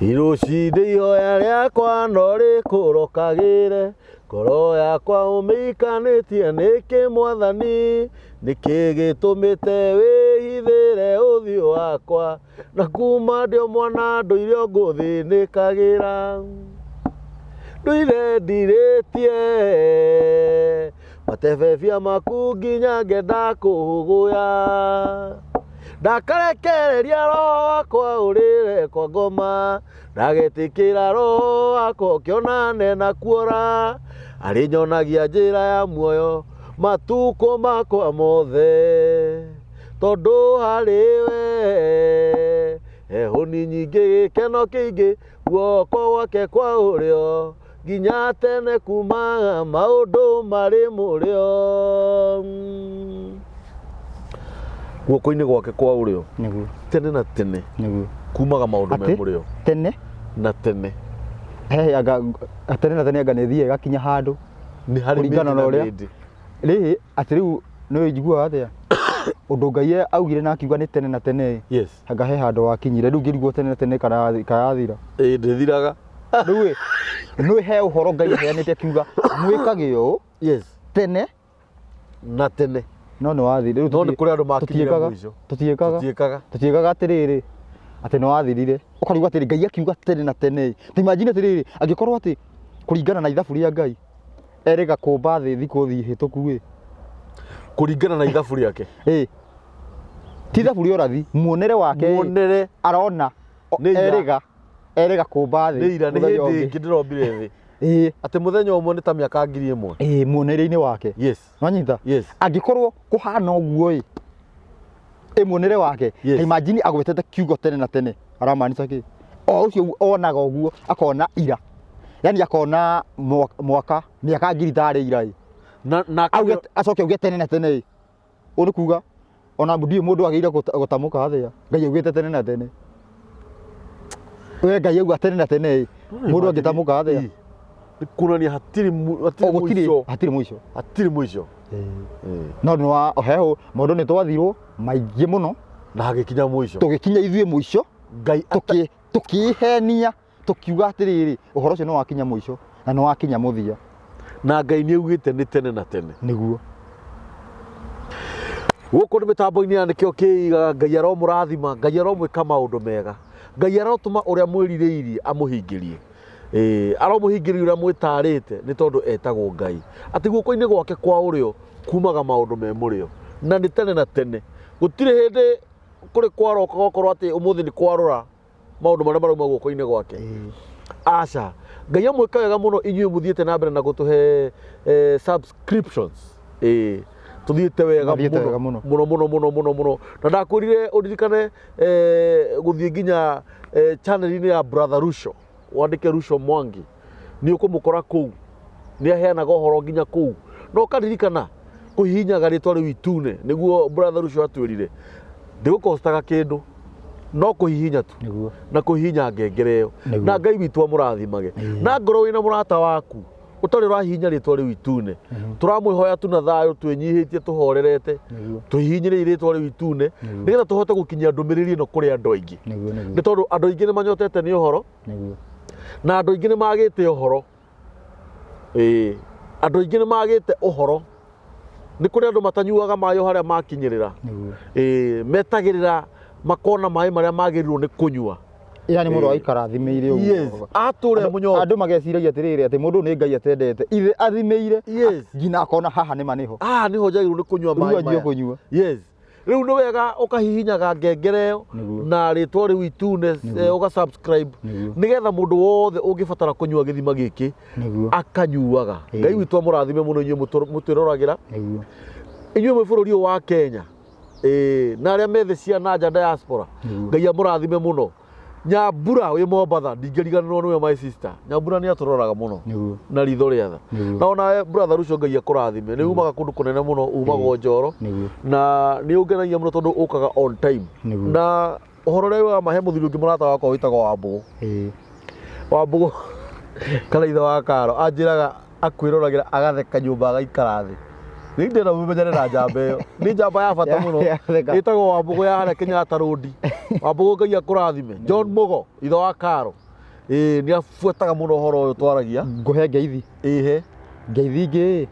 Irucinde ihoya rĩakwa no rĩkũrokagĩre, ngoro yakwa ũmĩikanĩtie nĩkĩ Mwathani, nĩkĩ gĩtũmĩte wĩhithĩre ũthiũ wakwa, na kuma ndĩ o mwana ndũire o ngũthĩnĩkagĩra. Ndũire ndirĩtie matebebia maku nginya ngenda kũhũgũya, ndakarekereria roho wakwa ũrĩre kwa ngoma, ndagetĩkĩra roho wakwa ũkĩonane na kuora, arĩnyonagia njĩra ya muoyo matukũ makwa mothe, tondũ harĩwe hehũni nyingĩ gĩkeno kĩingĩ, guoko gwake kwa ũrĩo nginya tene kuma maũndũ marĩ mũrĩo. Guoko-inĩ gwake kwa ũrĩo tene na tene kumaga maũndũ me mũrĩo tene na tene. Tene na tene anga nĩ thiĩ gakinya handũ nĩ harĩ kũringana na ũrĩa rĩhĩ atĩ rĩu nĩ njiguaga atĩa ũndũ Ngai augire na akiuga nĩ tene na tene, anga he handũ wakinyire rĩu ngĩrigwo tene na tene kayathira. Ndĩthiraga rĩu nĩ he ũhoro Ngai aheanĩte akiuga mwĩkage ũũ tene na tene, no nĩ wathire rĩu. No nĩ kũrĩ andũ makinyire mũico tũtiĩkaga atĩrĩrĩ atĩ nĩ wathirire, ũkarigwo atĩrĩ Ngai akiuga tene na tene. Ta imagine atĩrĩrĩ angĩkorwo atĩ kũringana na ithabu rĩa Ngai erĩga kũmba thĩ thikũ hĩtũku kũringana na ithabu rĩake ti ithabu rĩa ũrathi, muonere wake arona erĩga kũmba thĩ. Nĩ ira nĩ hĩndĩ ĩngĩ ndĩrombire thĩ atĩ mũthenya ũmwe nĩ ta mĩaka 1000 muonere-inĩ wake. Wanyita angĩkorwo kũhana ũguo muonere wake, imagine agwetete kiugo tene na tene, aramaanisha kĩ? O ũcio onaga ũguo akona ira, yani akona mwaka mĩaka 1000 tarĩ ira na acoke auge tene na tene. Ũũ nĩ kuga ona ndiũĩ mũndũ agĩrĩire gũtamũka athĩa Ngai augĩte tene na tene. We Ngai auga tene na tene mũndũ angĩtamũka athĩa? Kuonania hatirĩ mũico. No nĩ wa heho maũndũ nĩ twathirwo maingĩ mũno na hagĩkinya mũico, tũgĩkinya ithuĩ mũico Ngai tũkĩhenia tũkiuga atĩrĩrĩ ũhoro ũcio nĩ wakinya mũico na nĩ wakinya mũthia, na Ngai nĩ augĩte nĩ tene na tene. Nĩguo gũkũ nĩ mĩtambo-inĩ ya nĩkĩo kĩigaga Ngai aromũrathima, Ngai aromwĩka maũndũ mega, Ngai arotũma ũrĩa mwĩrirĩirie amũhingĩrie, aromũhingĩrie ũrĩa mwĩtarĩte nĩ tondũ etagwo Ngai, atĩ guoko-inĩ gwake kwa ũrĩo kumaga maũndũ me mũrĩo na nĩ tene na tene. Gũtirĩ hĩndĩ kũrĩ kwaroka gũkorwo atĩ ũmũthĩ nĩ kwarora maũndũ marĩa marauma guoko-inĩ gwake. Aca, Ngai amwĩka wega mũno inyuĩ mũthiĩte na mbere na gũtũhe subscriptions. Tuthiĩte wega mũno, na ndakwĩrire ũririkane gũthiĩ nginya channel-inĩ ya Brother Rusho, wandĩke Rusho Mwangi, nĩ ũkũmũkora kũu, nĩ aheanaga ũhoro nginya kũu, no ũkaririkana kũhihinyaga rĩtwa rĩu itune nĩguo Brother Rusho atwĩrire ndĩgũkostaga kĩndũ, no kũhihinya tu na kũhihinya ngengere ĩyo, na Ngai witũ amũrathimage. Na ngoro wĩna mũrata waku ũtarĩ ũrahihinya rĩtwa rĩu itune, tũramwĩhoya tu na thayũ twĩnyihĩtie tũhorerete, tũhihinyĩre rĩtwa rĩu itune nĩgetha tũhote gũkinyia ndũmĩrĩri ĩno kũrĩ andũ aingĩ, nĩ tondũ andũ aingĩ nĩ manyotete nĩ ũhoro na andũ aingĩ nĩ magĩte ũhoro. Andũ aingĩ nĩ magĩte ũhoro, nĩ kũrĩ andũ matanyuaga maĩ harĩa makinyĩrĩra, metagĩrĩra makona maĩ marĩa magĩrĩirwo nĩ kũnyua. Yani mũndũ aikara athimĩire ũguo atũre mũnyo, andũ mageciragia atĩrĩrĩ atĩ mũndũ nĩ Ngai atendete ithe athimĩire nginya akona haha nĩma nĩho njagĩrĩirwo nĩ kũnyua maĩ maya. Rĩu nĩ wega ũkahihinyaga ngengere ĩyo na rĩtwa rĩu itune ũga-subscribe nĩgetha mũndũ wothe ũngĩbatara kũnyua gĩthima gĩkĩ akanyuaga. Ngai witũ amũrathime mũno inyuĩ mũtwĩroragĩra, inyuĩ mwĩ bũrũri ũyũ wa Kenya na arĩa me thĩ cia nanja diaspora, Ngai amũrathime mũno. Nyambura wĩ Mombatha ndingĩriganĩrwo nĩwe my sister. Nyambura nĩ atũroraga mũno na ritho rĩa tha, na ona Brother Rusho Ngai akũrathime, nĩ umaga kũndũ kũnene mũno, umaga Njoro na nĩ ũngenagia mũno tondũ ũkaga on time, na ũhoro ũrĩa wa mahe mũthuri ũngĩ mũrata wakwa wĩtagwo Wambũgũ kana ithe wa Karo anjĩraga akwĩroragĩra agatheka nyũmba agaikara thĩ. Nĩ ndĩna mũmenyane na njamba ĩyo, nĩ njamba ya bata mũno ĩtagwo Wambũgũ ya harĩa Kenyatta Road. Wambũgũ Ngai akũrathime. John Mugo ithe wa Karo nĩ abuataga mũno ũhoro ũyũ twaragia. Ngũhe ngeithi. Ĩhe. Ngeithi ingĩ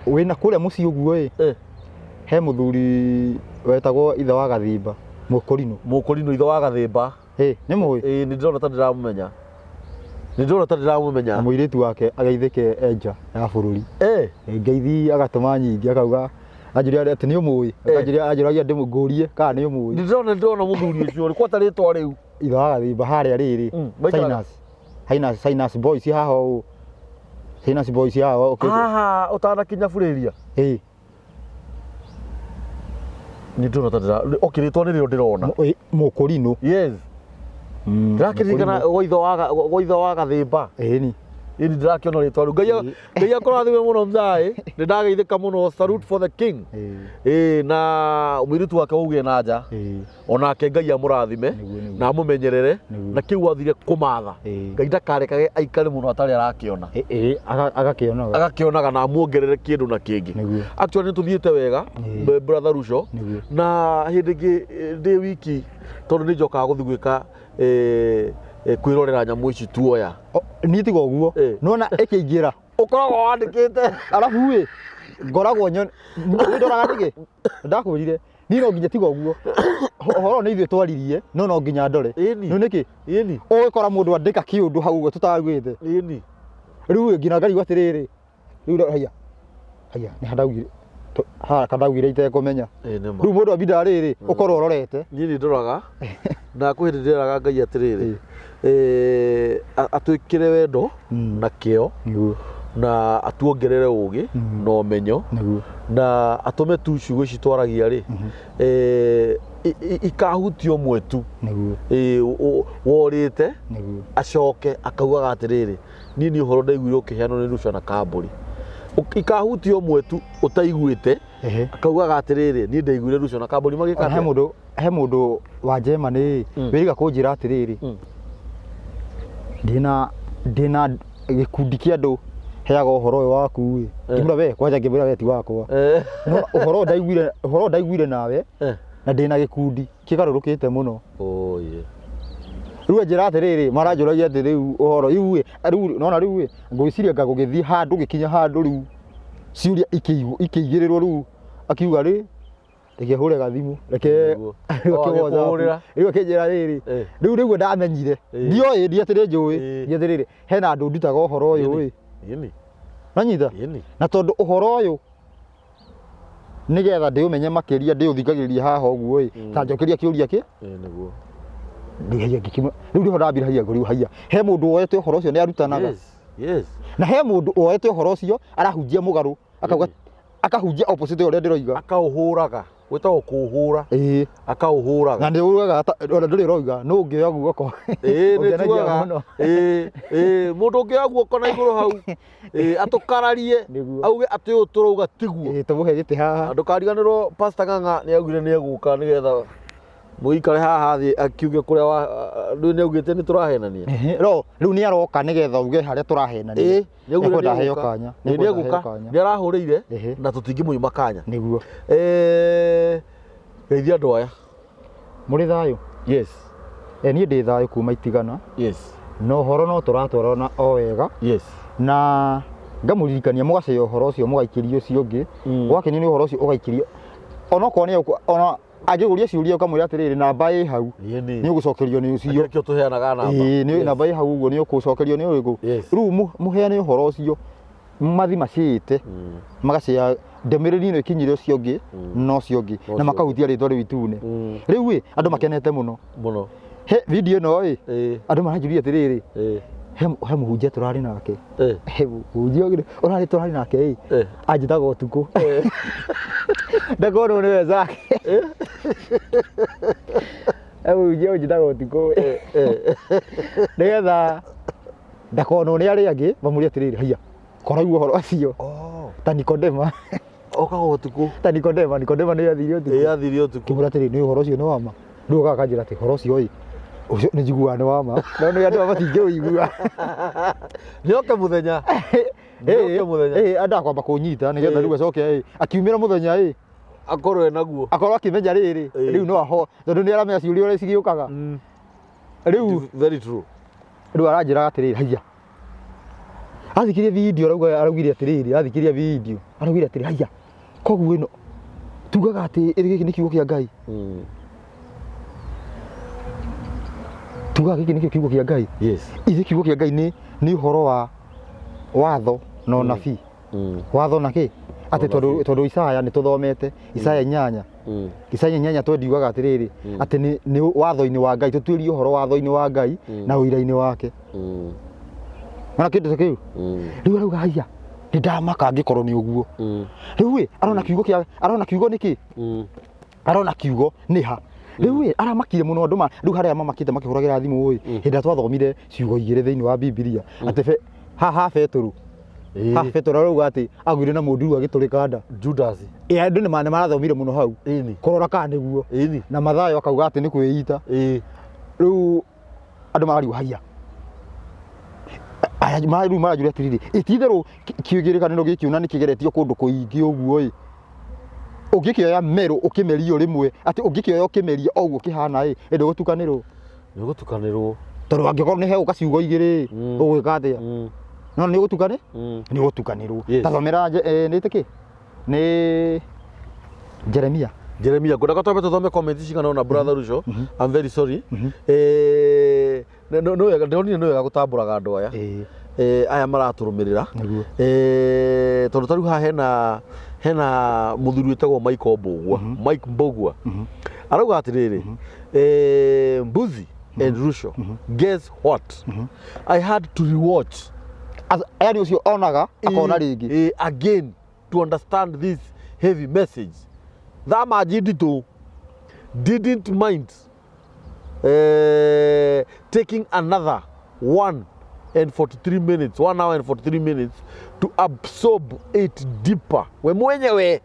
wĩna kũrĩa mũciĩ ũguo he mũthuri wetagwo ithe wa Gathimba Mũkũrinũ. Mũkũrinũ ithe wa Gathimba. Nĩ mũĩ? Nĩ ndĩrona ta ndĩramũmenya. Nĩ ndĩrona ta ndĩramũmenya. Na mũirĩtu wake ageithĩke enja ya bũrũri. Ngeithi agatũma nyingĩ akauga anjũria atĩ nĩ ũmũĩ. Anjũragia ndĩmũngũrie kana nĩ ũmũĩ. Nĩ ndĩrona mũthuri ũcio rĩ kwata rĩtwa rĩu. Ithe wa Gathimba harĩa rĩrĩ. Sinus boys haha ũũ. Sinus boys haha. Haha ũtanakinya Burĩria. Nĩ ndĩrona ta rĩtwa nĩrĩo ndĩrona. Mũkũrinũ. Yes. Ndĩrakĩririkana gwa ithe wa Gathimba. Ĩni ndĩrakĩona rĩtwa rĩu. Ngai akũrathime mũno mzaĩ. Nĩ ndageithĩka mũno. Salute for the king. Na mũirĩtu wake wauge na nja. Onake Ngai amũrathime na amũmenyerere na kĩu athire kũmatha. Ngai ndakarekage aikare mũno atarĩ arakĩona. Agakĩonaga na amuongerere kĩndũ na kĩngĩ. Actually nĩ tũthiĩte wega brother Ruco, na hĩndĩ ĩngĩ ndĩ wiki tondũ nĩ njokaga gũthiĩ gwĩka kwĩrorera nyamũ ici tuoya. Niĩ tiga ũguo nona ĩkĩingĩra ũkoragwo wandĩkĩte arabu ngoragwo ndoraga ndĩgĩ ndakwĩrire niĩ no nginya tiga ũguo ũhoro nĩ ithuĩ twaririe no nginya ndore no nĩkĩ ũgĩkora mũndũ andĩka kĩũndũ hau ũguo tũtagwĩte rĩu nginya ngarigwo atĩrĩrĩ rĩu haya nĩ handaugire kandaugire itekũmenya rĩu mũndũ ambinda rĩrĩ ũkorwo ũrorete. Niĩ nĩ ndoraga na kwĩ hĩndĩ ndĩraga Ngai atĩrĩrĩ atwĩkĩre wendo na kĩo na atuongerere ũgĩ na ũmenyo na atũme tu ciugo ici twaragia rĩ ikahutio ũmwe tu worĩte acoke akaugaga atĩrĩrĩ niĩ nĩ ũhoro ndaiguire ũkĩheanwo nĩ Ruco na Kambũri. Ikahutio ũmwe tu ũtaiguĩte akaugaga atĩrĩrĩ niĩ ndaiguire Ruco na Kambũri magĩka. He mũndũ wa Germany wĩriga kũnjĩra atĩrĩrĩ ndĩna gĩkundi kĩa andũ heaga ũhoro ũyũ waku ngĩmwĩra we kwanja ngĩmwĩra we ti wakwa no ũhoro ndaiguire nawe na ndĩna gĩkundi kĩgarũrũkĩte mũno. Rĩu njĩra atĩrĩrĩ maranjũragia atĩ rĩu ũhoro rĩu nona rĩu ngwĩciria ngagũgĩthiĩ handũ gĩkinya handũ rĩu ciũria ikĩigĩrĩrwo rĩu akiuga reke hũre gathimũ reke rĩu akĩnjĩra rĩrĩ rĩu ndamenyire ndioĩ ndiatĩrĩ njũĩ ndiatĩrĩrĩ hena andũ ndutaga ũhoro ũyũ nanyita na tondũ ũhoro ũyũ nĩgetha ndĩũmenye makĩria ndĩũthikagĩrĩria haha ũguo ta njokeria kĩũria kĩ rĩu rĩho ndambiragia ngũriu haya he mũndũ woete ũhoro ũcio nĩ arutanaga na he mũndũ woete ũhoro ũcio arahunjia mũgarũ akahunjia opposite ũrĩa ndĩroiga akaũhũraga gwĩtagwo kũhũra akaũhũraga na ndĩugaga ndũrĩ roiga no ũngĩoya guoko mũndũ ũngĩoya guoko na igũrũ hau atũkararie auge atĩ ũyũ tũrauga tiguo tũmũhe gĩtĩ haha ndũkariganĩrwo Pastor Ng'ang'a nĩ augire nĩ egũka nĩgetha mũikare haha thĩ akiuge kũrĩa rĩu nĩ augĩte nĩ tũrahenania rĩu nĩ aroka nĩgetha uge harĩa tũrahenania nĩguo ndaheo kanya nĩ egũka nĩ arahũrĩire na tũtingĩmũima kanya nĩguo geithia andũ aya mũrĩ thayũ. Niĩ ndĩ thayũ kuma itigana na ũhoro no tũratwarana o wega na ngamũririkania mũgaceya ũhoro ũcio mũgaikĩrio ũcio ũngĩ gwakenio nĩ ũhoro ũcio ũgaikĩrio ona angĩgũria ciũria ũkamwĩra atĩrĩrĩ namba ĩ hau nĩ ũgũcokerio nĩ ũcio nĩkĩo tũheanaga namba nĩ namba ĩ hau ũguo nĩ ũgũcokerio nĩ ũrĩkũ rĩu mũheane ũhoro ũcio mathi macĩte magaceya ndũmĩrĩri ĩno ĩkinyire ũcio ũngĩ na ũcio ũngĩ na makahutia rĩtwa rĩu itune rĩu andũ makenete mũno he video ĩno andũ maranjũria atĩrĩrĩ he mũhunjia tũrarĩ nake he mũhunjia ũrarĩ tũrarĩ nake anjĩtaga ũtukũ ndakorwo nĩ wenzake he mũhunjia ũnjĩtaga ũtukũ nĩgetha ndakonwo nĩ arĩa angĩ mamũrie atĩrĩrĩ haya koragwo ũhoro ũcio ta Nikodema okaga ũtukũ ta Nikodema nĩ athire ũtukũ kĩmũra atĩrĩrĩ nĩ ũhoro ũcio nĩ wama rĩu ũkaga akanjĩra atĩ ũhoro ũcio ũcio nĩ njiguaga nĩ wama no nĩ andũ matingĩũigua nĩoke mũthenya andũ akwamba kũnyita nĩgetha rĩu acoke akiumĩra mũthenya akorwo enaguo akorwo akĩmenya rĩrĩ rĩu no aho tondũ nĩ aramenya ciũria ũrĩa cigĩũkaga Riu very true. Riu aranjira atiriri haiya. Athikirie video araugire atiriri, athikirie video. Araugire atiriri haiya. Koguo ino tugaga ati giki ni kiugo kia Ngai. Tugaga giki ni kiugo kia Ngai. Yes. Ithe kiugo kia Ngai ni uhoro wa watho no nabii. Watho na ki? Ati tondu Isaya ni tuthomete Isaya 8. Isaya 8 twendiugaga atiriri ati ni watho-ini wa Ngai, tutuirie uhoro watho-ini wa Ngai na uira-ini wake. Mana kindu kiu? Riu arauga haiya ni ndamaka ngikorwo ni uguo. Riu arona kiugo niki? Arona kiugo ni ha. Riu aramakire muno nduma riu haria mamakite makihuragira thimu hinda twathomire ciugo igire thiini wa Biblia ati haha Petro Petro arauga ati agwire na mundu agiturika nda Judas. Andu ni marathomire muno hau kurora kana niguo na Mathayo akauga ati ni kwiita. Riu andu marariu haiya aya marajura atiriri ititherwo kiugirikaniro gikiuna ni kigeretio kundu kuingi uguo ungikioya meru ukimerio rimwe ati ungikioya ukimeria oguo kihana ende gutukanirwo ni gutukanirwo tondu angikorwo ni he ukaciugo igiri ugwika atia no ni gutukane ni gutukanirwo tathomera ni tiki ni Jeremia ngunda twambe tuthome comment cigana na brother Rusho. I'm very sorry. No wega gutamburaga andu aya aya maraturumirira tondu tariu ha hena muthuri wetagwo Mike Mbogua arauga atiriri Mbuzi and Rusho, guess what? I had to rewatch yani ucio onaga akona ringi again to understand this heavy message. That majidito didn't mind taking another 1 hour and 43 minutes to absorb it deeper. We mwenyewe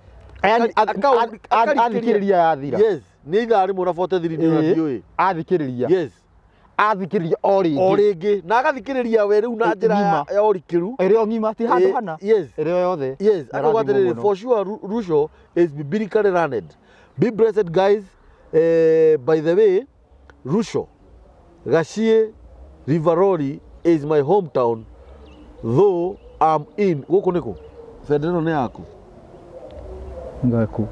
athikiriria yathira. Yes, ni ithaa rimwe na 43 ni radio athikiriria. Yes, athikiriria oringi na agathikiriria we riu na njira ya orikiru ere ngima ti handu hana. Yes, ere yothe. Yes, akawatiriri for sure Rusho is biblically learned. Be blessed guys. By the way, Rusho, Gashie, Rivaroli is my hometown, though I'm in guku niku federal ni yaku ngaku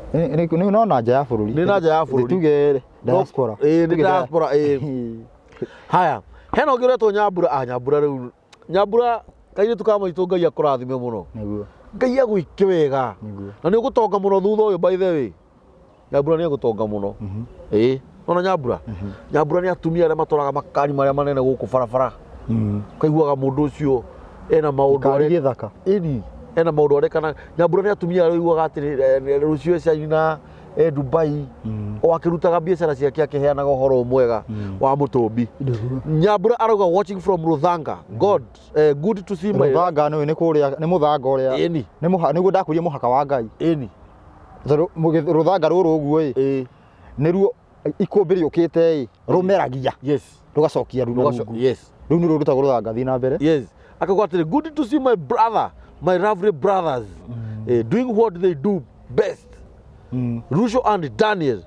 ni unaona nja ya bururi ni nja ya bururi tuge diaspora ni diaspora haya hena ugiretwo Nyambura riu Nyambura kaire tukama itungaia kurathime muno niguo Ngai agwike wega na ni ugutonga muno thutha uyu by the way Nyambura ni agutonga muno ona Nyambura ni atumia aria matwaraga makari maria manene guku barabara kaiguaga mundu ucio ena maundu ari thaka ena maundu arekana Nyambura ni atumia aiguaga ati rucio cia Dubai o akirutaga biashara ciake akiheanaga uhoro mwega wa mutumbi. Nyambura arauga watching from Ruthanga. God, good to see my Ruthanga ni kuria ni muthanga uria ni niguo ndakuria muhaka wa Ngai Ruthanga ruru uguo niruo ikumbi riukite rumeragia rugacokia rungu yes riu ni rurutagwo Ruthanga thi na mbere yes akauga ati good to see my brother, my lovely brothers doing what they do best. Rusho and Daniel,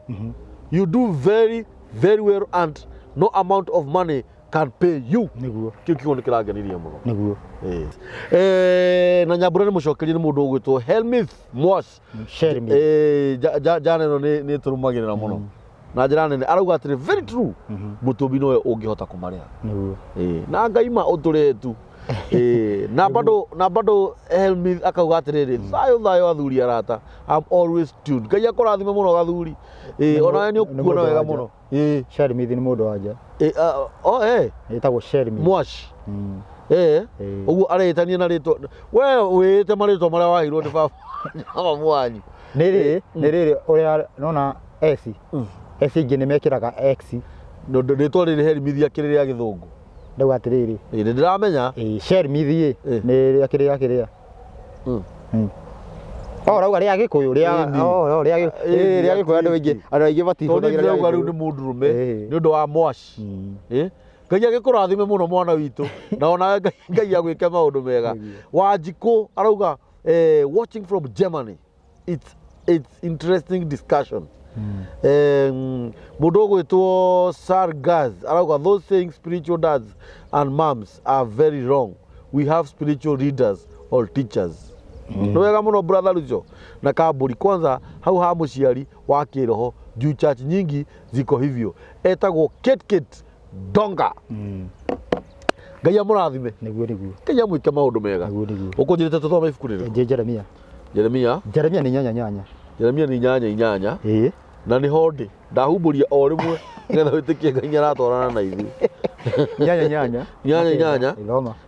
you do very very well and no amount of money can pay you. Niguo kiugo ni kiraganiria muno niguo na Nyambura ni mucokerie ni mundu ugwitwo Helmith Mwash jana no ni turumagirira muno na njira nene arauga ati very true mutumbi nowe ungihota kumariha niguo na Ngai ma uturetu na bado Helmith akauga atiriri thayo athuri arata I'm always tuned. Ngai akurathime muno gathuri ona ni ukuona wega muno Helmith ni mundu wanja etagwo Helmith Mwash uguo aretania na ritwa we wite maritwa maria wahirwo ni baba mwanyu niriri uria nona esi ingi ni mekiraga X no ritwa riri Helmith akiriria githungu ndau atiriri ni ndiramenya Helmith ni akiria rauga ria Gikuyu ria Gikuyu andu aingi batihuthagira ria riu ni mundurume ni undu wa Mwash Ngai agikurathime muno mwana witu na ona Ngai agwike maundu mega. Wanjiku arauga watching from Germany, it's interesting discussion. Mundu ugwitwo Sargaz arauga those saying spiritual dads and moms are very wrong. We have spiritual leaders or teachers. No wega muno brother Lucho na Kamburi. Kwanza hau ha muciari wa kiroho juu church nyingi ziko hivyo. Etagwo Kit Donga. Ngai amurathime. Niguo. Ngai amwike maundu mega. Ukunjirite tuthome ibuku riri. Jeremia ni nyanya. Jeremia ni nyanya. Na ni honde ndahumburia o rimwe ngetha witikie Ngai aratwarana na ithu. Nyanya.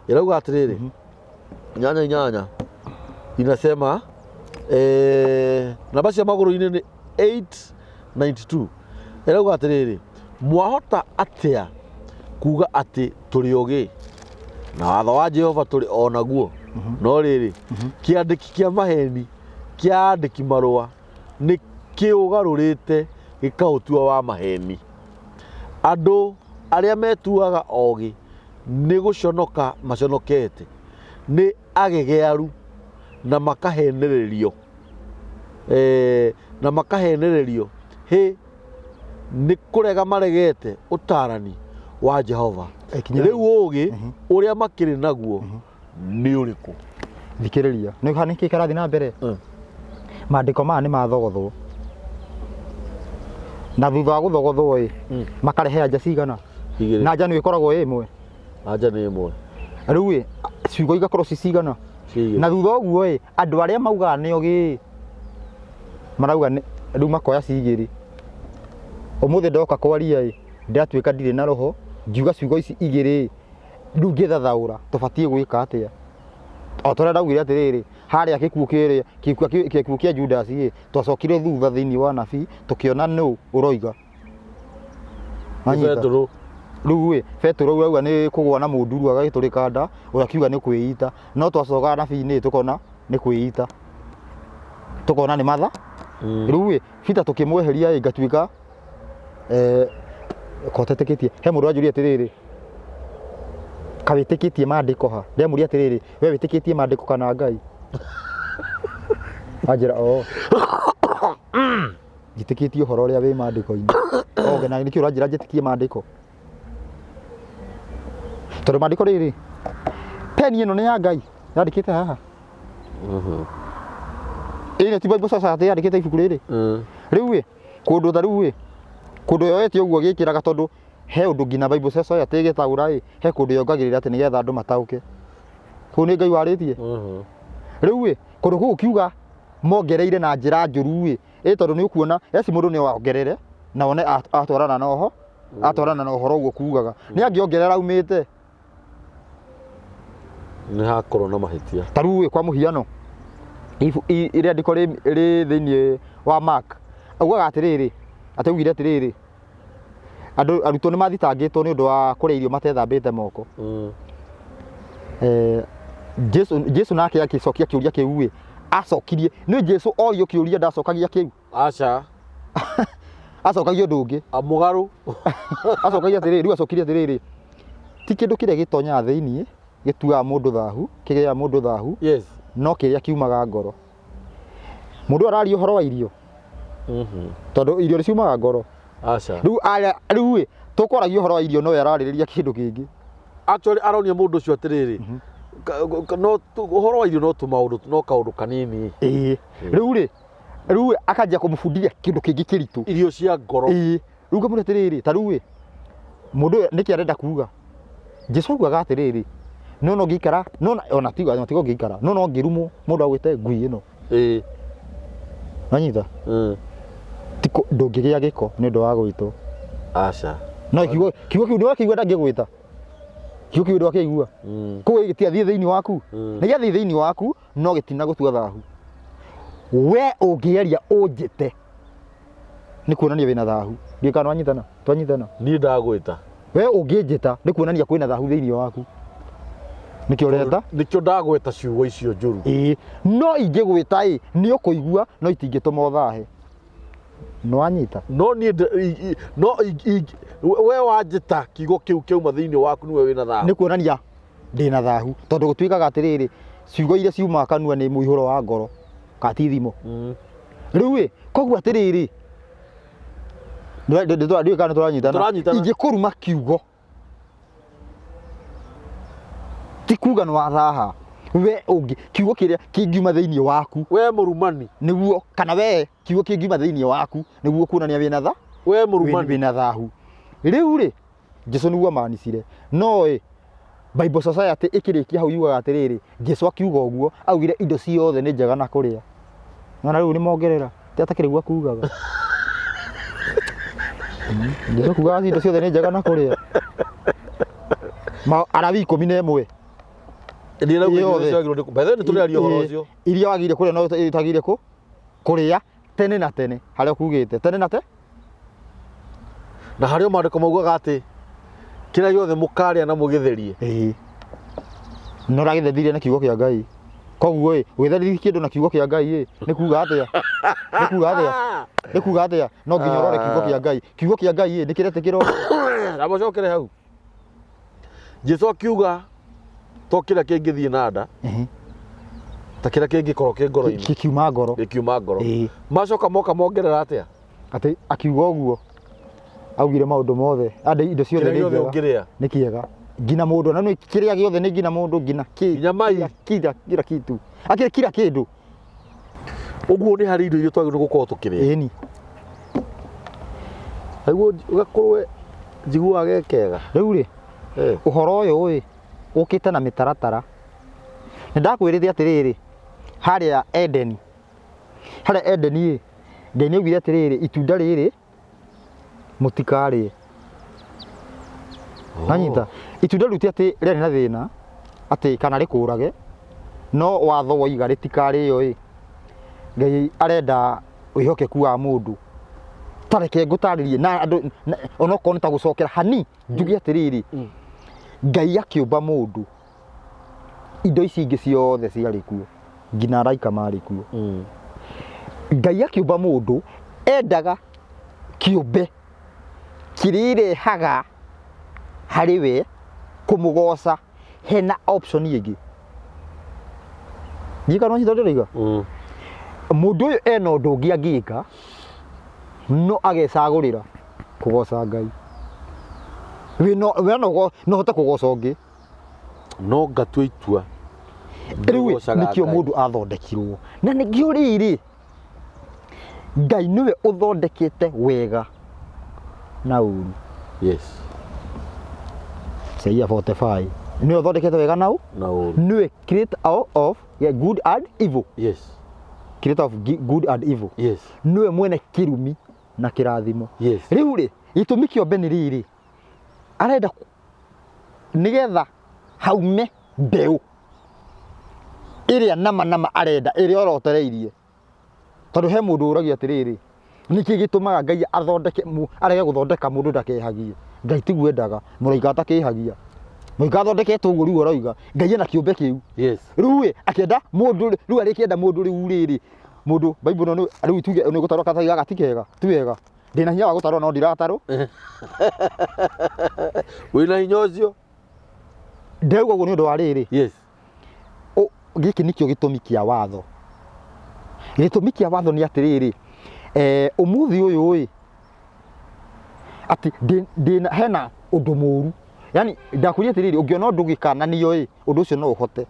Irauga atiriri. Nyanya. Inasema namba cia maguru-ini ni 892. Irauga atiriri, mwahota atia kuga ati turi ugi na watho wa Jehova turi onaguo no riri kiandiki kia maheni kiandiki marua ni kiugarurite gikautua wa maheni. Andu aria metuaga ogi ni guconoka maconokete, ni agegearu na makahenererio ni kurega maregete utarani wa Jehova. Riu ugi uria makiri naguo ni uriku. Thikiriria ni hani kikarathi na mbere maandiko maya ni mathogothwo na thutha wa guthogothwo makarehe anja cigana na anja ni ikoragwo imwe. Anja ni imwe. Riu ciugo igakorwo cigana na thutha uguo andu aria maugaga ni ugi marauga riu makoya cigiri. Umuthi ndoka kwaria ndatwika ndire na roho ngiuga ciugo ici igiri riu ngithathaura tubatie gwika atia. O tore ndaugire atiriri haria gikuo kia Judas twacokire thutha thiini wa nabii tukiona no uroiga Petro. Riu Petro urauga ni kugwa na munduru agagiturika nda urakiuga ni kwiita no twacoka nabii-ini tukona ni kwiita tukona ni matha. Riu Peter tukimweheria ngatwika koteteketie he mundu anjuria atiriri kawitikitie maandiko ha ndiamuria atiriri we witikitie maandiko kana Ngai ajira jitikitie uhoro uria wi maandiko-ini oge na nikio uranjira jitikie maandiko tondu maandiko riri peni ino ni ya Ngai yandikite haha ine ti Bible Society yandikite ibuku riri riu kundu tharu kundu yoete uguo gikiraga tondu he undu ngina Bible Society igitaura he kundu yongagirira ati nigetha andu matauke ku ni Ngai waritie riu kundu ku kiuga mongereire na njira njuru tondu ni ukuona eci mundu ni wongerere na one atwarana na uhoro uguo kugaga ni angiongerera umite ni hakorwo na mahitia taru kwa muhiano iria ndiko ri thiini wa Mark augaga atiriri ataugire atiriri arutwo ni mathitangitwo ni undu wa kuria irio matethambite moko. Jesu nake akicokia kiuria kiu acokirie ni Jesu orio kiuria ndacokagia kiu acha acokagia undu ungi amugaru acokagia atiriri riu acokirie atiriri ti kindu kiria gitonya thiini gituaga mundu thahu kigia mundu thahu no kiria kiumaga ngoro mundu araria uhoro wa irio tondu irio ciumaga ngoro acha riu tukwaragia uhoro wa irio no yaraririria kindu kingi actually aronia mundu ucio atiriri no uhoro wa irio no tumaundu no kaundu kanini riu akajia kumufundithia kindu kingi kiritu irio cia ngoro riu ngamuri atiriri taru mundu niki arenda kuga Jesu augaga atiriri no ngikara no ona tigo ngikara no ngirumo mundu agwite ngui ino nanyita tiko ndungigia giko ni ndo wa gwitwo acha no kiugo kiu ndakigwa ndangigwita kiugo kiu ndakigwa ko gitiathie thiini waku na giathie thiini waku no gitina gutua thahu we ungiaria unjite ni kuonania wina thahu ngikana twanyitana ni ndagwita we unginjita ni kuonania kwina thahu thiini waku nikio renda nikio ndagwita ciugo icio njuru no ingigwita ni ukuigua no itingituma thahe no anyita no ni no we wanjita kiugo kiu kiuma thiini waku niwe wina thahu ni kuonania ndina thahu tondu gutwikaga atiriri ciugo iria ciuma kanua ni muihuro wa ngoro katithimo riu koguo atiriri Ndio kana turanyitana ingĩkũruma kiugo ti kuga no athaha we ũngĩ kiugo kĩrĩa kĩngiuma thĩinĩ waku we mũrumani nĩguo kana we kiugo kĩngiuma thĩinĩ waku nĩguo kuonania wĩna tha we mũrumani wĩna thahu rĩu rĩ Jesũ nĩguo maanicire no Bible Society ĩkĩrĩkia hau yugaga atĩrĩrĩ Jesũ akiuga ũguo augire indo ciothe nĩ njega na kũrĩa na rĩu nĩ mongerera ti atakĩrĩguo akugaga Jesũ kugaga indo ciothe nĩ njega na kũrĩa Arabi 11 Ndiye na kugira bethe ni tũrĩaria ũhoro ũcio iria wagire kũrĩa no itagire kũrĩa tene na tene harĩa kugĩte tene na na harĩa maandĩko maugaga atĩ kĩrĩa gĩothe mũkarĩa na mũgĩtherie no ragĩthethire na kiugo kĩa Ngai koguo gwĩtherithia kĩndũ na kiugo kĩa Ngai nĩ kuga atĩa no nginya ũrore kiugo kĩa Ngai nĩ kĩretĩkĩro na macokere hau Jesũ akiuga to kĩrĩa kĩngĩthiĩ na nda ta kĩrĩa kĩngĩkorwo kĩ ngoro-inĩ gĩkiuma ngoro macoka moka mongerera atĩa atĩ akiuga ũguo augire maũndũ mothe andĩ indo ciothe nĩ kĩega ngina mũndũ na kĩrĩa gĩothe nĩ ngina mũndũ ngina kila kitu akĩrĩ kila kĩndũ ũguo nĩ harĩ indo iria twagĩrĩirwo gũkorwo tũkĩrĩa ĩni nĩguo ũgakorwo njiguaga gekega rĩu rĩ ũhoro ũyũ ũkĩte na mĩtaratara nĩ ndakwĩrĩte atĩrĩrĩ harĩa Edeni Ngai nĩaugire atĩrĩrĩ itunda rĩrĩ mũtikarĩe nanyita itunda rĩu ti atĩ rĩarĩ na thĩna atĩ kana rĩkũrage no watho waiga rĩtikarĩo Ngai arenda wĩhokeku wa mũndũ tareke ngũtarĩrie na andũ onokorwo nĩ ta gũcokera hani njuge atĩrĩrĩ Ngai akĩũmba mũndũ indo ici ingĩ ciothe ciarĩ kuo ngina araika marĩ kuo Ngai akĩũmba mũndũ endaga kĩũmbe kĩrĩrehaga harĩ we kũmũgoca hena option ĩngĩ njika no citondĩrĩga mũndũ ũyũ ena ũndũ ũngĩ angĩka no agecagũrĩra kũgoca Ngai we no hote kũgoca ũngĩ no ngatue itua rĩu nĩkĩo mũndũ athondekirwo na nĩkĩo rĩrĩ Ngai nĩwe ũthondekete wega na ũru Isaiah 45 nĩwe ũthondekete wega na ũru nĩwe creator of good and evil creator of good and evil nĩwe mwene kĩrumi na kĩrathimo rĩu rĩ gĩtũmi kĩombe nĩ rĩrĩ arenda nĩgetha haume mbeũ ĩrĩa nama arenda ĩrĩa orotereirie tondũ he mũndũ ũragia atĩrĩrĩ nĩkĩ gĩtũmaga Ngai arege gũthondeka mũndũ ndakehagie Ngai tiguo endaga mũraika atakĩhagia mũraika athondeketwo ũguo rĩu aroiga Ngai ena kĩũmbe kĩu rĩu akĩenda mũndũ rĩu arĩkĩenda mũndũ rĩu rĩrĩ mũndũ Bible no rĩu tuge nĩ gũtarwo kataiga gati kega ti wega ndĩna hinya wa gũtarwo no ndiratarwo wĩna hinya ũcio ndeuga ũguo nĩ ũndũ wa rĩrĩ gĩkĩ nĩkĩo gĩtũmi kĩa watho nĩ atĩrĩrĩ ũmũthĩ ũyũ atĩ hena ũndũ mũru yani ndakwĩria atĩrĩrĩ ũngĩona ũndũ gĩkananio ũndũ ũcio no ũhote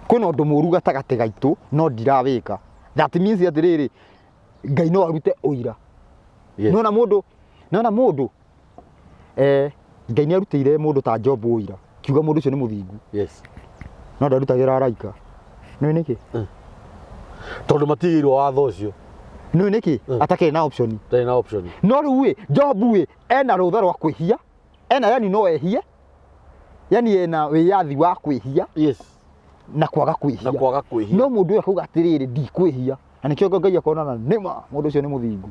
kwĩna ũndũ mũru gatagatĩ gaitũ no ndirawĩka that means atĩrĩrĩ Ngai no arute ũira nona mũndũ Ngai nĩ arutĩire mũndũ ta Job ũira kiuga mũndũ ũcio nĩ mũthingu no ndarutagĩra araika nĩ nĩkĩ tondũ matigĩirwo watho ũcio nĩ nĩkĩ atakĩrĩ na option no rĩu Job ena rũtha rwa kwĩhia yani no ehie yani ena wĩyathi wa kwĩhia na kwaga kwĩhia no mũndũ ũyũ akauga atĩrĩrĩ ndikwĩhia na nĩkĩo Ngai akonana nĩma mũndũ ũcio nĩ mũthingu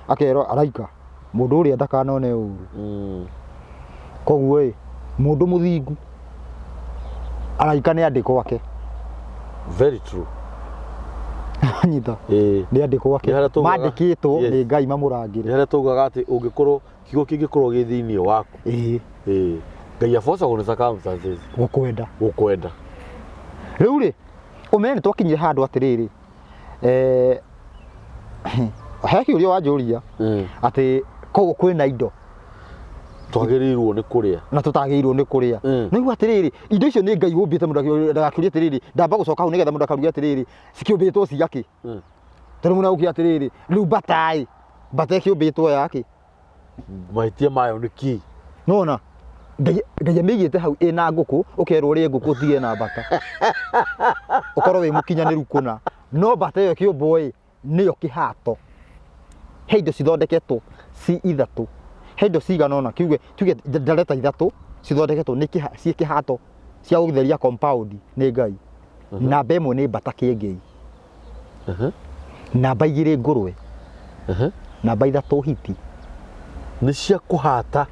akerwo araika mũndũ ũrĩa ndakanone ũru koguo mũndũ mũthingu araika nĩ andĩkwo ake very true nyita nĩ andĩkwo ake mandĩkĩtwo nĩ Ngai mamũrangĩre nĩ harĩa taugaga atĩ ũngĩkorwo kiugo kĩngĩkorwo gĩ thĩinĩ waku Ngai abocagwo nĩ circumstances gũkwenda rĩu rĩ ũmenye nĩ twakinyire handũ atĩrĩrĩ he kiuria wanjuria ati koguo kwina indo twagĩrĩirwo nĩ kũrĩa na tũtagĩrĩirwo nĩ kũrĩa no igua atĩrĩrĩ indo icio nĩ Ngai ũmbĩte mũndũ ndagakĩũria atĩrĩrĩ ndamba gũcoka hau nĩgetha mũndũ akarugia atĩrĩrĩ cikĩũmbĩtwo ciakĩ tondũ mũndũ agũkia atĩrĩrĩ rĩu mbata ĩkĩũmbĩtwo yakĩ mahĩtia mayo nĩ kĩ nona Ngai amĩigĩte hau ĩna ngũkũ ũkerwo ũrĩe ngũkũ ũtige na mbata ũkorwo wĩ mũkinyanĩru kũna no mbata ĩyo ĩkĩũmbwo nĩyo kĩhato he indo cithondeketwo ci ithatũ he indo cigana ũna tuge ndareta ithatũ cithondeketwo ciĩ kĩhato cia gũtheria compound nĩ Ngai namba ĩmwe nĩ mbata kĩengei namba igĩrĩ ngũrwe namba ithatũ hiti nĩ cia kũhata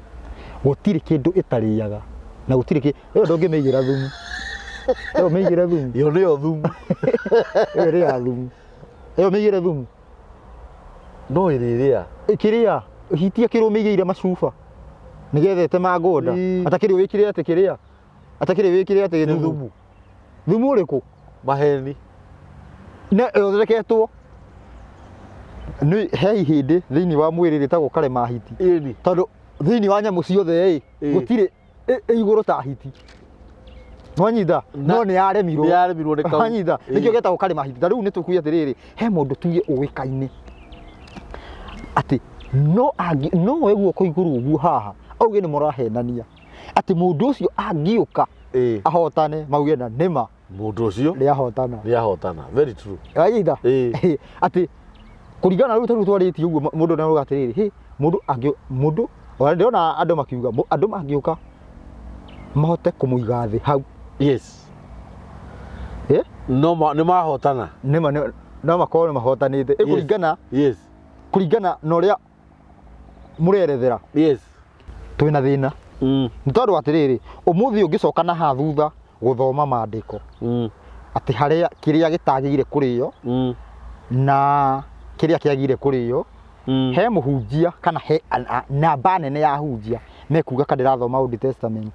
gũtirĩ kĩndũ ĩtarĩaga na gũtirĩ ĩyo ndũngĩmĩigĩra thumu ĩyo mĩigĩre thumu ĩyo nĩyo thumu ĩyo ĩrĩ ya thumu ĩyo mĩigĩre thumu no ĩrĩrĩa ĩkĩrĩa hiti akĩrũmĩigĩire macuba nĩgetha ĩtemanga nda atakĩrĩ wĩkĩre atĩ kĩrĩa atakĩrĩ wĩkĩre atĩ thumu thumu ũrĩkũ maheni na ĩthondeketwo nĩ he ihĩndĩ thĩinĩ wa mwĩrĩ rĩtagwo karema hiti tondũ thĩinĩ wa nyamũ ciothe gũtirĩ igũrũ ta hiti nwanyitha no nĩ yaremirwo nĩ kau nwanyitha nĩkĩo getagwo karema hiti ta rĩu nĩ tũkuge atĩrĩrĩ he mũndũ tuge ũĩkaine atĩ no we guoko igũrũ ũguo haha auge nĩ mũrahenania atĩ mũndũ ũcio angĩũka ahotane mauge na nĩma mũndũ ũcio nĩ ahotana very true nwanyitha atĩ kũringana rĩu tarĩu twarĩtie ũguo mũndũ nĩ atĩrĩrĩ mũndũ ndĩrona andũ makiuga andũ mangĩũka mahote kũmũiga thĩ hau yes no nĩ mahotana nĩma no makorwo nĩ mahotanĩte kũringana na ũrĩa mũrerethera twĩna thĩna nĩ tondũ atĩrĩrĩ ũmũthĩ ũngĩcoka na haha thutha gũthoma maandĩko atĩ harĩa kĩrĩa gĩtagĩrĩire kũrĩo na kĩrĩa kĩagĩrĩire kũrĩo he mũhunjia kana he namba nene ya hunjia mekuga kana ndĩrathoma Old Testament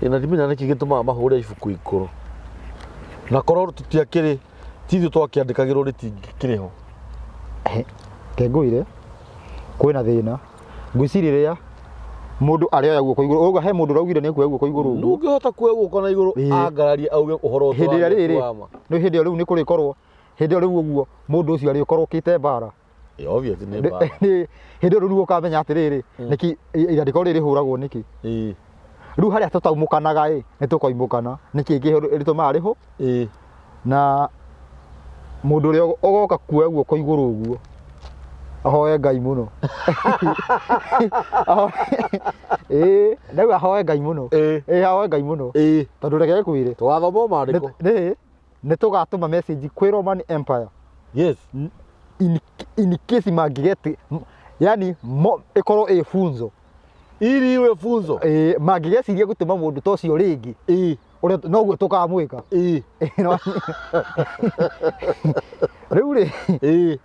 na ndimenya nĩkĩ gĩtũmaga mahũre ibuku ikũrũ na korwo tũtiakĩrĩ tithu twakĩandĩkagĩrwo rĩtingĩkĩrĩ ho kengũire kwĩna thĩna ngwĩciria rĩrĩa mũndũ arĩoya guoko igũrũ ũguo he mũndũ ũraugire nĩ kuoya guoko igũrũ ũguo ndũngĩhota kuoya guoko na igũrũ angararie auge ũhoro ũcio hĩndĩ ĩrĩa rĩrĩ nĩ hĩndĩ ĩyo rĩu nĩ kũrĩkorwo hĩndĩ ĩyo rĩu ũguo mũndũ ũcio arĩkorwo ũkĩte mbara obviously nĩ mbara hĩndĩ ĩyo rĩu ũkamenya atĩrĩrĩ nĩkĩ irandĩko rĩrĩ rĩhũragwo nĩkĩ rĩu harĩa tũtaumũkanaga nĩ tũkoimũkana nĩkĩ gĩtũmaga rĩho na mũndũ ũrĩa ũgoka kuoya guoko igũrũ ũguo ahoe Ngai mũno ndauga ahoe Ngai mũno ahoe Ngai mũno tondũ reke kwĩre twathoma maandĩko nĩ tũgatũma message kwĩ Roman Empire in case mangĩgeti yani ĩkorwo ĩ funzo ili iwe funzo mangĩgeciria gũtũma mũndũ ta ũcio rĩngĩ ũrĩa noguo tũkamwĩka rĩu rĩ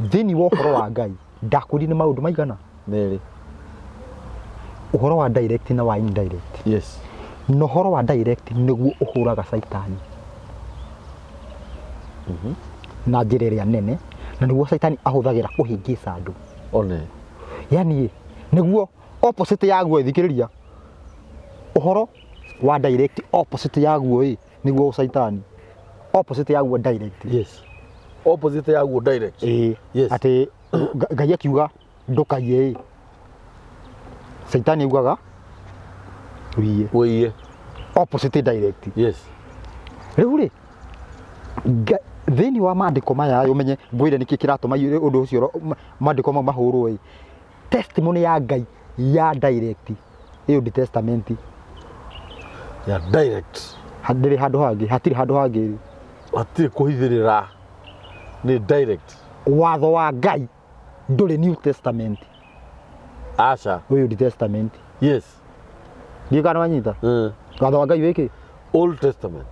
thĩinĩ wa ũhoro wa Ngai ndakwĩrire nĩ maũndũ maigana merĩ ũhoro wa direct na wa indirect na ũhoro wa direct nĩguo ũhũraga Saitani na njĩra ĩrĩa nene na nĩguo Saitani ahũthagĩra kũhĩngĩca andũ yani nĩguo opposite yaguo thikĩrĩria ũhoro wa direct opposite yaguo nĩguo Saitani opposite yaguo direct opposite yaguo direct atĩ Ngai akiuga ndũkaiye Saitani augaga wĩiye opposite direct rĩu rĩ thĩinĩ wa maandĩko maya ũmenye ngwĩre nĩkĩ kĩratũma ũndũ ũcio maandĩko mau mahũrwo testimony ya Ngai ya direct Old Testament ya direct hatirĩ handũ hangĩ hatirĩ kũhithĩrĩra nĩ direct watho wa Ngai ndũrĩ New Testament aca Old Testament ndiĩ kana wanyita watho wa Ngai wĩkĩ Old Testament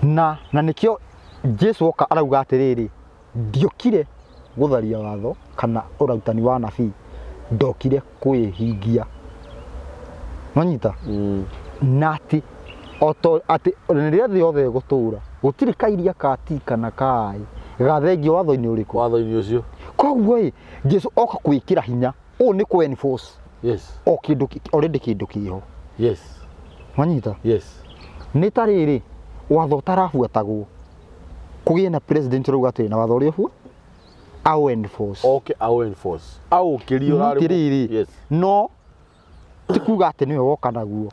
na nĩkĩo Jesu oka arauga atĩrĩrĩ ndiokire gũtharia watho kana ũrutani wa nabii ndokire kwĩhingia wanyita na atĩ rĩrĩa thĩ yothe gũtũra gutiri kairia kati kana kai gathengio watho-inĩ ũrĩkũ watho-inĩ ũcio koguo Jesu oka gwĩkĩra hinya ũũ nĩ ku enforce yes o kĩndũ already kĩndũ kĩho yes wanyita yes nĩ ta rĩrĩ watho ũtarabuatagwo kũgĩe na president rĩu gatirĩ na watho ũrĩa ũbuo au enforce okay au enforce au kĩrio yes no ti kuga atĩ nĩwe woka naguo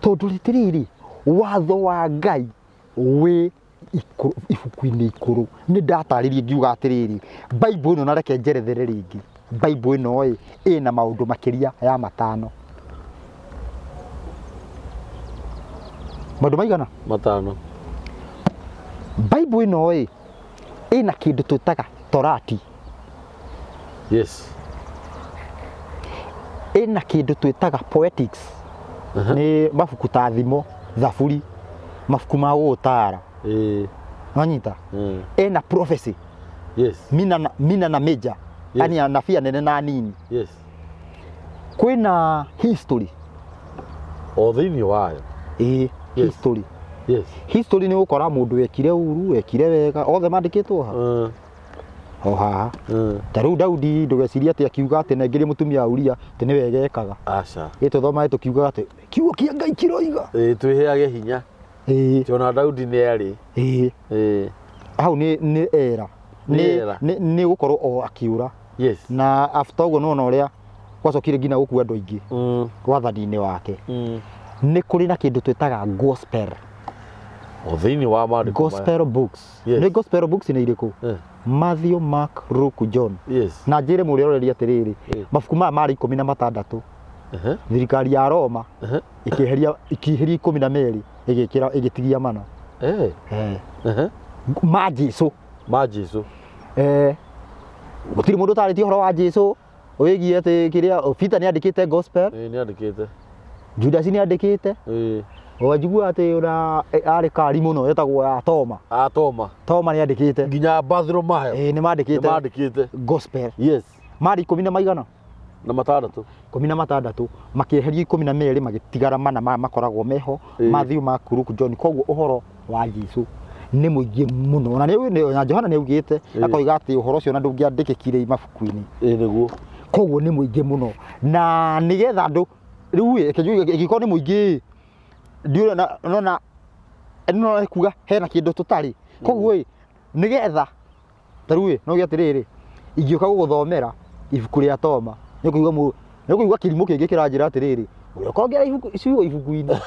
tondũ rĩtirĩrĩ watho wa Ngai wĩ ibuku-inĩ ikũrũ nĩ ndatarĩrie ngiuga atĩrĩrĩ Bible ĩno na reke njerethere rĩngĩ Bible ĩno ĩna maũndũ makĩria ya matano maũndũ maigana matano Bible ĩno ĩna kĩndũ twĩtaga Torati yes ĩna kĩndũ twĩtaga poetics nĩ mabuku ta thimo thaburi mabuku ma gũtara wanyita ĩna prophecy yes mina na major yani anabii nene na nini yes kwĩna history o thĩinĩ wayo history yes history nĩ ũkora mũndũ wekire uru wekire wega othe mandĩkĩtwo ha o haha ta rĩu Daudi ndũgecirie atĩ akiuga atĩ nengĩrie mũtumia Uria atĩ nĩ wegekaga aca tũthoma tukiuga atĩ kiugo kĩa Ngai kĩroiga twĩheage hinya tona Daudi nĩ arĩ hau nĩ era nĩ gũkorwo o akiura yes na after ũguo nona ũrĩa gwacokire nginya gũkua andũ aingĩ wathani-inĩ wake nĩ kũrĩ na kĩndũ twĩtaga gospel o thĩinĩ wa maandĩko gospel books nĩ gospel books nĩ irĩkũ Matthew, Mark, Luke, John yes na njĩre mũrĩa ũreria atĩrĩrĩ mabuku maya marĩ 16 thirikari ya Roma ikĩheria 12 ĩgĩtigia mana ma Jesu gũtirĩ mũndũ ũtarĩtie ũhoro wa Jesu wĩgiĩ atĩ kĩrĩa Peter nĩ andĩkĩte gospel nĩ andĩkĩte Judas nĩ andĩkĩte wajigua atĩ ũra arĩ kari mũno etagwo ya Toma nĩ andĩkĩte nginya Bartholomayo nĩ mandĩkĩte gospel yes marĩ 10 na maigana na matandatũ 16 makĩeheria 12 magĩtigara mana makoragwo meho Matthew, Mark, Luke, John koguo ũhoro wa Jesu nĩ mũingĩ mũno na Johana nĩ augĩte akoiga atĩ ũhoro ũcio na ndũngĩandĩkĩkire mabuku-inĩ nĩguo koguo nĩ mũingĩ mũno na nĩgetha andũ rĩu ĩgĩkorwo nĩ mũingĩ ndiũrona nona kuga hena kĩndũ tũtarĩ koguo nĩgetha ta rĩu no gĩ atĩrĩrĩ ingĩũka gũgũthomera ibuku rĩa Toma nĩ kũigua kĩrimũ kĩngĩ kĩranjĩra atĩrĩrĩ ũkongera ciugo ibuku-inĩ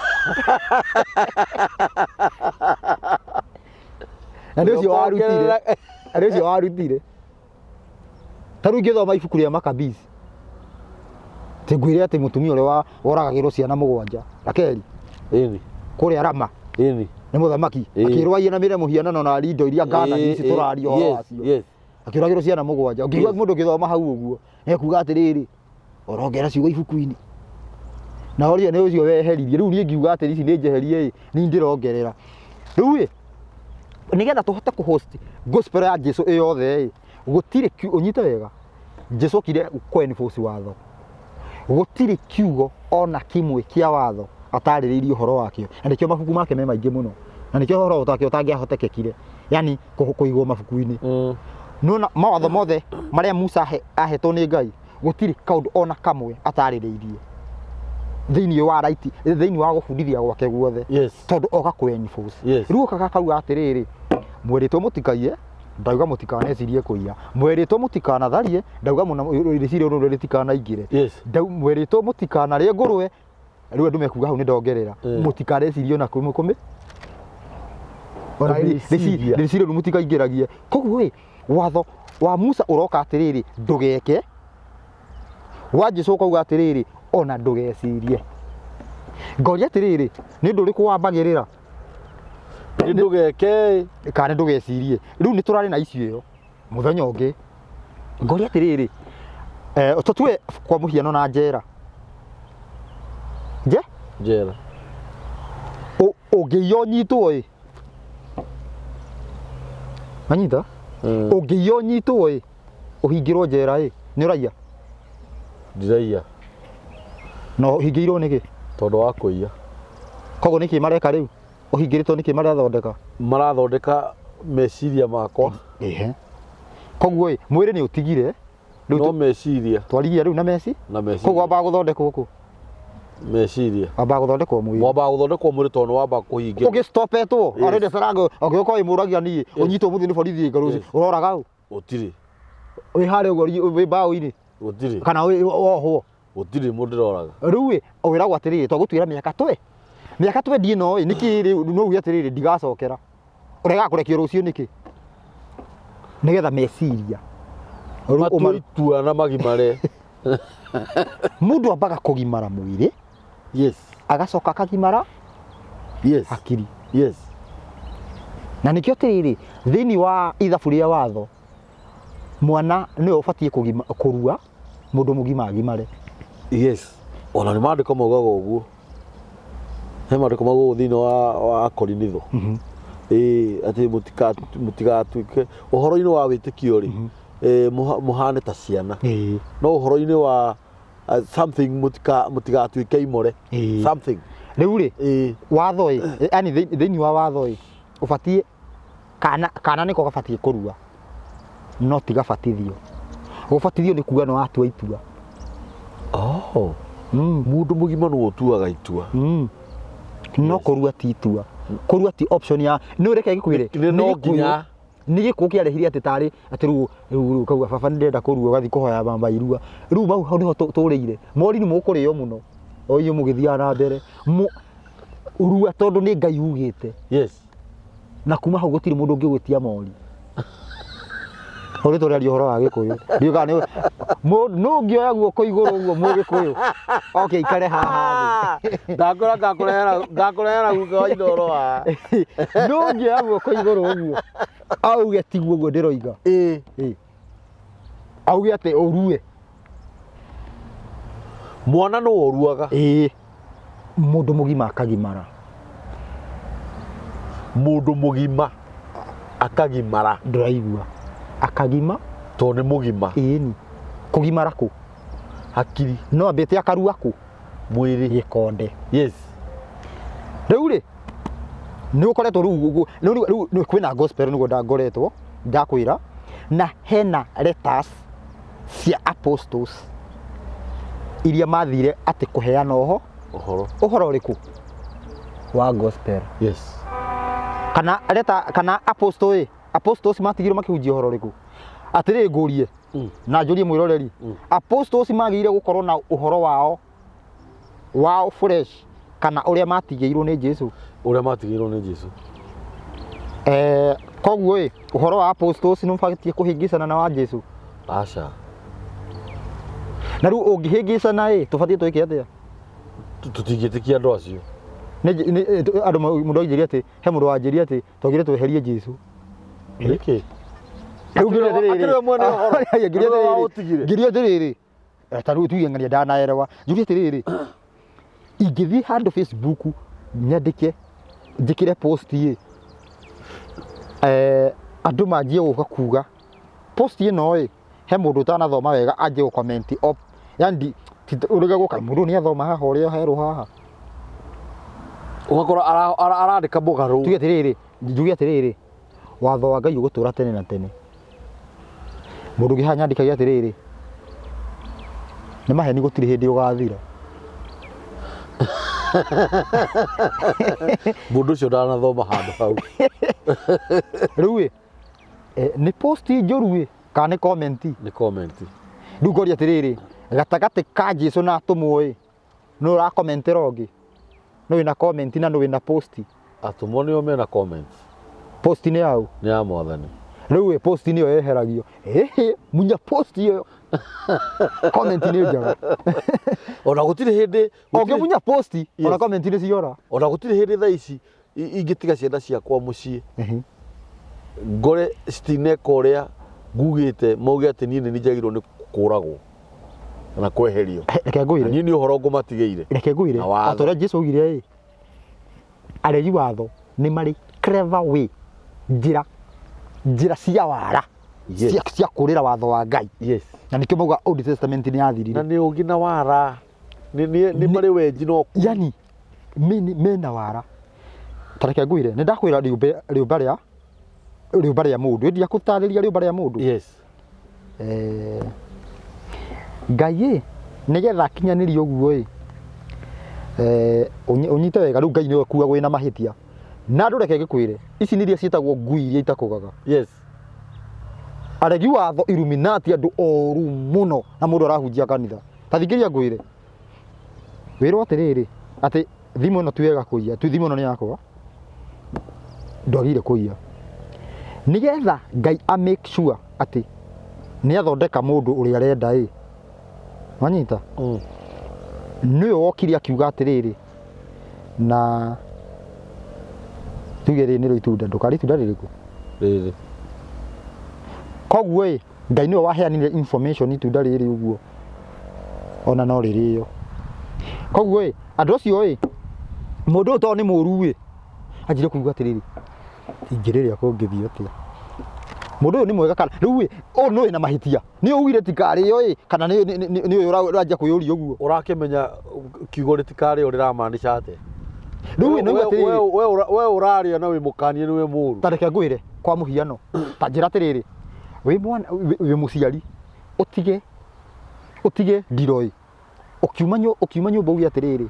na nĩ ũcio warutire ta rĩu ingĩthoma ibuku rĩa Maccabees ngwĩre atĩ mũtumia ũrĩa woragagĩrwo ciana 7 Rakeli kũrĩa Rama nĩ mũthamaki akĩrwo ainamĩre mũhianano na indo iria ngana ici tũraria ũhoro wacio akĩragĩrwo ciana 7 ngĩigua mũndũ ũngĩthoma hau ũguo nĩ kuga atĩrĩrĩ ũrongera ciugo ibuku-inĩ na ũrĩa nĩ ũcio weheririe rĩu niĩ ngiuga atĩ ici nĩ njeherie nĩ ndĩrongerera rĩu nĩgetha tũhote kũhost gospel ya Jesu ĩyothe gũtirĩ ũnyite wega Jesu okire ku enforce watho gũtirĩ kiugo ona kimwe kĩa watho atarĩrĩirie ũhoro wakĩo na nĩkĩo mabuku make me maingĩ mũno na nĩkĩo ũhoro ũtakĩo ũtangĩahotekekire yani kũigwo mabuku-inĩ nona mawatho mothe marĩa Musa ahetwo nĩ Ngai gũtirĩ kaũndũ ona kamwe atarĩrĩirie thĩinĩ wa right thĩinĩ wa gũbundithia gwake guothe tondũ oka ku enforce rĩu okaga kauga atĩrĩrĩ mwerĩtwo mũtikaiye ndauga mũtikanecirie kũiya mwerĩtwo mũtikanatharie ndauga rĩciria rũrũ rĩtikanaingĩre mwerĩtwo mũtikanarĩe ngũrwe rĩu andũ mekuga hau nĩ ndongerera mũtikanecirie na kũmĩ rĩciria rĩu mũtikaingĩragie koguo watho wa Musa ũroka atĩrĩrĩ ndũgeke wa Jesu ũkauga atĩrĩrĩ ona ndũgecirie ngoria atĩrĩrĩ nĩ ũndũ ũrĩkũ wambagĩrĩra ndũgeke kana ndũgecirie rĩu nĩ tũrarĩ na icio ĩyo mũthenya ũngĩ ngoria atĩrĩrĩ tũtue kwa mũhiano na njera ũngĩiya ũnyitwo manyita ũngĩiya ũnyitwo ũhingĩrwo njera nĩ ũraiya ndiraiya no ũhingĩirwo nĩkĩ tondũ wa kũiya koguo nĩkĩ mareka rĩu ũhingĩrĩtwo nĩkĩ marĩa thondeka marathondeka meciria makwa koguo mwĩrĩ nĩ ũtigire no meciria twarigia rĩu na meci koguo wambaga gũthondekwo kũ meciria wambaga gũthondekwo mwĩrĩ tondũ wambaga kũhingĩrio ũgĩstopetwo arende saranga ũgĩũka wĩmũragia niĩ ũnyitwo mũthĩ nĩ borithi ngaruci ũroraga ũ gũtirĩ wĩ harĩa ũguo wĩ mbaũ-inĩ gũtirĩ kana wohwo gũtirĩ mũndũ ndĩroraga rĩu wĩragwo atĩrĩrĩ twagũtuĩra mĩaka 20 ĩno nĩkĩ no uge atĩrĩrĩ ndigacokera ũrega kũrekio rũciũ nĩkĩ nĩgetha meciria itua na magimare mũndũ ambaga kũgimara mwĩrĩ agacoka akagimara hakiri na nĩkĩo atĩrĩrĩ thĩinĩ wa ithabu rĩa watho mwana nĩwe ũbatiĩ kũrua mũndũ mũgima agimare ona nĩ mandĩko maugaga ũguo he mandĩko maugaga thĩinĩ wa Korinitho atĩ mũtigatuĩke ũhoro-inĩ wa wĩtĩkio rĩ mũhane ta ciana no ũhoro-inĩ wa something mũtigatuĩke imore something rĩu rĩ watho yani thĩinĩ wa watho ũbatiĩ kana nĩko gabatiĩ kũrua no ti gabatithio gũbatithio nĩ kuga nĩ watua itua mũndũ mũgima nĩ ũtuaga itua no kũrua ti itua kũrua ti option ya nĩ ũreke gĩkwĩre no nginya nĩ gĩkuũ kĩarehire atĩ tarĩ atĩ rĩu kauga baba nĩndenda kũrua ũgathiĩ kũhoya bamba irua rĩu mau hau nĩho tũrĩire morini mũkũrĩo mũno o inyuĩ mũgĩthiaga na mbere rua tondũ nĩ Ngai ugĩte na kuma hau gũtirĩ mũndũ ũngĩgwĩtia mori ũrĩ tũraria ũhoro wa Gĩkũyũ ndiuga nĩ no ngĩoya guoko igũrũ ũguo Mũgĩkũyũ oke ikare haha ngakũrehera guka wa ithoro wa no ngĩoya guoko igũrũ ũguo auge tiguo ũguo ndĩroiga auge atĩ ũrue mwana no ũruaga mũndũ mũgima akagimara mũndũ mũgima akagimara ndĩraigua akagima to nĩ mũgima ĩni kũgimara kũ hakiri no ambĩte akarua kũ mwĩrĩ gĩkonde rĩu rĩ nĩ ũkoretwo rĩu kwĩna gospel nĩguo ndangoretwo ndakwĩra na hena letters cia apostles iria mathire atĩ kũheana ũhoro ũrĩkũ wa gospel kana apostles matigire makĩhunjia ũhoro ũrĩkũ atĩrĩ ngũrie na njũrie mwĩroreri apostles magĩrĩire gũkorwo na ũhoro wao fresh kana ũrĩa matigĩirwo nĩ Jesũ koguo ũhoro wa apostles nĩ ũbatiĩ kũhĩngĩcana na wa Jesũ aca na rĩu ũngĩhĩngĩcana tũbatiĩ twĩke atĩa tũtingĩtĩkia andũ acio andũ mũndũ aigĩria atĩ he mũndũ wanjĩria atĩ twagĩrĩire tweherie Jesũ nĩkĩ ngĩria atĩrĩrĩ ta rĩu tuge ng'ania ndanaerewa njũrie atĩrĩrĩ ingĩthiĩ handũ Facebook nyandĩke njĩkĩre post andũ manjie gũka kuga post ĩno he mũndũ ũtanathoma wega anjie gũcomment yani ũrĩga gũka mũndũ nĩ athoma haha ũrĩa herũ haha ũgakora arandĩka mũgarũ tuge atĩrĩrĩ njuge atĩrĩrĩ watho wa Ngai ũgũtũra tene na tene mũndũ ũngĩ haha nyandĩkagia atĩrĩrĩ nĩ maheni gũtirĩ hĩndĩ ũgathira mũndũ ũcio ndanathoma handũ hau rĩu nĩ post njũru kana nĩ comment rĩu ngoria atĩrĩrĩ gatagatĩ ka Jesũ na atũmwo nĩ ũrakomentera ũngĩ nĩ wĩna comment na nĩ wĩna post atũmwo nĩo mena comment post nĩ yau nĩ ya Mwathani rĩu post nĩyo yeheragio munya post ĩyo comment nĩ njega ona gũtirĩ hĩndĩ ũngĩmunya post ona comment nĩ ciora ona gũtirĩ hĩndĩ thaa ici ingĩtiga ciana ciakwa mũciĩ ngore citineka ũrĩa ngugĩte mauge atĩ niĩ nĩ njagĩrĩirwo nĩ kũragwo na kweherio reke ngwĩre niĩ nĩ ũhoro ngũmatigĩire reke ngwĩre o ta ũrĩa Jesũ oigire aregi watho nĩ marĩ clever way njĩra cia wara cia kũrĩra watho wa Ngai na nĩkĩo mauga Old Testament nĩ yathirire na nĩ ũngĩ na wara nĩ marĩ wenji no yani mena wara tareke ngwire nä ndakwä ra rä å mba rä a må ndå ndia kå tarä ria rä å mba rä a må ndå ngai nä getha kinyanä rie å guo å nyite wega rä u ngai nä we kuagwo wä na mahä tia na ndå reke ngä kwä re ici nä iria ciätagwo ngui iria itakå gaga aregi watho Illuminati andå oru må no na må ndå arahunjia kanitha ta thingä ria ngwä re wä rwo atä rä rä atä thimå ä no tiwega kå iya tu thimå ä no nä yakwa ndwagire kå iya nä getha ngai a make sure atä nä athondeka må ndå å rä a arenda wanyita nä we wokire akiuga atä rä rä na tuge rä nä rå itunda ndå karä itunda rä rä kå koguo ngai nä we waheanire information itunda rä rä å guo ona no rä rä yo koguo andå acio må ndå å tondå nä må ru anjire kuuga atä rä rä ingä rä rä a kå ngä thiä atä må ndå å yå nä mwega kana rä u å nä na mahä tia nä å wire tikarä yo kana nä å yå ranjia kwä å ria å guo å rakä menya kiugo rä tikarä yo rä ramanica atä rä u we å rarä a na wä må kanie nä wä må ru tareke ngwä re kwa må hiano ta njä ra atä rä rä wä må ciari å tige ndiro å kiuma nyå mba uge atä rä rä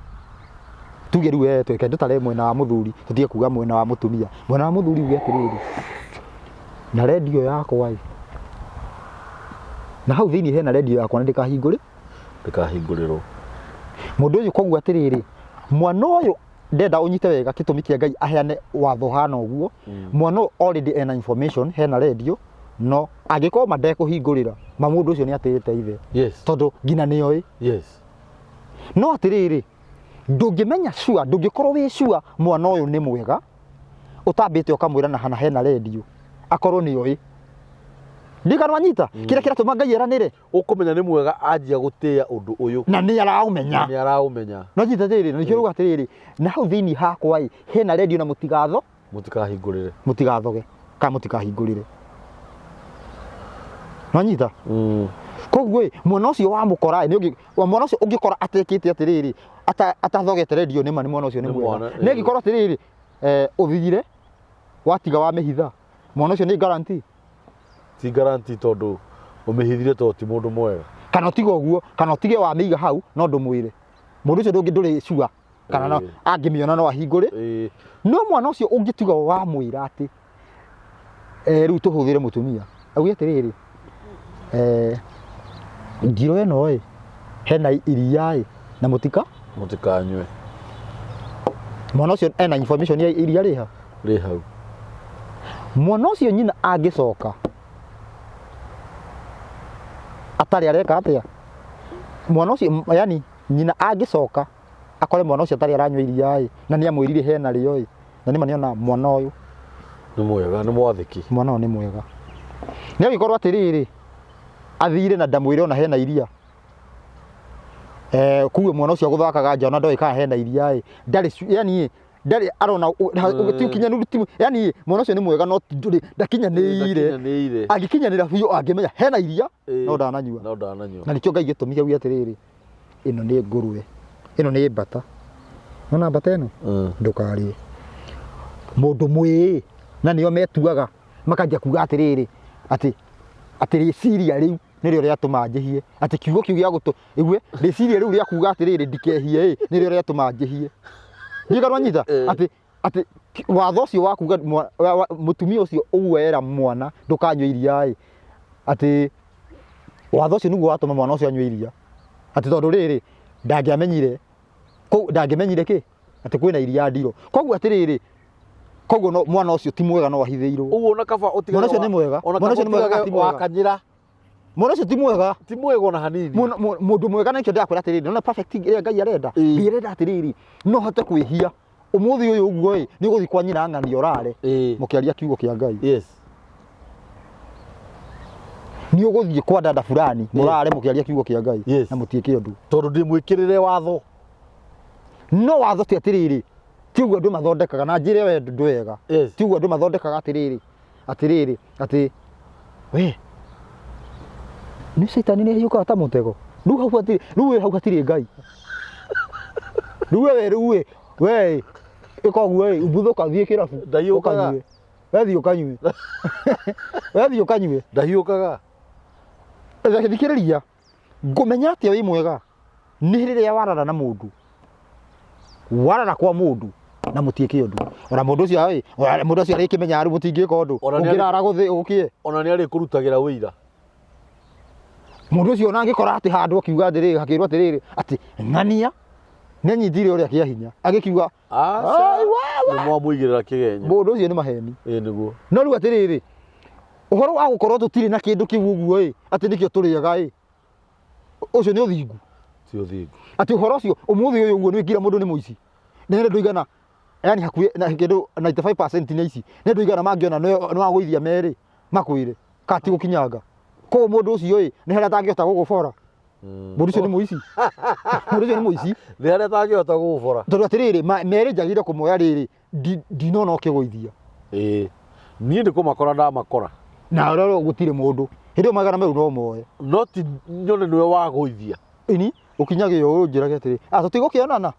tuge rä u tweke ndå tare mwena wa må thuri tå tige kuga mwena wa må tumia mwena wa må thuri uge atä rä rä na redio yakwa na hau thä inä hena redio yakwa na ndä kahingå rä rwo må ndå å yå koguo atä rä rä mwana å yå ndenda å nyite wega kä tå mi kä a ngai aheane watho hana å guo mwana å already ena information hena redio no angä korwo mandekå hingå rä ra ma må ndå å cio nä atä te ithe tondå ngina nä oä no atä rä rä ndå ngä menya cua ndå ngä korwo wä cua mwana å yå nä mwega å tambä te å kamwä ra na hana hena redio akorwo nä oä ndigana wanyita kä rä a kä ratå ma ngai eranä re å kå menya nä mwega anjia gå tä a å ndå å yå na nä araå menya no nyita atä rä rä na nä kä å ruga atä rä rä na hau thä inä hakwa hena redio na må tigatho må tigathoge kana må tikahingå rä re no nyita koguo mwana å cio wa må kora mwana å cio å ngä kora atekä te atä rä rä atathogete redio nä ma nä mwana å cio nä mwega nä ngä korwo atä rä rä å thigire watiga wa mä hitha mwana å cio nä guarantee ti guarantee tondå å mä hithire tondå ti må ndå mwega kana å tiga å guo kana å tige wa mä iga hau no ndå mwä re må ndå å cio ndå rä cua kana angä mä ona no ahingå rä no mwana å cio å ngä tuga wa mwä ra atä rä u tå hå thä re må tumia auge atä rä rä ngiro ä no hena iria na må tikanyue mwana å cio ena information ya iria rä hau mwana å cio nyina angä coka atarä areka atä a mwana å cio yani nyina angä coka akore mwana å cio atarä aranyua iria na nä amwä rire hena rä o na nä ma nä ona mwana å yå nä mwega nä mwathĩki mwana å nä mwega nä agä korwo atä rä rä athire na ndamwä re ona hena iria kuwe mwana å cio gå thakaga nja ona ndoä kana hena iria ndarä yani ndarä arona ti kinyanä timu yani mwana å cio nä mwega no ndakinyanä ire angä kinyanä ra biå angä menya hena iria no ndananyua na nä kä o ngai gä tå mi auge atä rä rä ä no nä ngå rwe ä no nä mbata ona mbata ä no ndå karä må ndå mwä na nä o metuaga makanjia kuga atä rä rä atä rä ciria rä u nä rä o rä atå ma njä hie atä kiugo kä u gä a gå tå igue rä ciria rä u rä a kuga atä rä rä ndikehie nä rä o rä atå ma njä hie ndiganwa nyita atä watho å cio wa kuga må tumia å cio å guera mwana ndå kanyua iria atä watho å cio nä guo watå ma mwana å cio anyue iria atä tondå rä rä ndangä menyire kä atä kwä na iria ndiro koguo atä rä rä koguo mwana å cio ti mwega no ahithä irwo å guo na kaba å mwana å cio nä mwega wakanyä mwana å cio ti mwega ona hanini må ndå mwega na kä o ndakwä ra atä rä rä nona ä rä a ngai arenda nä renda atä rä rä no hote kwä hia å må thä å yå å guo nä å gå thiä kwa nyina ng'ani orare må kä aria kiugo kä a ngai nä å gå thiä kwa dada fulani må rare må kä aria kiugo kä a ngai na må tiä kä ndå tondå ndä mwä kä rä re watho no watho ti atä rä rä ti å guo andå mathondekaga na njä re we ndå wega ti å guo andå mathondekaga atä rä rä atä we nä caitani nä hiå kaga ta må tego rä u hau hatirä ngai rä u we ikoguo ĩ umbuthuka thiĩ kĩrabu Ndahiũkaga. wethi ũkanyue wethi ũkanyue Ndahiũkaga. thikĩrĩria ngũmenya atĩa wĩ mwega nĩ rĩrĩa warara na mũndũ warara kwa mũndũ na mũtiĩ kĩũndũ ona mũndũ ũcio ĩ mũndũ ũcio arĩkĩmenya arĩ mũtingĩka ũndũ ũngĩrara gũthĩ Ona nĩ arĩ kũrutagĩra wĩira. Mũndũ ũcio ona angĩkora atĩ handũ akiuga atĩrĩrĩ hakĩrwo atĩrĩrĩ atĩ ng'ania nĩanyitire ũrĩa kĩa hinya agĩkiuga Nĩ mwamũigĩrĩra kĩgenya. mũndũ ũcio nĩ maheni Ĩĩ nĩguo. no rĩu atĩrĩrĩ ũhoro wa gũkorwo tũtirĩ na kĩndũ kĩu ũguo ĩ atĩ nĩkĩo tũrĩaga ĩ ũcio nĩ ũthingu Ti ũthingu. atĩ ũhoro ũcio ũmũthĩ ũyũ ũguo nĩ kila mũndũ nĩ mũici nĩ andũ igana yani hakuhĩ na kĩndũ 95% nĩ ici nĩ andũ igana mangĩona nĩ wagũithia merĩ makwĩre kati gũkinyanga koguo mũndũ ũcio ĩ nĩ harĩa atangĩhota gũgũbora mũndũ ũcio nĩ mũici mũndũ ũcio nĩ mũici Nĩ harĩa atangĩhota gũgũbora. tondũ atĩrĩrĩ merĩ njagĩrĩire kũmoya rĩrĩ ndinona ũkĩgũithia Ĩĩ. Niĩ nĩ kũmakora ndamakora. na rero gũtirĩ mũndũ hĩndĩ ĩyo magana merũ no moye No ti nyone nĩwe wagũithia. ini ũkinyage ũũ njĩrage atĩrĩ tũtigũkĩonana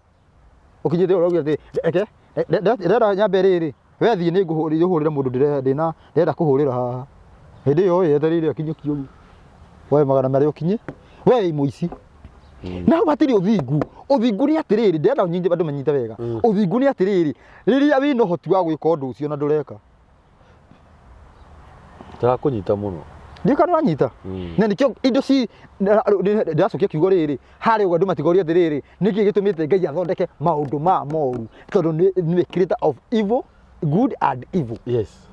ũkinyĩte ũrauga atĩ reke ndĩrenda nyambe rĩrĩ wethiĩ nĩ ngũhũrĩre mũndũ ndĩrenda kũhũrĩra haha hĩndĩ ĩyo ĩ etereire akinyũkie ũguo woe magana merĩ ũkinye we ĩ mũici na hatirĩ ũthingu nĩ atĩrĩrĩ ndĩrenda andũ manyite wega ũthingu nĩ atĩrĩrĩ rĩrĩa wĩna ũhoti wa gwĩka ũndũ ũcio na ndũreka Ndĩrakũnyita mũno. ndikana wanyita na nĩkĩo indo ci ndĩracokia kiugo rĩrĩ harĩ ũguo andũ matigoria atĩrĩrĩ nĩkĩ gĩtũmĩte Ngai athondeke maũndũ ma moru tondũ nĩ creator of evil good and evil. Yes.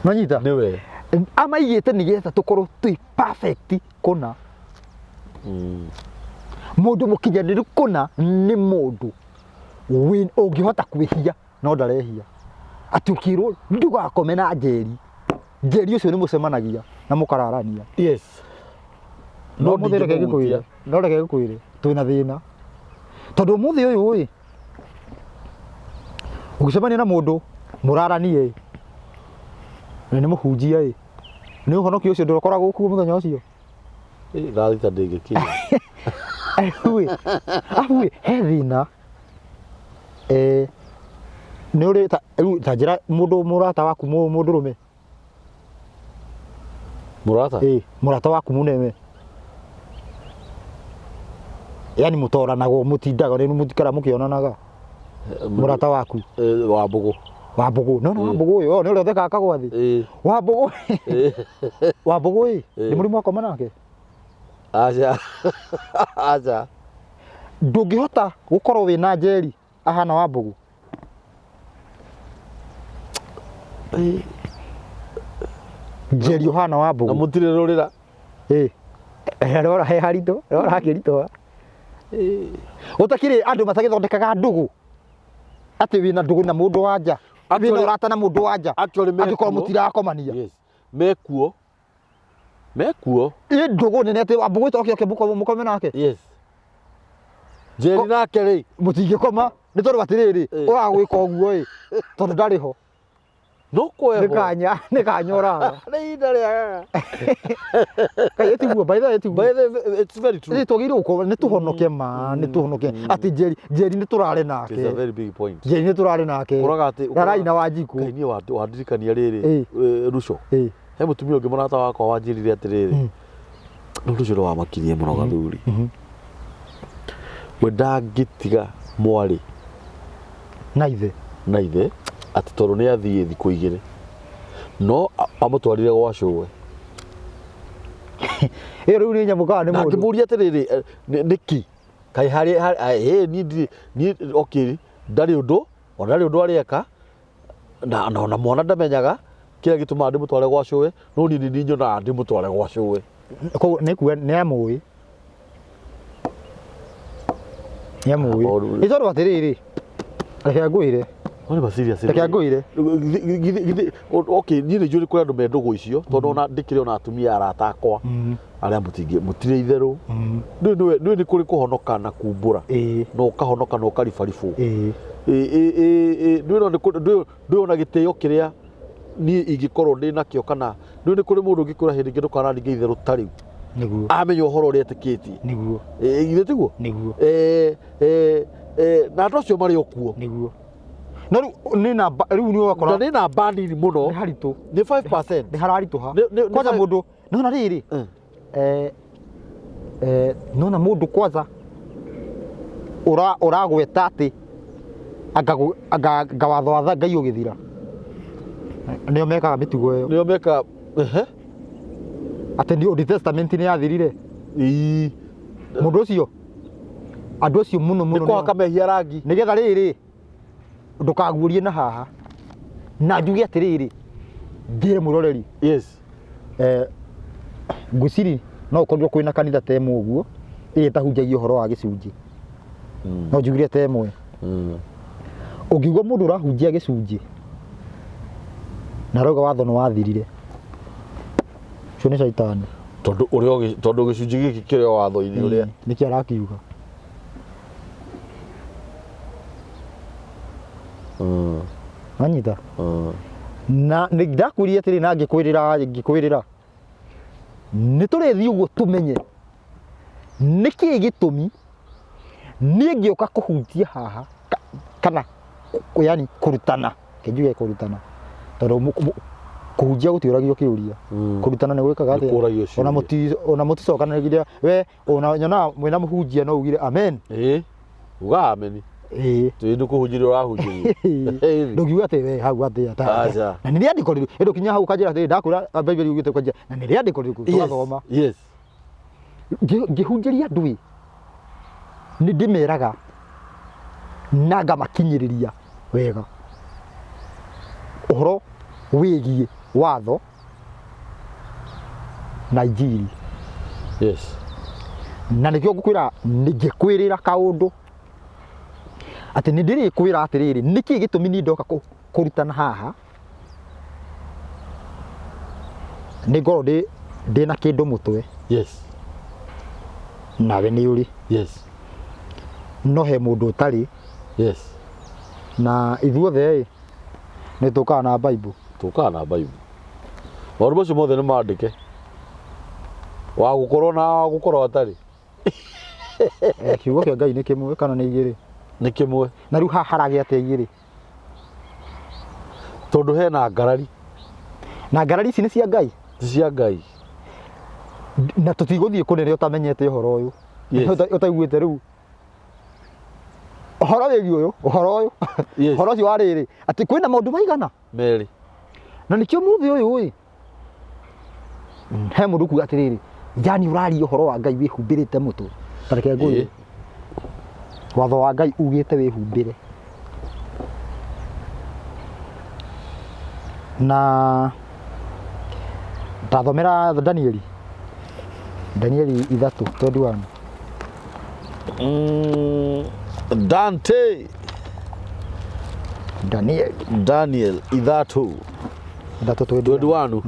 Manyita Nĩwe. amaigĩte nĩgetha tũkorwo twĩ perfect kũna mũndũ mũkinyanĩru kũna nĩ mũndũ ũngĩhota kwĩhia no ndarehia atĩ ũkĩrwo ndũgakome na njeri ũcio nĩ mũcemanagia na mũkararania. Yes. No reke gĩkwĩre twĩna thĩna tondũ mũthĩ ũyũ ĩ ũgĩcemania na mũndũ mũraranie na nĩ mũhunjia ĩ nĩ ũhonokio ũcio ndũkoragwo kuo mũthenya ũcio Rathita ndĩngĩkinya. afu he thĩna nĩ ũrĩ ta njĩra mũndũ mũrata waku mũndũrũme Mũrata? Mũrata waku mũnene yani mũtoranagwo mũtindaga nĩ mũtikara mũkĩonanaga mũrata waku Wambũgũ no Wambũgũ ũyũ nĩ ũrĩa ũthekaga kagwathi Wambũgũ ĩ nĩ mũrimũ akoma nake aca ndũngĩhota gũkorwo wĩna njeri ahana Wambũgũ njeri ũhana Wambũgũ na mũtirĩ rũrĩra rora he haritũ rora hakĩritũha ũtakĩrĩ andũ matagĩthondekaga ndũgũ atĩ wĩna ndũgũ na mũndũ wa nja wĩna ũrata na mũndũ wa nja angĩkorwo mũtirakomania mekuo ndũgũ nene atĩ Wambũgũ ĩtoke mũkome nake njeri nake rĩ mũtingĩkoma nĩ tondũ atĩrĩrĩ ũragwĩka ũguo ĩ tondũ ndarĩ ho no kweho nĩ kanya ũraga nĩ ihinda rĩega kaĩ tiguo by the way it's very true twagĩrĩirwo gũkorwo nĩ tũhonoke nĩ tũhonoke atĩ njeri nĩ tũrarĩ nake it's a very big point njeri nĩ tũrarĩ nake ũkoraga atĩ rarai na Wanjiku Ngai wandirikania rĩrĩ Ruco he mũtumia ũngĩ mũrata wakwa wanjĩrire atĩrĩrĩ no Ruco nĩ wamakirie mũno gathuri we ndangĩtiga mwarĩ na ithe atĩ tondũ nĩ athiĩ thikũ igĩrĩ no amũtwarire gwa cũwe rĩu nĩ nyamũkaga nĩ mũndũ ngĩmũria atĩrĩrĩ nĩki kaĩ harĩ niĩ okay ndarĩ ũndũ arĩeka na mwana ndamenyaga kĩrĩa gĩtũmaga ndĩmũtware gwa cũwe no niĩ nĩ nyonaga ndĩmũtware gwa cũwe nĩ amũĩ nĩ tondũ atĩrĩrĩ reke ngwĩre reke ngwĩre okay niĩ nĩ njũĩ kũrĩ andũ me ndũgũ icio tondũ ona ndĩkĩrĩ ona atumia arata akwa arĩa mũtirĩ itherũ nĩ nĩ kũrĩ kũhonoka na kumbũra no ũkahonoka no ũkaribaribwo ndĩ ona gĩtĩo kĩrĩa niĩ ingĩkorwo ndĩ nakĩo kana nĩ kũrĩ mũndũ ũngĩkũra hĩndĩ ĩngĩ ndũkanaringe itherũ ta rĩu amenya ũhoro ũrĩa etĩkĩtie nĩguo ithe tiguo na andũ acio marĩ okuo nĩguo no nĩ namba rĩu nĩ ũgakora nĩ namba nini mũno nĩ haritũ nĩ 5% nĩ hararitũha kwanza mũndũ nona rĩrĩ nona mũndũ kwanza ũragweta atĩ anga watho wa Ngai ũgĩthira nĩo mekaga mĩtugo ĩyo nĩo meka atĩ nĩ Old Testament nĩ yathirire mũndũ ũcio andũ acio mũno nĩ kũhaka mehia rangi nĩgetha rĩrĩ ndũkaguũrie na haha na njuge atĩrĩrĩ ngĩre mũroreri yes ngwĩciri no ũkorirwo kwĩna kanitha ta ĩmwe ũguo ĩrĩa ĩtahunjagia ũhoro wa gĩcunjĩ no njugire ta ĩmwe ũngiuga mũndũ ũrahunjia gĩcunjĩ na rauga watho nĩ wathirire ũcio nĩ caitani tondũ gĩcunjĩ gĩkĩ kĩrĩ watho-inĩ ũrĩa nĩkĩ arakiuga anyita na ndakwĩrire atĩrĩ na ngĩkwĩrĩra nĩ tũrĩthiĩ ũguo tũmenye nĩkĩ gĩtũmi niĩ ngĩũka kũhunjia haha kana yani kũrutana kĩnjuge kũrutana tondũ kũhunjia gũtiũragio kĩũria kũrutana nĩ gwĩkaga atĩa ona mũticokanagĩria we ona nyona mwĩna mũhunjia no ugire amen uga amen tũndũ kũhunjĩria ũrahunjĩria ndũngiuga atĩ we hau atĩa na nĩ rĩandĩko rĩrĩ ndũkinya hau kanjĩra atĩ ndakwĩra Bible yugĩte kanjĩra na nĩ rĩandĩko rĩrĩkũ tũgathoma ngĩhunjĩria andũ nĩ ndĩmeraga na ngamakinyĩrĩria wega ũhoro wĩgiĩ watho na injiri na nĩkĩo ngũkwĩra ngĩkwĩrĩra kaũndũ atĩ nĩ ndĩrĩkwĩra atĩrĩrĩ nĩkĩ gĩtũmi niĩ ndoka kũrutana haha nĩ ngorwo ndĩna kĩndũ mũtwe nawe nĩ ũrĩ no he mũndũ ũtarĩ na ithuothe nĩ tũkaga na Bible maũndũ macio mothe nĩ mandĩke wa gũkorwo na gũkorwo atarĩ kiugo kĩa Ngai nĩ kĩmwe kana nĩ igĩrĩ nĩ kĩmwe na rĩu haha haragĩa atĩa igĩrĩ tondũ hena ngarari na ngarari ici nĩ cia Ngai ti cia Ngai na tũtigũthiĩ kũnene ũtamenyete ũhoro ũyũ ũtaiguĩte rĩu ũhoro wĩgiĩ ũyũ ũhoro ũcio wa rĩrĩ atĩ kwĩna maũndũ maigana merĩ na nĩkĩo mũthĩ ũyũ he mũndũ kuga atĩrĩrĩ yani ũraria ũhoro wa Ngai wĩhumbĩrĩte mũtwe tareke ngũĩ watho wa Ngai ugĩte wĩhumbĩre na ndathomera Danieli 3:21 Dante Daniel 3:21 Daniel 3:21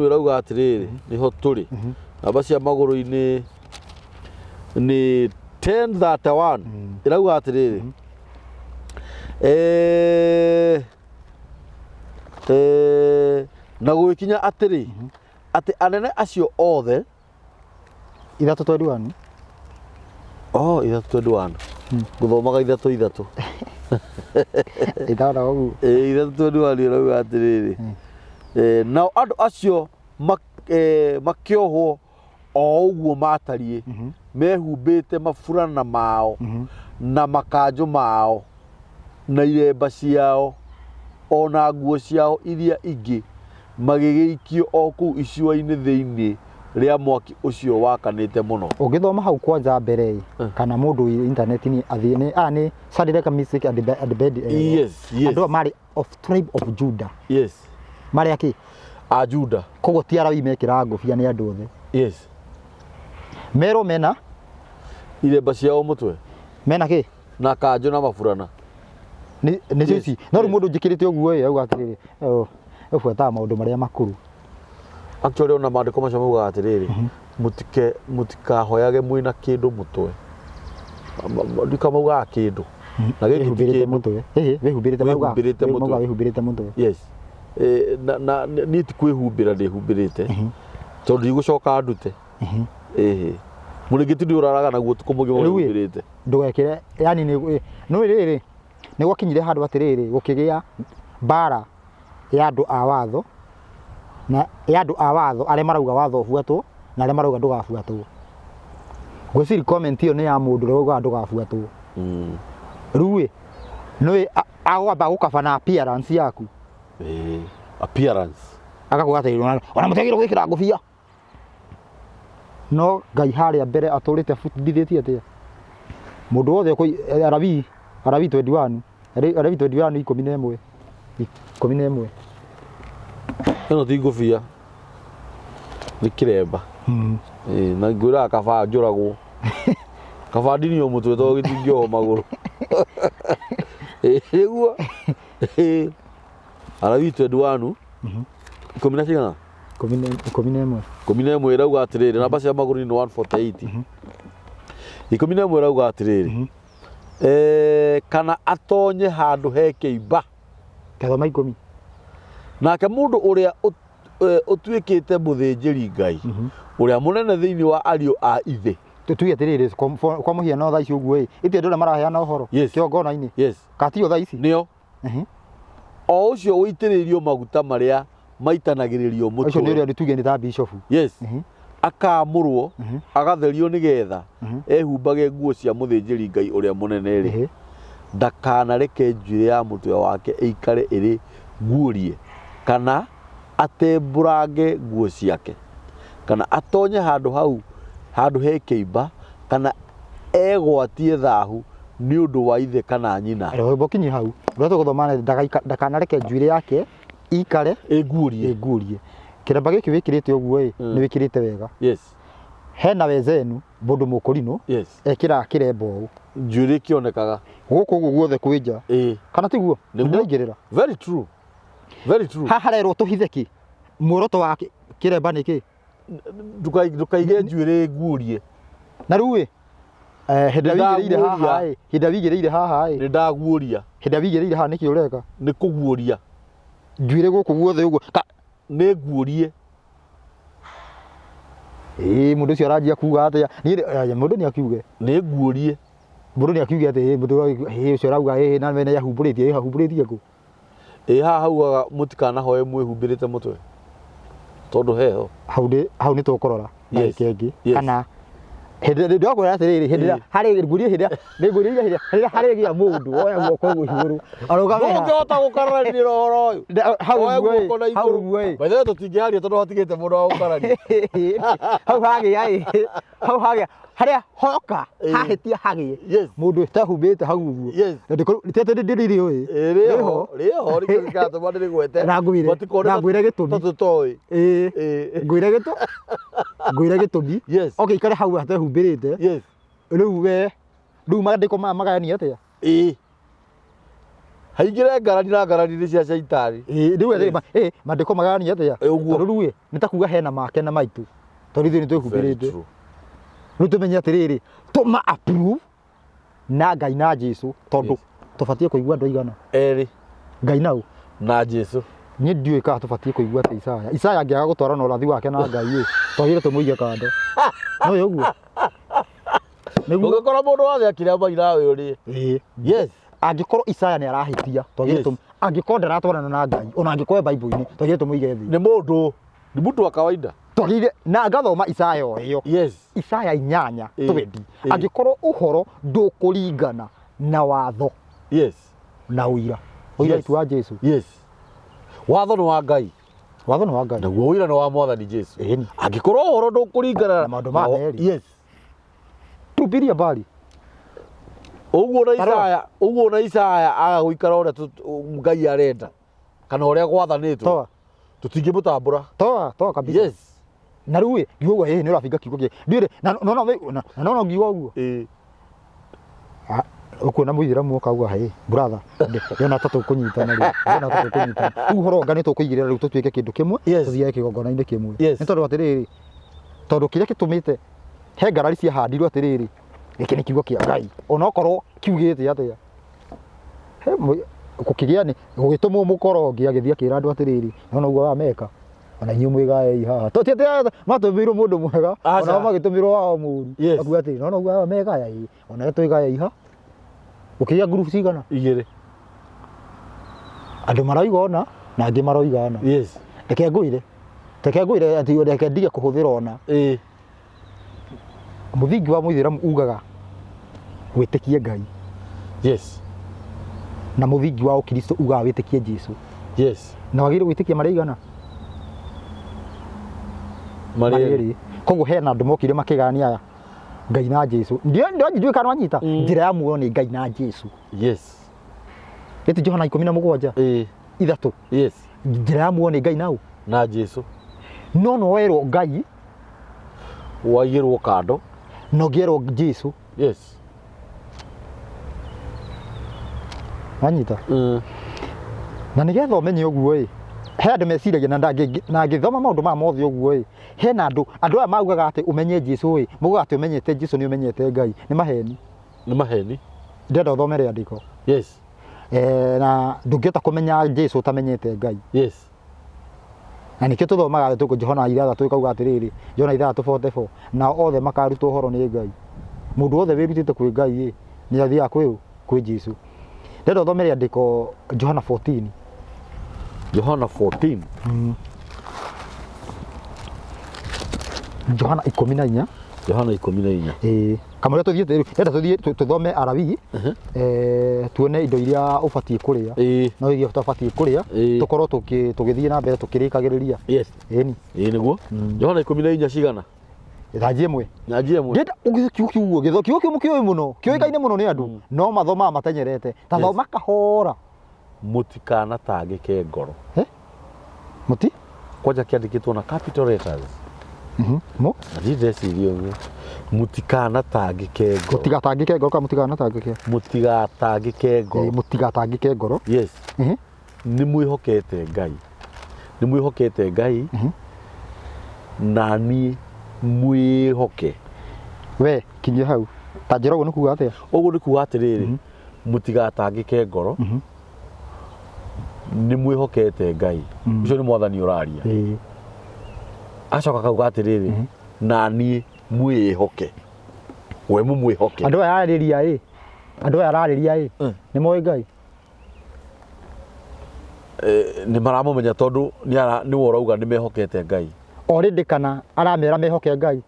ĩrauga atĩrĩrĩ nĩho tũrĩ namba cia magũrũ-inĩ nĩ 10:31 ĩrauga atĩrĩrĩ na gũgĩkinya atĩrĩ atĩ anene acio othe 3:21 3:21 gũthomaga 3:3 ĩtara ũguo 3:21 ĩrauga atĩrĩrĩ nao andũ acio makĩohwo o ũguo matariĩ mehumbĩte maburana mao na makanjũ mao na iremba ciao ona nguo ciao iria ingĩ magĩgĩikio o kũu icua-inĩ thĩinĩ rĩa mwaki ũcio wakanĩte mũno ũngĩthoma hau kwanja mbere kana mũndũ intaneti-inĩ athiĩ nĩ Shadrach, Meshach and Abednego andũ marĩ of tribe of Judah marĩ akĩ a Judah koguo ti Alawii mekĩra ngũbia nĩ andũ othe merwo mena iremba ciao mũtwe mena kĩ na kanjũ na maburana nĩ ici no rĩu mũndũ njĩkĩrĩte ũguo auga atĩrĩrĩ ũbuataga maũndũ marĩa makũrũ actually ona maandĩko macio maugaga atĩrĩrĩ mũtikahoyage mwĩna kĩndũ mũtwe ndikamaugaga kĩndũ na gĩkĩ mũtwe wĩhumbĩrĩte mũtwe na niĩ ti kwĩhumbĩra ndĩhumbĩrĩte tondũ ndigũcoka ndute Mũrĩngĩti nĩ ũraraga naguo tukũmũgĩ mũrĩte ndũgekĩre yani no rĩrĩ nĩ gwakinyire handũ atĩrĩrĩ gũkĩgĩa mbara ya andũ a watho na ya andũ a watho arĩa marauga watho ũbuatwo na arĩa marauga ndũgabuatwo. Ngwĩciria comment ĩyo nĩ ya mũndũ ũrĩa auga ndũgabuatwo. Rĩu nĩ agwamba gũkabana appearance yaku. Appearance akakuga atĩrĩrĩ ona mũtegĩrwo gwĩkĩra ngũbia. No Ngai harĩa mbere atũrĩte abutithĩtie atĩa mũndũ wothe arabi 21 11 ĩno ti ngũbia nĩ kĩremba na ngwĩraga kaba njũragwo kaba ndinio mũtwe tondũ gĩtingĩohwo magũrũ nĩguo arabi 21 ikũmi na cigana 11 ĩrauga atĩrĩrĩ namba cia magũrũ nĩ 148 11 ĩrauga atĩrĩrĩ kana atonye handũ he kĩimba kathoma 10 nake mũndũ ũrĩa ũtuĩkĩte mũthĩnjĩri Ngai ũrĩa mũnene thĩinĩ wa ariũ a ithe tutuge atĩrĩrĩ kwa mũhiano thaa ici ũguo ĩtĩ andũ arĩa maraheana ũhoro kĩongona-inĩ katio thaa ici nĩo o ũcio wĩitĩrĩirio maguta marĩa maitanagĩrĩrio mũtwe ũcio nĩ ũrĩa tuge nĩ ta bishop akamũrwo agatherio nĩgetha ehumbage nguo cia mũthĩnjĩri Ngai ũrĩa mũnene rĩ ndakanareke njuĩrĩ ya mũtwe wake ĩikare ĩrĩ nguũrie kana atembũrange nguo ciake kana atonye handũ hau handũ he kĩimba kana egwatie thahu nĩ ũndũ wa ithe kana nyina. Bokinyi hau ũrĩa tũgũthoma ndakanareke njuĩrĩ yake ikare ĩnguũrie. Kĩremba gĩkĩ wĩkĩrĩte ũguo nĩ wĩkĩrĩte wega. Hena wezenu mũndũ mũkũrinũ ekĩra kĩremba ũũ njuĩrĩ kĩonekaga gũkũ ũguo guothe kwĩnja kana tiguo nĩndĩraingĩrĩra. Very true. Haha rerwo tũhithe kĩ muoroto wa kĩremba nĩ kĩ ndũkaige njuĩrĩ nguũrie na rĩu hĩndĩ wĩigĩrĩire haha nĩ ndaguũria hĩndĩ wĩigĩrĩire haha nĩkĩ ũreka nĩ kũguũria njuĩrĩ gũkũ guothe ũguo nĩ nguũrie. Mũndũ ũcio aranjia kuga atĩa mũndũ nĩ akiuge nĩ nguũrie mũndũ nĩ akiuge atĩ mũndũ ũcio arauga na mene yahumbũrĩtie kũ haha haugaga mũtikanahoe mwĩhumbĩrĩte mũtwe tondũ heho hau nĩ tũkũrora kengĩ kana hĩndĩ ndĩrakwĩra atĩrĩrĩ hĩndĩ harĩ nguũrie hĩndĩ harĩ gĩa mũndũ oya guoko ũguo igũrũ arũgame ũngĩhota gũkararania ũhoro ũyũ hau guo baithe tũtingĩaria tondũ hatigĩte mũndũ wa gũkarania hau hagĩa harĩa hoka hahĩtia hagĩe mũndũ ũtahumbĩte hau ũguo ndĩrĩrĩ ngwĩre gĩtũmi ikare hau hatehumbĩrĩte rĩu mandĩko maya magayania atĩa haingĩre ngarari na ngarari nĩ cia caitani rĩu mandĩko magayania atĩa rĩu nĩ ta kuga hena make na maitũ tondũ ithuĩ nĩ twĩhumbĩrĩte rĩu tũmenye atĩrĩrĩ tũma approve na Ngai na Jesũ tondũ tũbatiĩ kũigua andũ aigana Ngai naũ na Jesũ niĩ ndiũĩ kana tũbatiĩ kũigua atĩ Isaya angĩaga gũtwara na ũrathi wake na Ngai twagĩrĩire tũmũige kando no ũguo ũngĩkora mũndũ wothe akĩrĩa maira ũyũ angĩkorwo Isaya nĩ arahĩtia twagĩrĩire angĩkorwo ndaratwarana na Ngai ona angĩkorwo Bible-inĩ twagĩrĩire tũmũige thĩ nĩ mũndũ wa kawaida twagĩrĩire na ngathoma Isaya ĩyo Isaya 8:20 angĩkorwo ũhoro ndũkũringana na watho na ũira itu wa Jesũ watho nĩ wa Ngai naguo ũira nĩ wa Mwathani Jesũ angĩkorwo ũhoro ndũkũringana na maũndũ ma merĩ tupiria mbali ũguo na Isaya aga gũikara ũrĩa Ngai arenda kana ũrĩa gwathanĩtwo tũtingĩmũtambũra toa kabisa na rĩu ngiuga nĩ ũrabinga kiugo gĩ ndĩrĩ na ngiuga ũguo ũkuona mũithĩramu ũkauga brother ndĩona ta tũkũnyitana rĩu ũhoro nga nĩ tũkũigĩrĩra rĩu tũtuĩke kĩndũ kĩmwe tũthiage kĩgongona-inĩ kĩmwe nĩ tondũ atĩrĩrĩ tondũ kĩrĩa gĩtũmĩte he ngarari ciahandirwo atĩrĩrĩ gĩkĩ nĩ kiugo kĩa Ngai onokorwo kiugĩte atĩa gũkĩgĩa nĩ gũgĩtũmwo mũkorongi agĩthiĩ akĩra andũ atĩrĩrĩ no ũguo wameka ona inyuĩ mwĩgaei haha tũtiete matũmĩirwo mũndũ mwega ona magĩtũmĩrwo wao mũru akuga atĩ no noguo aya megaya ona twĩgayei ha ũkĩgĩa group cigana 2 andũ maroiga ona na angĩ maroiga ona reke ngũire atĩ reke ndige kũhũthĩra ona mũthingi wa mũithĩramu ugaga wĩtĩkie Ngai na mũthingi wa ũkristo ugaga wĩtĩkie Jesũ na wagĩrĩirwo gwĩtĩkia marĩa igana marĩ koguo hena andũ mokire makĩgania Ngai na Jesũ ndiũĩ kana wanyita njĩra ya muoyo nĩ Ngai na Jesũ ĩti Johana 17 ithatũ njĩra ya muoyo nĩ Ngai na Jesũ no werwo Ngai waigĩrwo kando no ngĩerwo Jesũ wanyita na nĩgetha ũmenye ũguo he andũ meciragia na ngĩthoma maũndũ maya mothe ũguo hena andũ aya maugaga atĩ ũmenye Jesũ maugaga atĩ ũmenyete Jesũ nĩ ũmenyete Ngai nĩ maheni ndĩrenda ũthomere andĩko na ndũngĩhota kũmenya Jesũ ũtamenyete Ngai na nĩkĩo tũthomaga tũkũ Johana 3 tũkauga atĩrĩrĩ Johana 3:44 na othe makarutwo ũhoro nĩ Ngai mũndũ wothe wĩrutĩte kwĩ Ngai nĩ athiaga kwĩ Jesũ ndĩrenda ũthomere andĩko Johana 14 Johana 14 Johana 14 kamũrĩa tũthiĩ tũthome Alawii tuone indo iria ũbatiĩ kũrĩa no iria ũtabatiĩ kũrĩa tũkorwo tũgĩthiĩ na mbere tũkĩrĩkagĩrĩria ĩni nĩguo Johana 14 cigana thanjie ĩmwe ndĩrenda ũgĩkiuguo kiugo kĩu mũkĩũĩ mũno kĩũĩkaine mũno nĩ andũ no mathomaga matenyerete ta thoma kahora mũtikanatangĩke ngoro kwanja kĩandĩkĩtwo na capital letters mo ndĩreciria ũguo mũtikanatangĩke ngoro mũtigatangĩke ngoro kana mũtigatangĩke ngoro nĩ mwĩhokete Ngai na niĩ mwĩhoke we kinyia hau ta njĩra ũguo nĩ kuuga atĩa ũguo nĩ kuuga atĩrĩrĩ mũtigatangĩke ngoro nĩ mwĩhokete Ngai ũcio nĩ mwathani ũraria acoka kauga atĩrĩrĩ na niĩ mwĩhoke we mũmwĩhoke andũ aya ararĩria nĩ moĩ Ngai nĩ maramũmenya tondũ nĩ ũrauga nĩ mehokete Ngai already kana aramera mehoke Ngai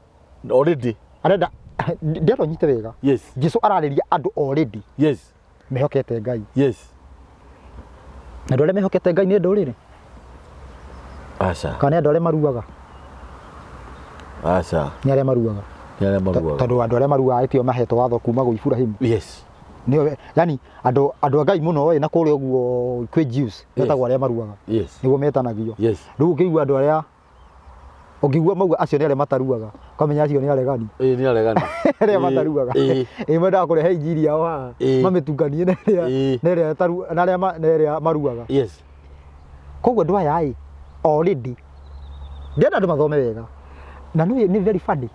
already arenda ndĩrenda ũnyite wega Jesũ ararĩria andũ already mehokete Ngai na andũ arĩa mehokete Ngai nĩ ndũrĩrĩ kana andũ arĩa maruaga nĩ arĩa maruaga tondũ andũ arĩa maruaga tio mahetwo watho kuma gwĩ Iburahĩmu nĩo yani andũ a Ngai mũno na kũrĩa ũguo kwĩ Jews metagwo arĩa maruaga nĩguo metanagio rĩu ũkĩigua andũ arĩa ũngĩigua mauga acio nĩ arĩa mataruaga ũkamenya acio nĩ aregani arĩa mataruaga mendaga kũrehe injiri yao haha mamĩtukanie na ĩrĩa maruaga koguo andũ aya already ndĩrenda andũ mathome wega na nĩ very funny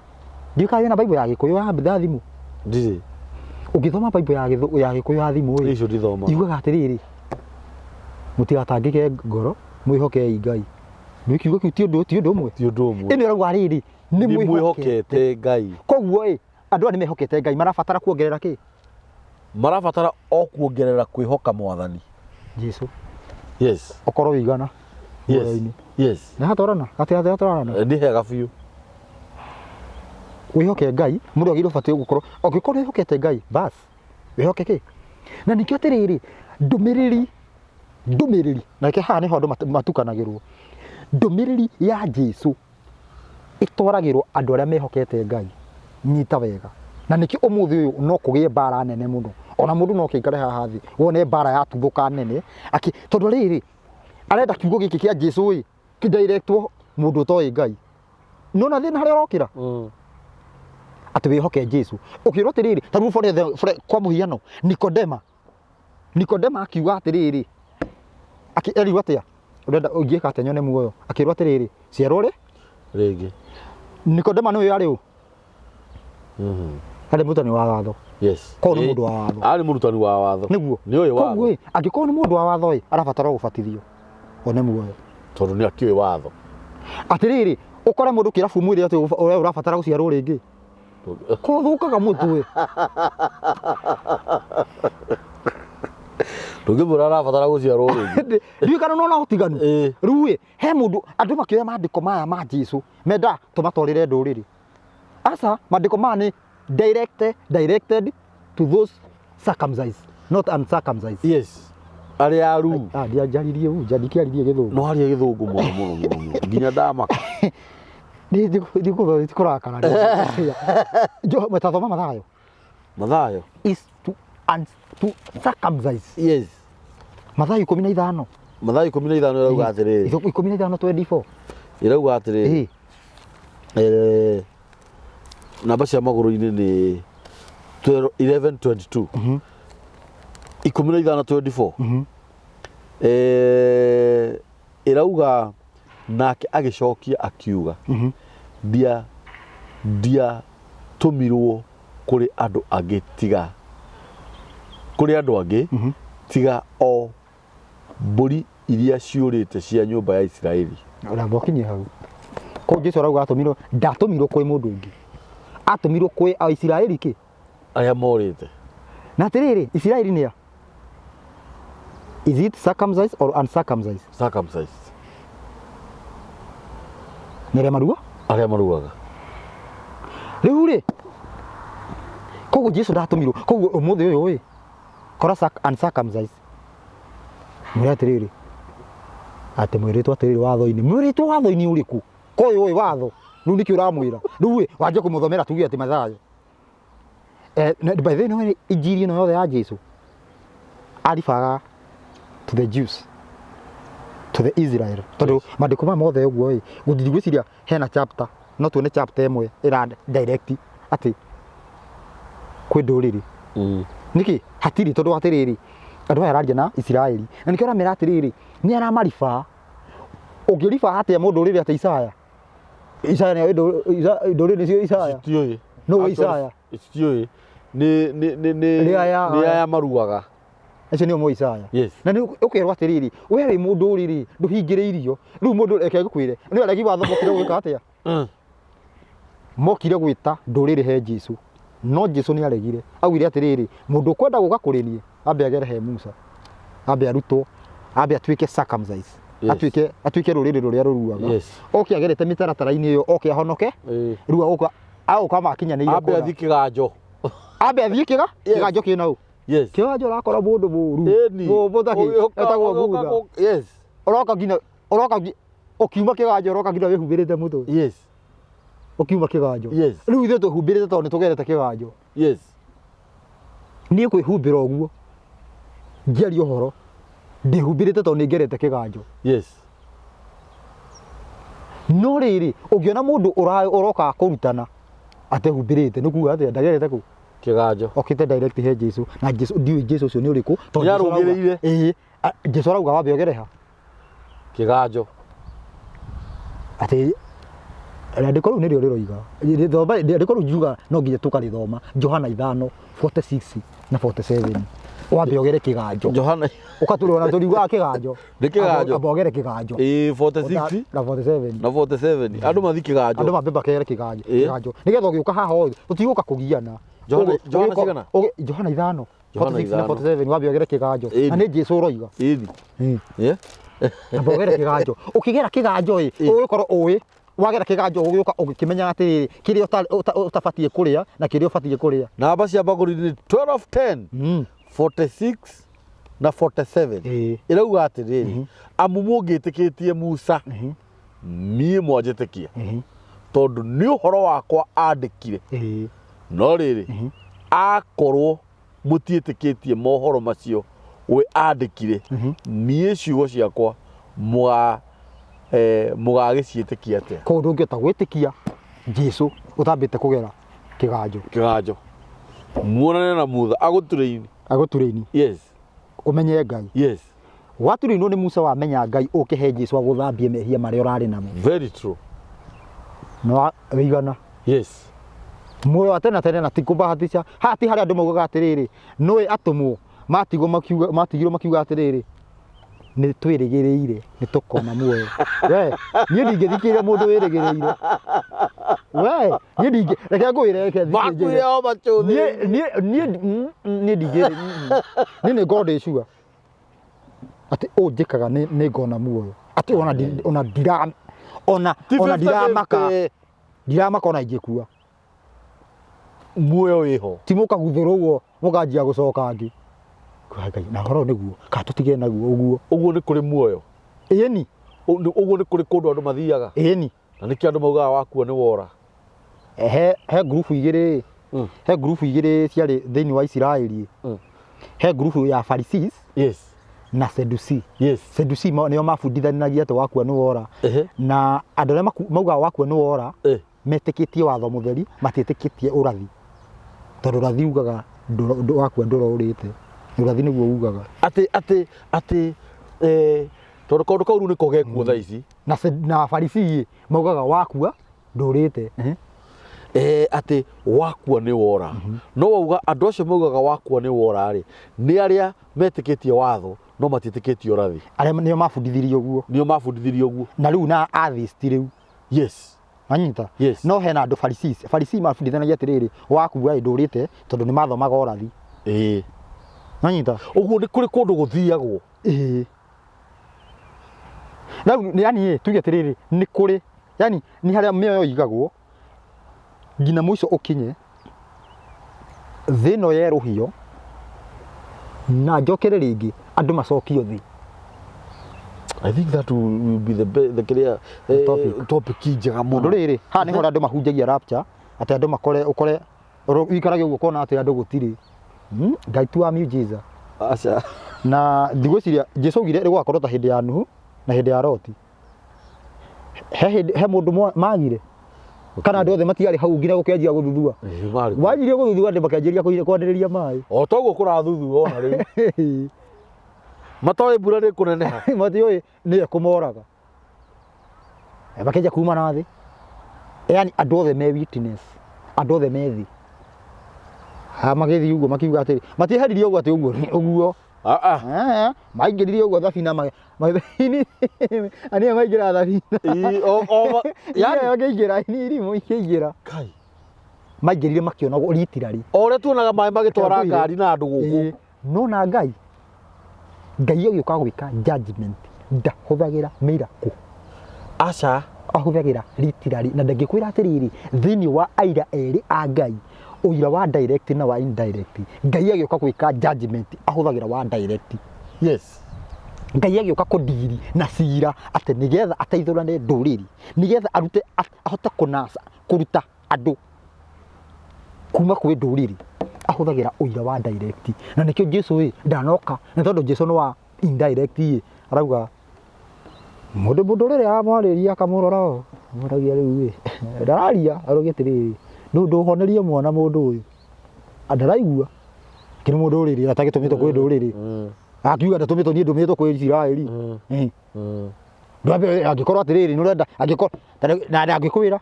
ndiũkaga wĩna Bible ya Gĩkũyũ ya thimũ ũngĩthoma Bible ya Gĩkũyũ ya thimũ yugaga atĩrĩrĩ mũtigatangĩke ngoro mwĩhokei Ngai nĩ kiugo kĩu ti ũndũ ũmwe ĩno ĩrauga rĩrĩ nĩ mwĩhokete Ngai koguo andũ aya nĩ mehokete Ngai marabatara kuongerera kĩ marabatara o kuongerera kwĩhoka mwathani Jesũ okorwo wĩigana nĩ hatwarana nĩ hega biũ wĩhoke Ngai mũndũ agĩrĩirwo batiĩ gũkorwo ũngĩkorwo wĩhokete Ngai bas wĩhoke kĩ na nĩkĩo atĩrĩrĩ ndũmĩrĩri na reke haha nĩho andũ matukanagĩrwo ndũmĩrĩri ya Jesũ ĩtwaragĩrwo andũ arĩa mehokete Ngai nyita wega na nĩkĩo ũmũthĩ ũyũ no kũgĩe mbara nene mũno ona mũndũ no kĩingare haha thĩ wone mbara ya tuthũka nene tondũ rĩrĩ arenda kiugo gĩkĩ kĩa Jesũ kĩdirectwo mũndũ ũtoĩ Ngai nona thĩna harĩa ũrokĩra atĩ wĩhoke Jesũ ũkĩrwo atĩrĩrĩ ta rĩu kwa mũhiano Nikodema akiuga atĩrĩrĩ erigwo atĩa ũrenda ũngĩka atĩa nyone muoyo akĩrwo atĩrĩrĩ ciarwo rĩngĩ Nikodema nĩwe arĩ arĩ mũrutani wa watho ko nĩ mũndũ wa watho arĩ mũrutani wa watho nĩguo nĩ ũyũ watho koguo angĩkorwo nĩ mũndũ wa watho arabatara gũbatithio one muoyo tondũ nĩ akĩũĩ watho atiriri ukore mundu kirabu mwiri ati urabatara guciarwo ringi kuthukaga mutwe ndungimura arabatara guciarwo ringi ndiu kana nona utiganu riu he mundu andu makioya mandiko maya ma Jesu menda tumatwarire nduriri asa mandiko maya ni directed to those circumcised not uncircumcised. Yes. Ari aru. Ndiajaririe u njadikiaririe githungu. No hari githungu muno. Nginya ndamaka. Ndi kurakara. Jo metathoma mathayo. Mathayo is to circumcise. Yes. Mathayo 15. Mathayo 15 irauga atiriri. 15:24. Irauga atiriri. Namba cia maguru-ini ni 11:22. 15:24. Irauga nake agicokia akiuga dia tumirwo kuri andu angi tiga o mburi iria ciurite cia nyumba ya Israeli. Ora bokinyie hau ko Jesu arauga ndatumirwo kwi mundu ungi atumirwo kwi Aisiraeli ki aria morite na tiriri Israeli ni is it circumcised or uncircumcised? Circumcised. Nere marua? Aria maruaga. Riu ri koguo Jesu ndatumirwo koguo umuthi uyu wi kora uncircumcised mwira tiriri ati mwiritwo atiriri watho-ini mwiritwo watho-ini uriku koyo wi watho riu niki uramwira riu wanje kumuthomera tugie ati Mathayo by the way no injiri no yothe ya Jesu aribaga to the Jews, to the Israel. Tondu mandiko ma mothe uguo ĩ gũthigwĩciria hena chapter no tuone chapter ĩmwe ĩra direct ati kwĩ ndũrĩrĩ niki hatiri tondu atiriri andu aya araria na Israeli na nikio aramera atiriri ni aramariba ũngĩriba atia mũndũ ũrĩrĩ ati Isaya nĩ ndũrĩrĩ nĩcio Isaya no Isaya ni aya maruaga acio nĩo mo Isaya. Yes. Na nĩ ũkerwo atiriri we wĩ mũndũ ũrĩrĩ ndũhingĩrĩirio rĩu mũndũ reke ngũkwĩre nĩ aregi watho mokire gwĩka atia mokire gwĩta ndũrĩrĩ he Jesu no Jesu nĩ aregire augire atiriri mũndũ kwenda gũka kũrĩ niĩ ambe agere he Musa ambe arutwo ambe atuĩke circumcised atuĩke rũrĩrĩ rũrĩa rũruaga oke agerete mĩtaratara-inĩ ĩyo oke ahonoke rĩu aũka makinya nĩ ambe athi kĩganjo ambe athi kĩganjo kĩna ũ yes kĩganjo rakora mũndũ mũru mũthaki etagwo Budha yes ũroka ũkiuma kĩganjo ũroka nginya wĩhumbĩrĩte mũtwe yes ũkiuma kĩganjo yes rĩu ithuĩ twĩhumbĩrĩte tondũ nĩ tũgerete kĩganjo yes niĩ kwĩhumbĩra ũguo ngiaria ũhoro ndĩhumbĩrĩte tondũ nĩ ngerete kĩganjo yes no rĩrĩ ũngĩona mũndũ ũroka kũrutana atehumbĩrĩte nĩ kuuga atĩa ndagerete kũ kĩganjo okĩte direct he Jesu na Jesu ndiũĩ Jesu ũcio nĩ ũrĩkũ tondũ yarũgĩrĩire Jesu arauga wambe ũgereha kĩganjo atĩ rĩandĩko rĩu nĩrĩo rĩroiga rĩandĩko rĩu ngiuga no nginya tũkarĩthoma Johana 5:46 na 47 wambe ũgere kĩganjo Johana ũkatũrwo na tũriugaga kĩganjo nĩ kĩganjo amba ũgere kĩganjo 46 na 47 na 47 andũ mathi kĩganjo andũ mambe bakere kĩganjo nĩgetha ũgĩũka haha othe tũtigũka kũgiana Johana cigana Johana 5:46 na 47 wambe ũgere kĩganjo na nĩ Jesu ũroiga ĩni amba ũgere kĩganjo ũkĩgera kĩganjo ũgĩkorwo ũĩ wagera kĩganjo ũgĩũka ũgĩkĩmenya atĩ kĩrĩa ũtabatiĩ kũrĩa na kĩrĩa ũbatiĩ kũrĩa namba cia magũrũ-inĩ 12:10 46 na 47 irauga atiriri amu mũngĩtĩkĩtie Musa niĩ mwanjĩtĩkia tondũ nĩ ũhoro wakwa andĩkire no rĩrĩ akorwo mũtiĩtĩkĩtie mohoro macio we andĩkire niĩ ciugo ciakwa mũgagĩciĩtĩkia atĩa koguo ndũngĩhota gwĩtĩkia Jesu ũtambĩte kũgera kĩganjo muonane na Musa agũturĩini yes ũmenye Ngai yes waturĩinwo nĩ Musa wamenya Ngai ũke he Jesu agũthambie mehia marĩa ũrarĩ namo very true no wĩigana yes muoyo wa tene na tikũbahatisha hati harĩa andũ maugaga atĩrĩrĩ nĩwe atũmwo matigirwo makiuga atĩrĩrĩ nĩ twĩrĩgĩrĩire nĩ tũkona muoyo we niĩ ndingĩthikĩrĩria mũndũ wĩrĩgĩrĩire we niĩ ndingĩ reke ngwĩre reke makuire o macuthi niĩ ndingĩ niĩ nĩ God issue atĩ ũnjĩkaga nĩ ngona muoyo atĩ ona ndiramaka ona ingĩkua muoyo wĩho ti mũkaguthũrwo ũguo mũkanjia gũcoka ngĩ na horo nĩguo ka tũtige naguo ũguo nĩ kũrĩ muoyo ĩni ũguo nĩ kũrĩ kũndũ andũ mathiaga ĩni na nĩkĩo andũ maugaga wakua nĩ wora he group igĩrĩ he group igĩrĩ ciarĩ thĩinĩ wa Isiraeli he group ya Pharisees yes na Sadducee yes Sadducee nĩo mabundithanagia atĩ wakua nĩ wora na andũ arĩa maugaga wakua nĩ wora metĩkĩtie watho mũtheri matiĩtĩkĩtie ũrathi tondũ ũrathi ugaga wakua ndũrorĩte ũrathi nĩguo ugaga atĩ tondũ kaũndũ kau rĩu nĩko gekuo thaa ici na Pharisee maugaga wakua ndũrĩte atĩ wakua nĩ wora no wauga andũ acio maugaga wakua nĩ wora rĩ nĩ arĩa metĩkĩtie watho no matiĩtĩkĩtie ũrathi arĩa nĩo mabundithirie ũguo na rĩu na atheist rĩu yes anyita yes no hena andũ Pharisees mabundithanagia atĩrĩrĩ wakua ndũrĩte tondũ nĩ mathomaga ũrathi anyita ũguo nĩ kũrĩ kũndũ gũthiagwo rĩu yani tuge atĩrĩrĩ nĩ kũrĩ yani nĩ harĩa mĩoyo igagwo ngina mũico ũkinye thĩ ĩno yerũhio na njokere rĩngĩ andũ macokio thĩ. I think that will be the clear topic njega mũno rĩrĩ haha nĩho andũ mahunjagia rapture atĩ andũ ũkore wikaragia ũguo kona atĩ andũ gũtirĩ Ngai tu wa miujiza aca na ndigwĩciria Jesũ augire gũgakorwo ta hĩndĩ ya Nuhu na hĩndĩ ya Loti he mũndũ magire kana andũ othe matiarĩ hau nginya gũkĩanjia gũthuthua wanjirie gũthuthua andũ makĩanjĩria kwanĩrĩria maĩ o toguo kũrathuthua ona rĩu matoĩ mbura nĩ kũneneha matiũĩ nĩ kũmoraga makĩanjia kuma na thĩ yani andũ othe me witness andũ othe me thĩ magĩthiĩ ũguo makiuga atĩrĩ matieheririe ũguo atĩ ũguo maingĩrire ũguo thabina anĩa maingĩra thabina yani makĩingĩra irimũ ikĩingĩra maingĩrire makĩona ritirari o ũrĩa tuonaga maĩ magĩtwara ngari na andũ gũkũ no na Ngai ũgĩũka gwĩka judgment ndahũthagĩra miracle aca ahũthagĩra ritirari na ndangĩkwĩra atĩrĩrĩ thĩinĩ wa aira erĩ a Ngai ũira wa direct na wa indirect Ngai agĩũka gwĩka judgment ahũthagĩra wa direct yes Ngai agĩũka kũndiri na cira atĩ nĩgetha ateithũrane ndũrĩrĩ nĩgetha arute ahote kũruta andũ kuma kwĩ ndũrĩrĩ ahũthagĩra ũira wa direct na nĩkĩo Jesũ ndanoka na tondũ Jesũ nĩ wa indirect arauga mũndũ rĩrĩa amwarĩria akamũrora mũragia rĩu ndararia arauga atĩrĩrĩ ndũhonerie mwana mũndũ ũyũ andaraigua kĩrĩ mũndũ ũrĩrĩ atagĩtũmĩtwo kwĩ ndũrĩrĩ akiuga ndatũmĩtwo niĩ ndũmĩtwo kwĩ Isiraeli ndwambe angĩkorwo atĩrĩrĩ nĩũrenda angĩkorwo na angĩkwĩra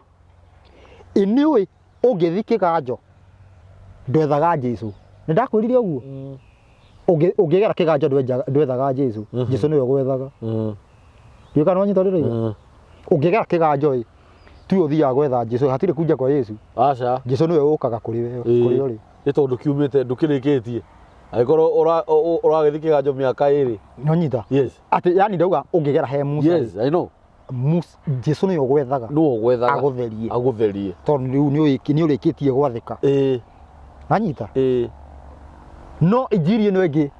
iniũĩ ũngĩthi kĩganjo ndwethaga Jesũ nĩndakwĩrire ũguo ũngĩgera kĩganjo ndwethaga Jesũ Jesũ nĩwe ũgwethaga ndiũka nĩwanyita rĩrĩ ũngĩgera kĩganjo tu ũthiaga gwetha Jesũ hatirĩ kunja kwa Yesu aca Jesũ nĩwe ũkaga kũrĩ ũrĩ nĩ tondũ kiumĩte ndũkĩrĩkĩtie angĩkorwo ũragĩthi kĩganjo mĩaka ĩrĩ nonyita yes atĩ yani ndauga ũngĩgera he Musa yes I know Jesũ nĩwe ũgwethaga agũtherie tondũ rĩu nĩũrĩkĩtie gwathĩka nanyita no injiri ĩno ĩngĩ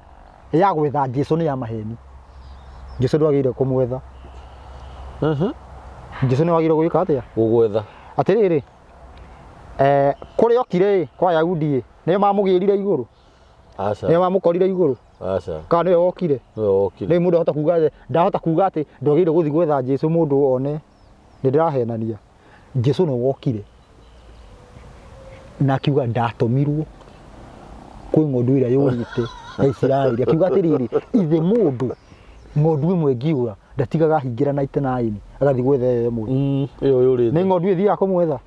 ya gwetha Jesũ nĩ ya maheni Jesũ ndwagĩrĩire kũmwetha Jesũ nĩ wagĩrĩire gwĩka atĩa gũgwetha atĩrĩrĩ kũrĩa okire kwa Ayahudi nĩo mamũgĩrire igũrũ aca nĩo mamũkorire igũrũ aca kana nĩwe wokire rĩu mũndũ ndahota kuga atĩ ndwagĩrĩire gũthiĩ gwetha Jesũ mũndũ one nĩndĩrahenania Jesũ nĩ wokire na akiuga ndatũmirwo kwĩ ng'ondu ĩrĩa yũrĩte ya Isiraeli akiuga atĩrĩrĩ ithe mũndũ ng'ondu ĩmwe ĩngiũra ndatigaga hingĩra 99 agathiĩ gwetha ĩyo ĩmwe ĩyo yũrĩte nĩ ng'ondu ĩthiaga kũmwetha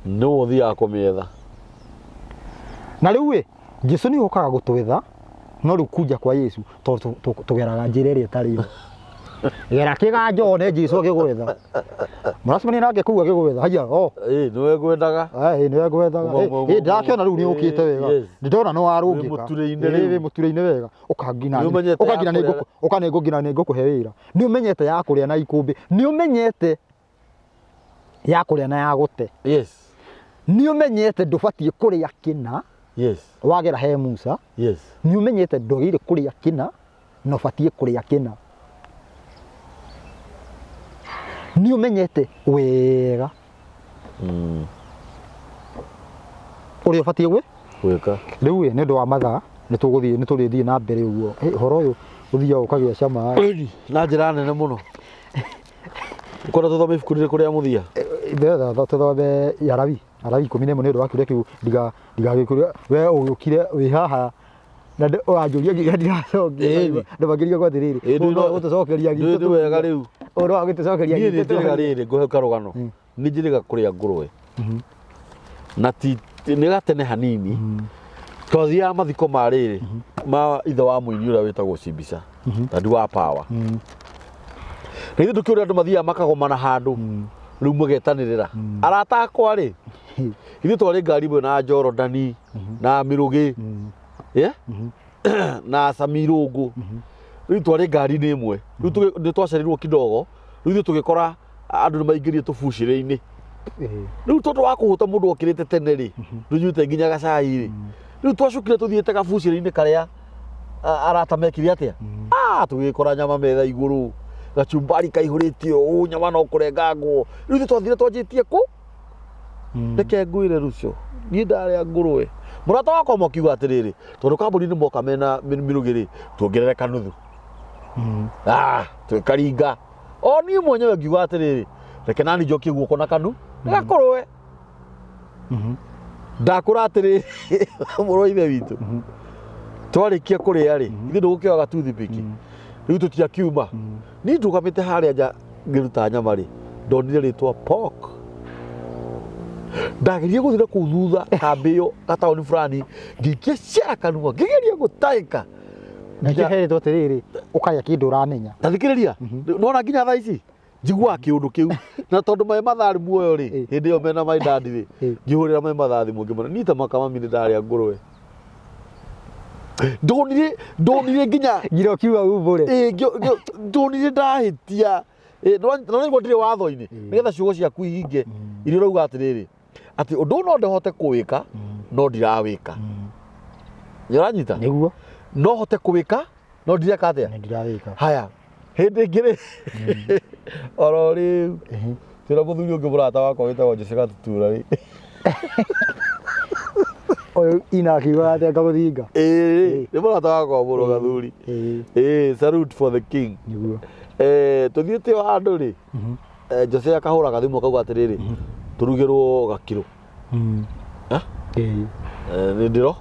no ũthiaga kũmĩetha na rĩu Jesũ nĩ okaga gũtwetha no rĩu kunja kwa Yesu tũgeraga njĩra ĩrĩa ĩtarĩ yo gera kĩganjone Jesũ agĩgwetha mũracemania nake kũu agĩgwetha haya nĩwe ngwendaga nĩwe ngwethaga ndakĩona rĩu nĩ ũkĩte wega ndĩrona nĩ warũngĩka wĩ mũtũrĩ-inĩ wega ũkangina nĩ ngũkũhe wĩra nĩ ũmenyete ya kũrĩa na ikũmbĩ nĩ ũmenyete ya kũrĩa na ya gũte nĩ ũmenyete ndũbatiĩ kũrĩa kĩna wagera he Musa nĩ ũmenyete ndũgĩrĩ kũrĩa kĩna na ũbatiĩ kũrĩa kĩna nĩ ũmenyete wega ũrĩa ũbatiĩ gwĩka rĩu nĩ ũndũ wa mathaa nĩ tũrĩthiĩ na mbere ũguo ũhoro ũyũ ũthiaga ũkagĩa cama na njĩra nene mũno ũkwenda tũthome ibuku rĩrĩkũ rĩa mũthia tũthome Arabi 11 nĩ ũndũ wa kĩũria kĩu ndigagĩkũria we ũgĩũkire wĩ haha na wanjũria nginya ndiracokia ndũmakĩria kwa atĩrĩrĩ gũtũcokeria nĩ wega rĩu ũhoro wa gũtũcokeria niĩ njĩrĩga rĩrĩ ngũhe karũgano nĩ njĩrĩga kũrĩa ngũrwe na ti nĩ gatene hanini twathiaga mathiko ma rĩrĩ ma ithe wa mũini ũrĩa wĩtagwo Cibica tandi wa Power na ithuĩ tũkĩũria andũ mathiaga makagomana handũ rĩu mũgetanĩrĩra arata akwa rĩ ithuĩ twarĩ ngari ĩmwe na Jorodani na Mĩrũgĩ na Samirũngũ rĩu twarĩ ngari-inĩ ĩmwe rĩu nĩ twacerirwo kidogo rĩu ithuĩ tũgĩkora andũ nĩ maingĩrie tũbucĩrĩ-inĩ rĩu tondũ wa kũhũta mũndũ okĩrĩte tene rĩ ndũnyuĩte nginya gacai rĩ rĩu twacukire tũthiĩte gabucĩrĩ-inĩ karĩa arata mekire atĩa tũgĩkora nyama metha igũrũ gacumbari kaihũrĩtio ũũ nyama no kũrengangwo rĩu ithuĩ twathire twanjĩtie kũ reke ngwĩre Rucio niĩ ndarĩa ngũrwe mũrata wakwa mokiuga atĩrĩrĩ tondũ kambuni nĩ moka mena Mĩrũgĩ rĩ tuongerere kanuthu twĩkaringa o niĩ mwenyewe ngiuga atĩrĩrĩ reke nani njokie guoko na kanu gakorwe ndakũra atĩrĩrĩ mũrũ wa ithe witũ twarĩkia kũrĩa rĩ ithuĩ ndũgũkĩoya gatuthibĩki rĩu tũtiakiuma niĩ ndũgamĩte harĩa nja ngĩruta nyama rĩ ndonire rĩtwa pork ndageria gũthire kũu thutha kambĩ ĩyo gataũni fulani ngĩikia ciara kanua ngĩgeria gũtaĩka na kĩheretwo atĩrĩrĩ ũkarĩa kĩndũ ũramenya tathikĩrĩria nona nginya thaa ici njiguaga kĩũndũ kĩu na tondũ maĩ mathaa muoyo rĩ hĩndĩ ĩyo mena my dad rĩ ngĩhũrĩra maĩ mathaa thimũ ngĩmona niĩ ta makamami nĩ ndarĩa ngũrwe ndonire nginya ngirokiuga umbũre ndonire ndahĩtia na nĩguo ndirĩ watho-inĩ nĩgetha ciugo ciaku ihinge iria ũrauga atĩrĩrĩ atĩ ũndũ no ndahote kũwĩka no ndirawĩka nĩ ũranyita nĩguo no hote kũwĩka no ndireka atĩa ndirawĩka haya hĩndĩ ĩngĩ rĩ oro rĩu twĩra mũthuri ũngĩ mũrata wakwa wĩtagwo Jose Gatutura rĩ ũyũ inakiuga atĩa ngagũthinga nĩ mũrata wakwa mũrũ gathuri salute for the king nĩguo tũthiĩte o handũ rĩ Jose akahũra gathimũ akauga atĩrĩrĩ tũrugĩrwo gakiro nĩ ndĩro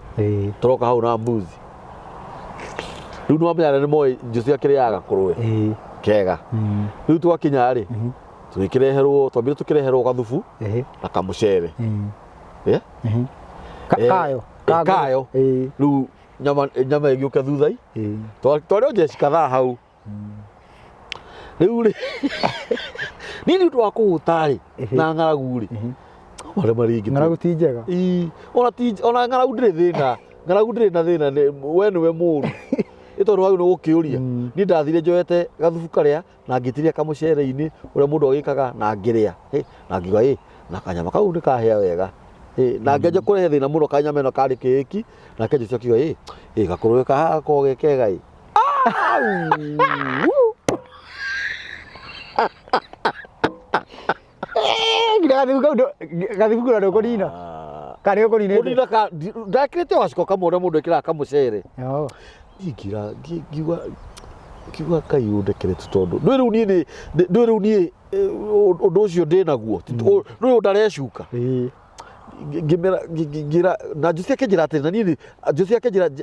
tũroka hau na mbuzi rĩu nĩwamenya nĩ moĩ Jose akĩrĩaga gakũrwe kega rĩu twakinya rĩ tũgĩkĩreherwo twambire tũkĩreherwo gathubu na kamũcere kayo rĩu nyama ĩgĩũka thutha-i twarĩ o njeci kadhaa hau rĩu rĩ niĩ nĩ ũndũ wa kũhũta rĩ na ng'aragu rĩ marĩa maringĩ ng'aragu ti njega ona ng'aragu ndĩrĩ thĩna ng'aragu ndĩrĩ na thĩna we nĩwe mũru nĩ tondũ hau nĩ gũkĩũria niĩ ndathire njoete gathubu karĩa na ngĩtinia kamũcere-inĩ ũrĩa mũndũ agĩkaga na ngĩrĩa na ngiuga na kanyama kau nĩ kahĩa wega na ngĩanjia kũrehe thĩna mũno kanyama ĩno karĩ kĩĩki nake Jesũ akiuga gakũrwe gakorwo ge kega gathibu kũra ndũkũnina kana ũkũnina ndakĩrĩte o gaciko kamwe ũrĩa mũndũ ekĩraga kamũcere ngiuga Ngai ũndekere tondũ ndwĩ rĩu niĩ ũndũ ũcio ndĩnaguo ndwĩ ũyũ ndarecuka ngĩra na Jose akĩnjĩra atĩ na niĩ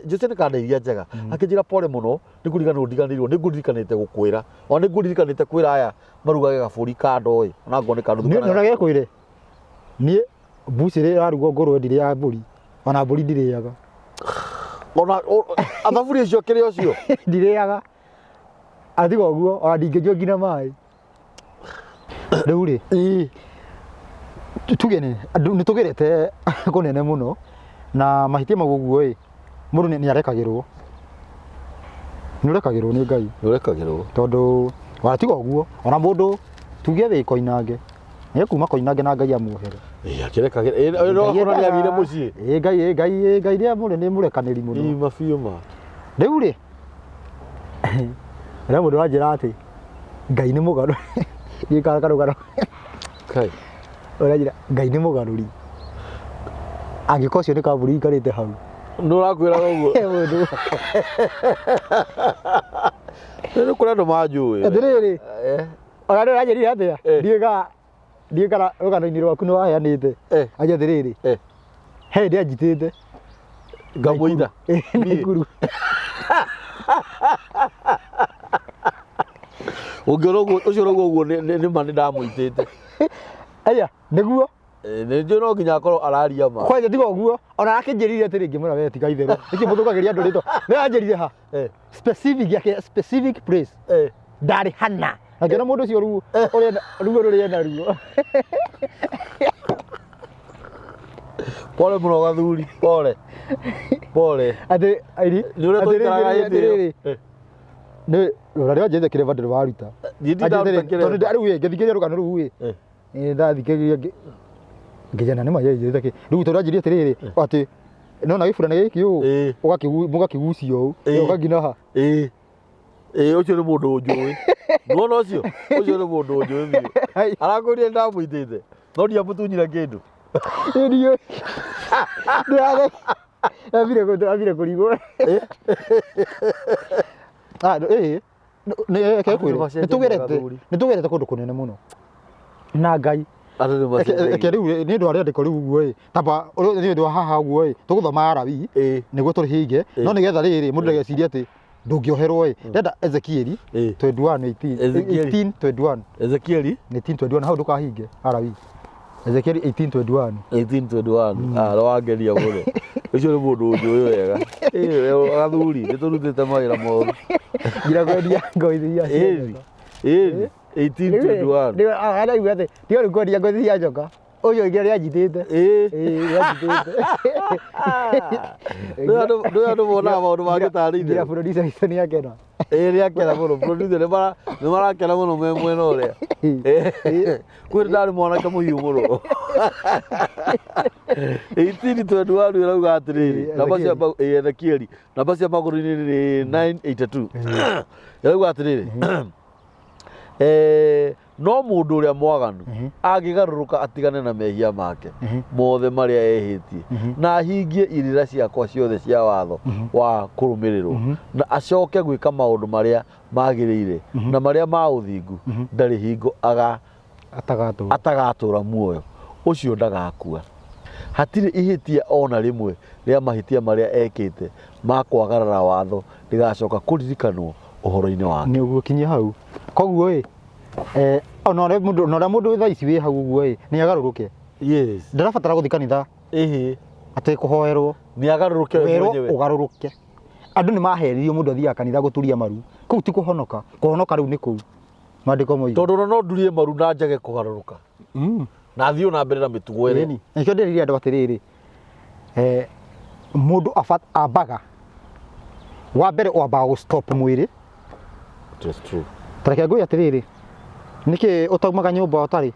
Jose nĩ kandeithia njega akĩnjĩra pore mũno nĩ kũriganĩrwo ndiganĩirwo nĩ ngũririkanĩte gũkwĩra ona nĩ ngũririkanĩte kwĩra aya marugage gabũri kando ona ngone kandu nĩ gekwĩre niĩ mbuci ĩrĩa yarugwo ngũrwe ndirĩaga mbũri ona mbũri ndirĩaga ona athaburi cio kiri ucio ndiriaga atiga uguo ona ndingĩnyua nginya maĩ rĩu rĩ tuge nĩ tũgerete kũnene mũno na mahĩtia mau ũguo ĩ mũndũ nĩ arekagĩrwo nĩ Ngai tondũ watiga ũguo ona mũndũ tuge wĩ Koinange nĩ kuma Koinange na Ngai amuohere akĩrekagĩrwo no akona nĩ athire mũciĩ Ngai nĩ mũrekanĩri mũno mabiũ ma rĩu rĩ rĩu mũndũ wanjĩra atĩ Ngai nĩ mũgarũ karũgano ũranjĩra Ngai nĩ mũgarũri angĩkorwo ũcio nĩ kambũri ikarĩte hau nĩ ũrakwĩra ũguo nĩ kũrĩ andũ manjũĩ atĩrĩrĩ ona nĩ ũranjĩrire atĩa ndiĩ kana rũgano-inĩ rwaku nĩ waheanĩte anja atĩrĩrĩ he ndĩ anjitĩte ngamũitha Naikuru ũngĩona ũcio rauga ũguo nĩ ma nĩ ndamũitĩte aya nĩguo nĩ njũĩ no nginya akorwo araria ma kwanja tiga ũguo ona akĩnjĩrire atĩrĩ ngĩmwĩra we tiga itherũ nĩkĩ mũthũkagĩria andũ rĩtwa nĩ anjĩrire ha specific place ndarĩ hana ngĩona mũndũ ũcio ruo rũrĩa ena ruo pole mũno gathuri pole atĩ nĩ ũrĩa tũikaraga hĩndĩ ĩyo nĩ rũra rĩa njĩte kĩrĩa bandũ waruta tondũ rĩu ngĩthikĩria rũgano rũu ndathikĩrĩria ngĩjana nĩ mayenjete kĩ rĩu tondũ anjĩria atĩrĩrĩ atĩ nona gĩbũrana gĩkĩ ũũ mũgakĩgucia ũũ ũkangina ha ũcio nĩ mũndũ ũnjũĩ nuona ũcio nĩ mũndũ ũnjũĩ biũ arakũria ndamũitĩte no ndiamũtunyire kĩndũ ndiũ ndabire kũrigwo nĩ tũgerete kũndũ kũnene mũno na Ngai rĩu nĩ ũndũ wa rĩandĩko rĩu ũguo tamba nĩ ũndũ wa haha ũguo tũgũthoma Arabi nĩguo tũrĩhinge no nĩgetha rĩrĩ mũndũ ndagecirie atĩ ndũngĩoherwo ndenda Ezekieli 18:21 18:21 hau ndũkahinge Arabi Ezekieli 18:21 rwangeria mũno ũcio nĩ mũndũ ũnjũĩ wega gathuri nĩ tũrutĩte mawĩra moru ngira kwendia ngothi ya 18:21 araigua atĩ tiga rĩu kwendia ngothi ya njoka ũcio ũngĩ rĩa njitĩte nĩ andũ monaga maũndũ mangĩtarĩire ngira producer witũ nĩ akena nĩ akena mũno producer nĩ marakena mũno me mwena ũrĩa kwĩrĩ ndarĩ mwanake mũhiũ mũno 18:21 ĩrauga atĩrĩrĩ namba cia Ezekieli namba cia magũrũ-inĩ nĩ 982 ĩrauga atĩrĩrĩ no mũndũ ũrĩa mwaganu angĩgarũrũka atigane na mehia make mothe marĩa ehĩtie na ahingie irĩra ciakwa ciothe cia watho wa kũrũmĩrĩrwo na acoke gwĩka maũndũ marĩa magĩrĩire na marĩa ma ũthingu ndarĩ hingo atagatũra muoyo ũcio ndagakua hatirĩ ihĩtia ona rĩmwe rĩa mahĩtia marĩa ekĩte ma kwagarara watho rĩgacoka kũririkanwo ũhoro-inĩ wake nĩ ũguo kinyia hau koguo ona ũrĩa mũndũ thaa ici wĩ hau ũguo nĩ agarũrũke ndarabatara gũthiĩ kanitha atĩ kũhoerwo nĩ agarũrũke werwo ũgarũrũke andũ nĩ maheririo mũndũ athiaga kanitha gũturia maru kũu ti kũhonoka rĩu nĩ kũu maandĩko moigũ tondũ no ndurie maru na njage kũgarũrũka na thiĩ na mbere na mĩtugo ĩrĩa nĩkĩo ndĩrĩria andũ atĩrĩrĩ mũndũ ambaga wa mbere wambaga gũ-stop mwĩrĩ tareke ngũĩ atĩrĩrĩ nĩkĩ ũtaumaga nyũmba ũtarĩ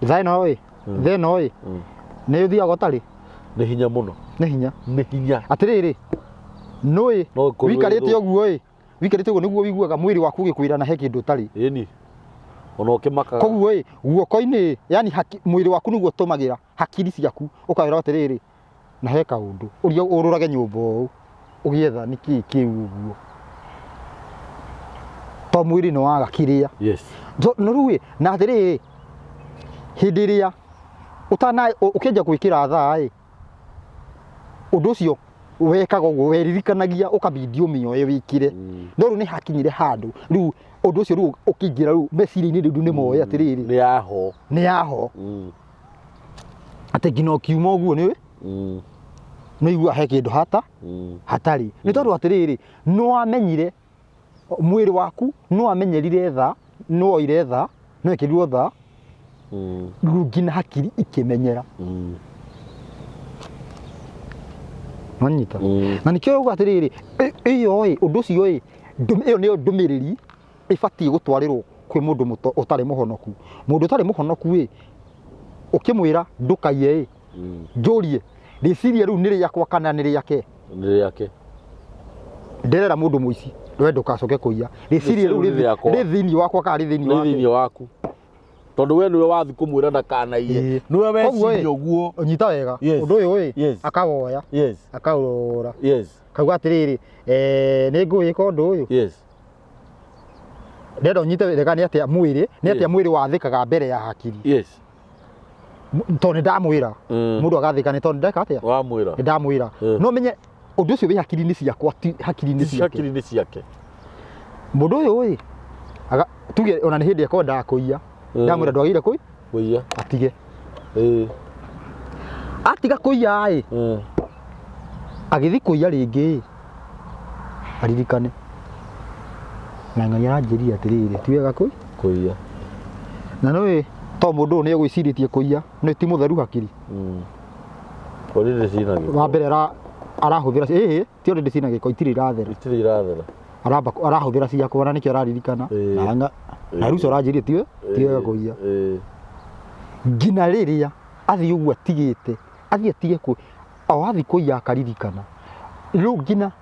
thaa ĩno nĩ ũthiaga ũtarĩ nĩ hinya mũno nĩ hinya atĩrĩrĩ nũĩ wikarĩte ũguo nĩguo wiguaga mwĩrĩ waku ũgĩkwĩra na he kĩndũ ũtarĩ ona ũkĩmakaga koguo guoko-inĩ yani mwĩrĩ waku nĩguo ũtũmagĩra hakiri ciaku ũkawĩra atĩrĩrĩ na he kaũndũ ũrĩa ũrũrage nyũmba ũũ ũgĩetha nĩkĩ kĩu ũguo to mwĩrĩ nĩ waga kĩrĩa no rĩu na atĩrĩrĩ hĩndĩ ĩrĩa ũkĩanjia gwĩkĩra thaa ũndũ ũcio wekaga ũguo weririkanagia ũkabidi ũmĩoe wĩkĩre no rĩu nĩ hakinyire handũ rĩu ũndũ ũcio rĩu ũkĩingĩra rĩu meciria-inĩ rĩu nĩ moe atĩrĩrĩ nĩ yaho atĩ nginya ũkiuma ũguo nĩ no igua he kindu hata hatari ni tondu atiriri no amenyire mwiri waku no amenyerire tha no oire tha no ekiruo tha ngina hakiri ikimenyera manyita na nikyo uga atiriri iyo undu ucio iyo ni ndumiriri ibati gutwarirwo kwi mundu utari muhonoku mundu utari muhonoku ukimwira ndukaiye njurie riciria riu niri yakwa kana niri yake nderera mundu muici ndwenda ukacoke kuiya riciria riu ri thini wakwa kana ri thini waku tondu we niwe wathi kumwira ndakanaie niwe weciria uguo unyita wega undu uyu akawoya akaurora kauga atiriri ni ngwika undu uyu ndenda unyite wega ni atia mwiri wathikaga mbere ya hakiri tondu ndamwira mundu agathika ni tondu ndeka atia wamwira ndamwira no menye undu ucio wi hakiri-ini ciakwa hakiri-ini ciake mundu uyu tuge ona ni hindi ekwenda kuiya ndamwira ndwagire kuiya atige atiga kuiya agithi kuiya ringi aririkane na Ngai aranjiria atiriri ti wega kuiya na no to mundu ni egwiciritie kuiya no ti mutheru hakiri wa mbere arahuthira ti onde ndicina giko itiri irathera arahuthira ciakwa na nikio araririkana na rucio aranjiria ti wega kuiya ngina riria athi uguo atigite atige athi kuiya akaririkana riu ngina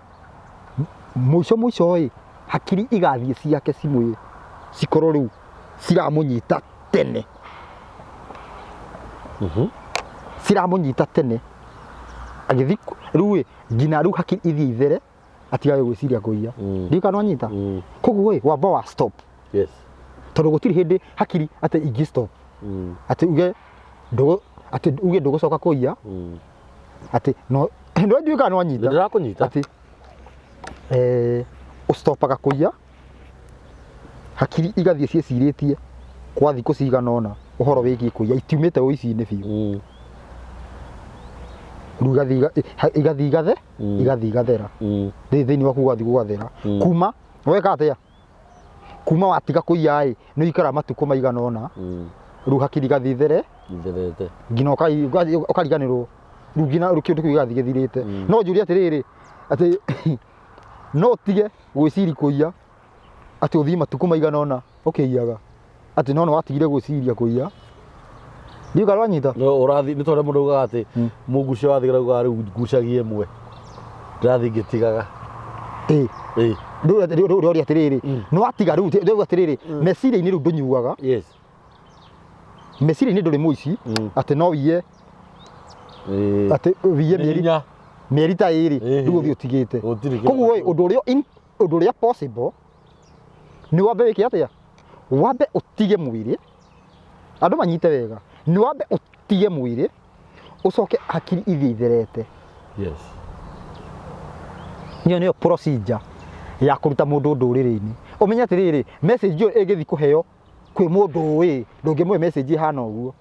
muico hakiri igathie ciake cimwe cikorwo riu ciramunyita tene ciramunyita tene agithi riu ngina riu hakiri ithie ithere atigae gwiciria kuiya ndikano anyita koguo wamba wa stop tondu gutiri hindi hakiri ati ingi stop ati uge ndugucoka kuiya ati no ndo ndikano anyita ndirakunyita ati ustopaga kuiya hakiri igathie cieciritie kwa thiku cigana ona uhoro wigie kuiya itiumite uici-ini biu riu igathi igathera thiini waku ugathi gugathera kuma weka atia kuma watiga kuiya no ikara matuku maigana ona riu hakiri igathi itherete ngina ukariganirwo riu ngina kindu kiu igathi githirite no njuri atiriri ati no tige gwiciri kuiya ati uthii matuku maigana ona ukiiyaga ati no watigire gwiciria kuiya ndiu karwanyita no urathi ni tondu mundu ugaga ati mungucio wathigira ugaga riu ngucagie imwe ndathi ngitigaga riu uri atiriri no watiga riu ndiu atiriri meciria-ini riu ndunyuaga meciria-ini nduri muici ati no wiye ati wiye mieri ta iri riu uthi utigite koguo undu uria possible ni wambe wiki atia wambe utige mwiri andu manyite wega ni wambe utige mwiri ucoke hakiri ithie itherete niyo procedure ya kuruta mundu nduriri-ini umenye atiriri message iyo igithi kuheo kwi mundu uwi ndungimwe message hana uguo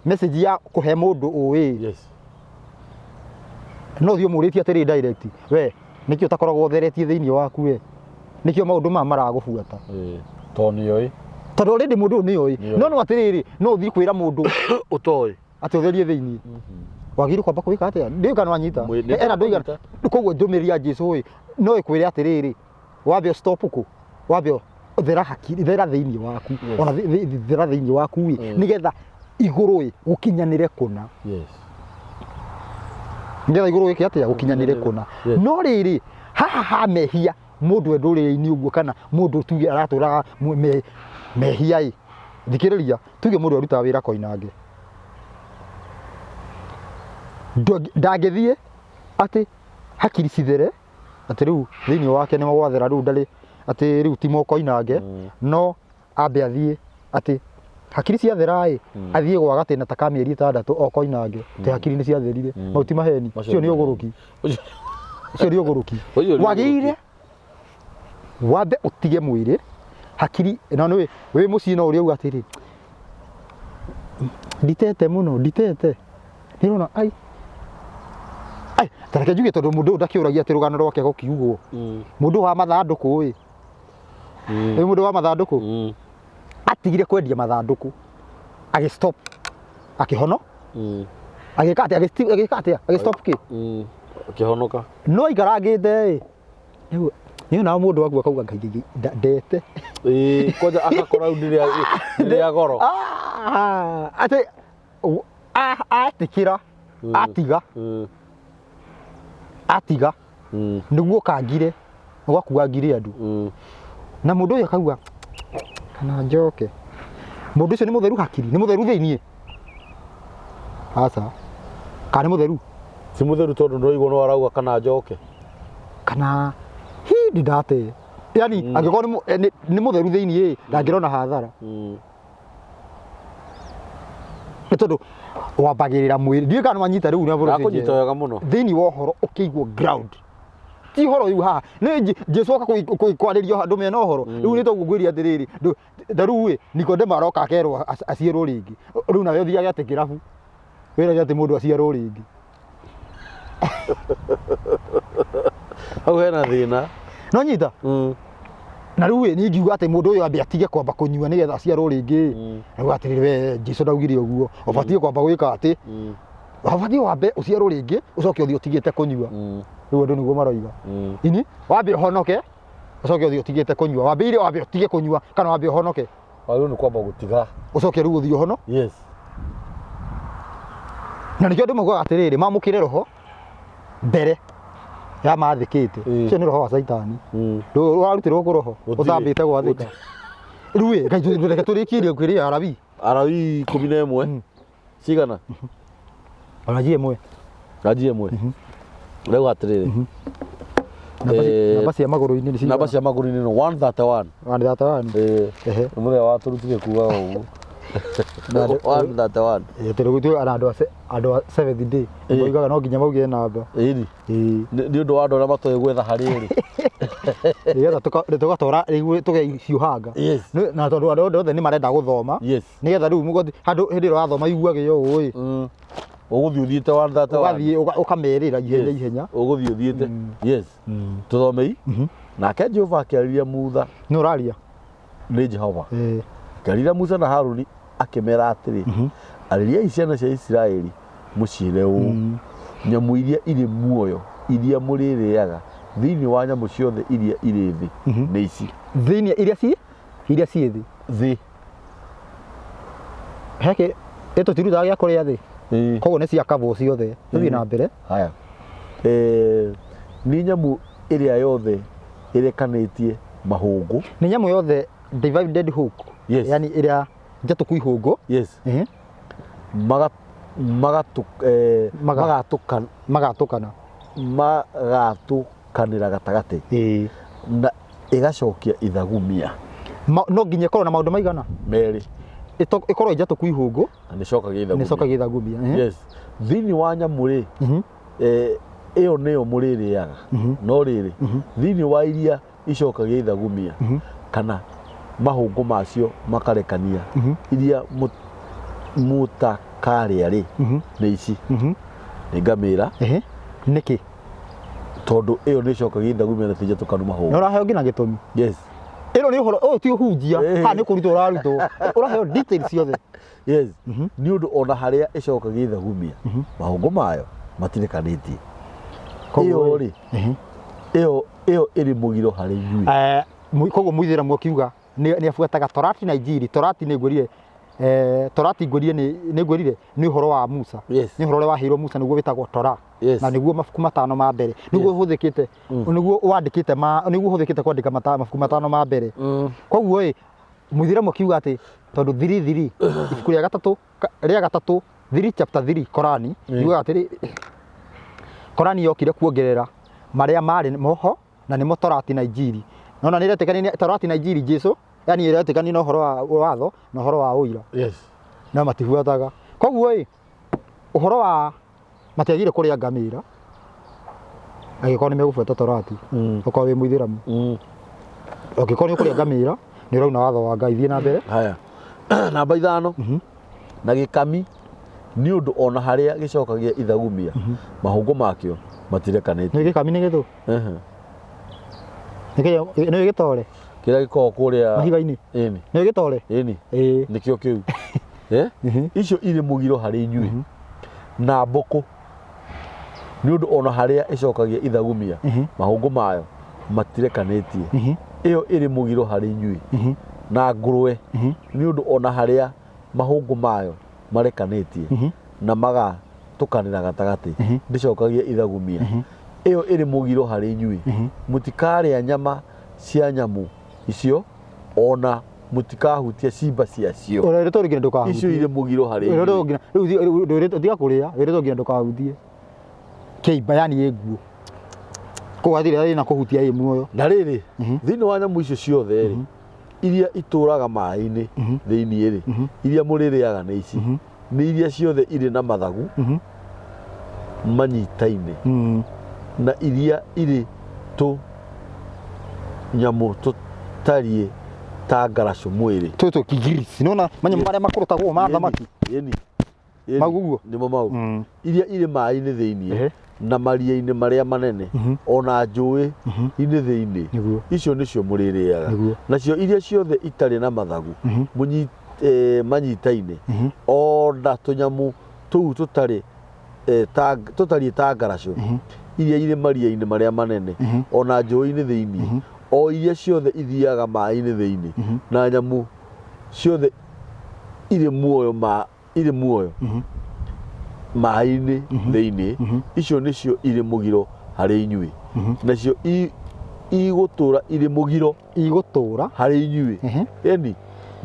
message ya kuhe mundu uwi no thio muritie atiri direct we nikio utakoragwo utheretie thiini waku nikio maundu maragubuata tondu already mundu ni oi no atiriri no uthii kwira mundu utoi ati utherie thiini wagiri kwamba kuika atia ndio kana wanyita era ndoiga koguo ndumiria Jesu no ikwire atiriri wabio stop ku wabio thera hakiri thera thiini waku ona thera thiini waku nigetha iguru gukinyanire kuna ngetha iguru wiki atia gukinyanire kuna no riri haha mehia mundu nduriri-ini uguo kana mundu tuge araturaga mehia thikiriria tuge mundu aruta wira koinange ndangithie ati hakiri cithere ati riu thiini wake ni gwathera riu ndari ati riu ti mokoinange no ambe athie ati hakiri ciathera athie gwa gatina ta mieri 6 okoinange te hakiri ni ciatherire mauti maheni cio ni uguruki wagire wambe utige mwiri hakiri no ni wi mucii no uri uga atiri nditete muno nditete nirona ai tareke njuge tondu mundu ndakiuragia ati rugano rwake gukiugwo mundu wa mathanduku ri mundu wa mathanduku atigire kwendia mathanduku agi stop akihono agika ati agi stop ki akihonoka no ikarangite niyo na mundu waku akauga ngai ndete koja akakora ndire ya goro ati atikira atiga niguo kangire gwakua ngiri andu na mundu uyu akauga kana njoke mundu ucio ni mutheru hakiri ni mutheru thiini asa kana mutheru si mutheru tondu ndoigwo no arauga kana njoke kana hindi ndate yani angikorwo ni mutheru thiini ndangirona hathara ni tondu wambagirira mwiri ndiye kana manyita riu na boro kunyita wega muno thiini wa horo ukigwo ground ti horo yu ha ni jesoka kwaririo handu mena horo riu ni tugugwiria atiriri ndaru Nikodemo aroka akerwo acierwo ringi riu nawe uthiage ati kirabu wira ati mundu acierwo ringi au hena thina no nyita na riu ni ngiuga ati mundu uyu ambe atige kwamba kunyua nigetha acierwo ringi riu atiriri we Jesu ndaugire uguo ubatie kwamba gwika ati ubatie wambe ucierwo ringi ucoke uthio tigite kunyua riu andu niguo maroiga ini wambe honoke ucoke uthio tigite kunyua wambe utige kunyua kana wambe honoke riu ni kwamba gutiga ucoke riu uthio hono yes na nikio ndu mugo atiriri mamukire roho mbere ya mathikite cio ni roho wa saitani ndu warutirwo ku roho uthambite gwathika riu ngai ndureke turikirie kwiria arabi 11 cigana araji emwe rĩu atiriri namba cia maguru-ini ni namba cia maguru-ini no 131 mũthee waturutire kuga ũguo 131 tũrugutio andu a 7th day moigaga no nginya mauge namba ĩni nĩ ũndũ wa andũ arĩa matoĩ gwetha harĩ ĩrĩ nigetha tugatora rĩu tũgeciũhanga na tondũ andũ othe nĩ marenda gũthoma nigetha rĩu mũgothi handũ hĩndĩ ĩrĩa wathoma iguage ũũ uguthi uthiite 131 ugathie ukamerira ihenya uguthi uthiite yes tuthomei nake Jehova akĩarĩria Mutha nĩ ũraria nĩ Jehova akĩarĩria Musa na Haruni akĩmera atĩrĩ arĩriai ciana cia Isiraeli mũciĩre ũũ nyamũ iria irĩ muoyo iria mũrĩrĩaga thĩinĩ wa nyamũ ciothe iria irĩ thĩ nĩ ici thĩinĩ iria ciĩ thĩ heke eto tirutaga gĩa kũrĩa thĩ koguo nĩ cia kabo ciothe thiĩ na mbere haya nĩ nyamũ ĩrĩa yothe ĩrekanĩtie mahũngũ nĩ nyamũ yothe divided hook yani ĩrĩa njatũku ihũngũ magatũkanĩra gatagatĩ na ĩgacokia ithagumia no nginya ĩkorwo na maũndũ maigana merĩ ikorwo njatũku ihũngũ nĩ cokagia ithagumia thĩinĩ wa nyamũ rĩ ĩyo nĩyo mũrĩrĩaga no rĩrĩ thĩinĩ wa iria icokagia ithagumia kana mahũngũ macio makarekania iria mũtakarĩa rĩ nĩ ici nĩ ngamĩra nĩkĩ tondũ ĩyo nĩ icokagia ithagumia na tinjatũkanu mahũngũ na ũraheo nginya gĩtũmi ĩno nĩ ũhoro ũyũ ti ũhunjia haha nĩ kũrutwo ũrarutwo ũraheo details ciothe nĩ ũndũ ona harĩa ĩcokagia ithagumia mahũngũ mayo matirekanĩtie ĩyo rĩ ĩyo ĩrĩ mũgiro harĩ inyuĩ koguo mũithĩramu akiuga nĩ abuataga Torati na Injili Torati nĩ ngwĩrire Torati ngwĩrire nĩ ngwĩrire nĩ ũhoro wa Musa nĩ ũhoro ũrĩa waheirwo Musa nĩguo wĩtagwo Torah na nĩguo mabuku matano ma mbere nĩguo ũhũthĩkĩte nĩguo wandĩkĩte nĩguo ũhũthĩkĩte kwandĩka mabuku matano ma mbere koguo mũithĩramu akiuga atĩ tondũ 3 ibuku rĩa gatatũ 3 chapter 3 Korani yugaga atĩrĩ Korani yokire kuongerera marĩa marĩ moho na nĩmo Torati na Injili nona nĩ iretĩkania Torati na Injili Jesu yani iretĩkania na ũhoro wa watho na ũhoro wa ũira na matibuataga koguo ũhoro wa matiagire kũrĩa ngamĩra agĩkorwo nĩ megũbuata Torati ũkorwo wĩ mũithĩramu ũngĩkorwo nĩ ũkũrĩa ngamĩra nĩ ũrauna watho wa Ngai thiĩ na mbere haya namba 5 na gĩkami nĩ ũndũ ona harĩa gĩcokagia ithagumia mahũngũ makĩo matirekanĩtie nĩ gĩkami nĩ gĩthũ nĩ gĩtore kĩrĩa gĩkoragwo kũrĩa mahiga-inĩ ĩni nĩ gĩtore ĩni nĩkĩo kĩu icio irĩ mũgiro harĩ inyuĩ na mbũkũ nĩ ũndũ ona harĩa ĩcokagia ithagumia mahũngũ mayo matirekanĩtie ĩyo ĩrĩ mũgiro harĩ inyuĩ na ngũrwe nĩ ũndũ ona harĩa mahũngũ mayo marekanĩtie na magatũkanĩra gatagatĩ ndĩcokagia ithagumia ĩyo ĩrĩ mũgiro harĩ inyuĩ mũtikarĩa nyama cia nyamũ icio ona mũtikahutia cimba ciacio ũrerĩtwo nginya ndũkahutie icio irĩ mũgiro harĩ inyuĩ rĩu tiga kũrĩa wĩrĩtwo nginya ndũkahutie kĩimba yani ĩguo koguo hatirĩ na kũhutia ĩ muoyo na rĩrĩ thĩinĩ wa nyamũ icio ciothe rĩ iria itũraga maĩ-inĩ thĩinĩ rĩ iria mũrĩrĩaga nĩ ici nĩ iria ciothe irĩ na mathagu manyitaine na iria irĩ nyamũ tũtariĩ ta ngaracũ mwĩrĩ tũtũ kigirisi nona manyamũ marĩa makũrũtagwo ma thamaki maguguo nĩmo mau iria irĩ maĩ-inĩ thĩinĩ na maria-inĩ marĩa manene ona njũĩ inĩ thĩinĩ icio nĩcio mũrĩrĩaga nacio iria ciothe itarĩ na mathagu manyitaine ona tũnyamũ tũu tũtariĩ ta ngaracũ iria irĩ maria-inĩ marĩa manene ona njũĩ-inĩ thĩinĩ o iria ciothe ithiaga maĩ-inĩ thĩinĩ na nyamũ ciothe irĩ muoyo maĩ-inĩ thĩinĩ icio nĩcio irĩ mũgiro harĩ inyuĩ nacio igũtũra irĩ mũgiro harĩ inyuĩ yani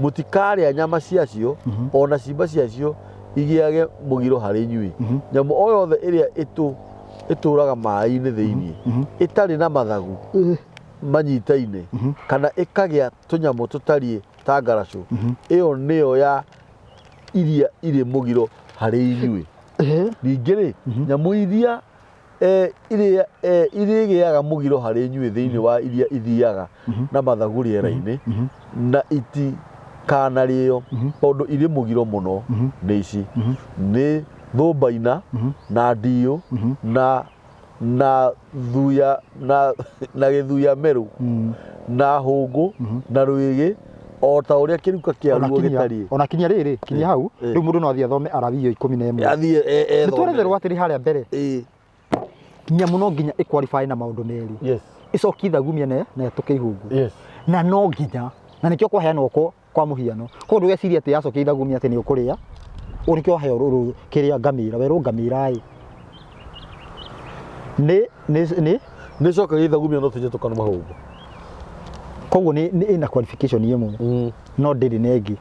mũtikarĩa nyama ciacio ona cimba ciacio igĩage mũgiro harĩ inyuĩ nyamũ o yothe ĩrĩa ĩtũraga maĩ-inĩ thĩinĩ ĩtarĩ na mathagu manyitaine kana ĩkagĩa tũnyamũ tũtariĩ ta ngaracũ ĩyo nĩyo ya iria irĩ mũgiro harĩ inyuĩ ningĩ rĩ nyamũ iria irĩgĩaga mũgiro harĩ inyuĩ thĩinĩ wa iria ithiaga na mathagu rĩera-inĩ na itikanarĩo tondũ irĩ mũgiro mũno nĩ ici nĩ thũmbaina na ndiũ na gĩthuya meru na hũngũ na rwĩgĩ o ta ũrĩa kĩruka kĩa ruo gĩtariĩ ona kinya rĩrĩ kinya hau rĩu mũndũ no athiĩ athome Arabi 11 nĩ tũretherwo atĩrĩ harĩa mbere nyamũ no nginya ĩqualify na maũndũ merĩ ĩcokie ithagumia na ĩtũke ihũngũ na no nginya na nĩkĩo kwaheana oko kwa mũhiano koguo ndũgecirie atĩ yacokia ithagumia atĩ nĩ ũkũrĩa ũũ nĩkĩo waheo rũrũ kĩrĩa ngamĩra werwo ngamĩra nĩ cokagia ithagumia no tũnjĩtũkana mahũngũ koguo nĩ ina qualification ĩmwe no ndĩrĩ na ĩngĩ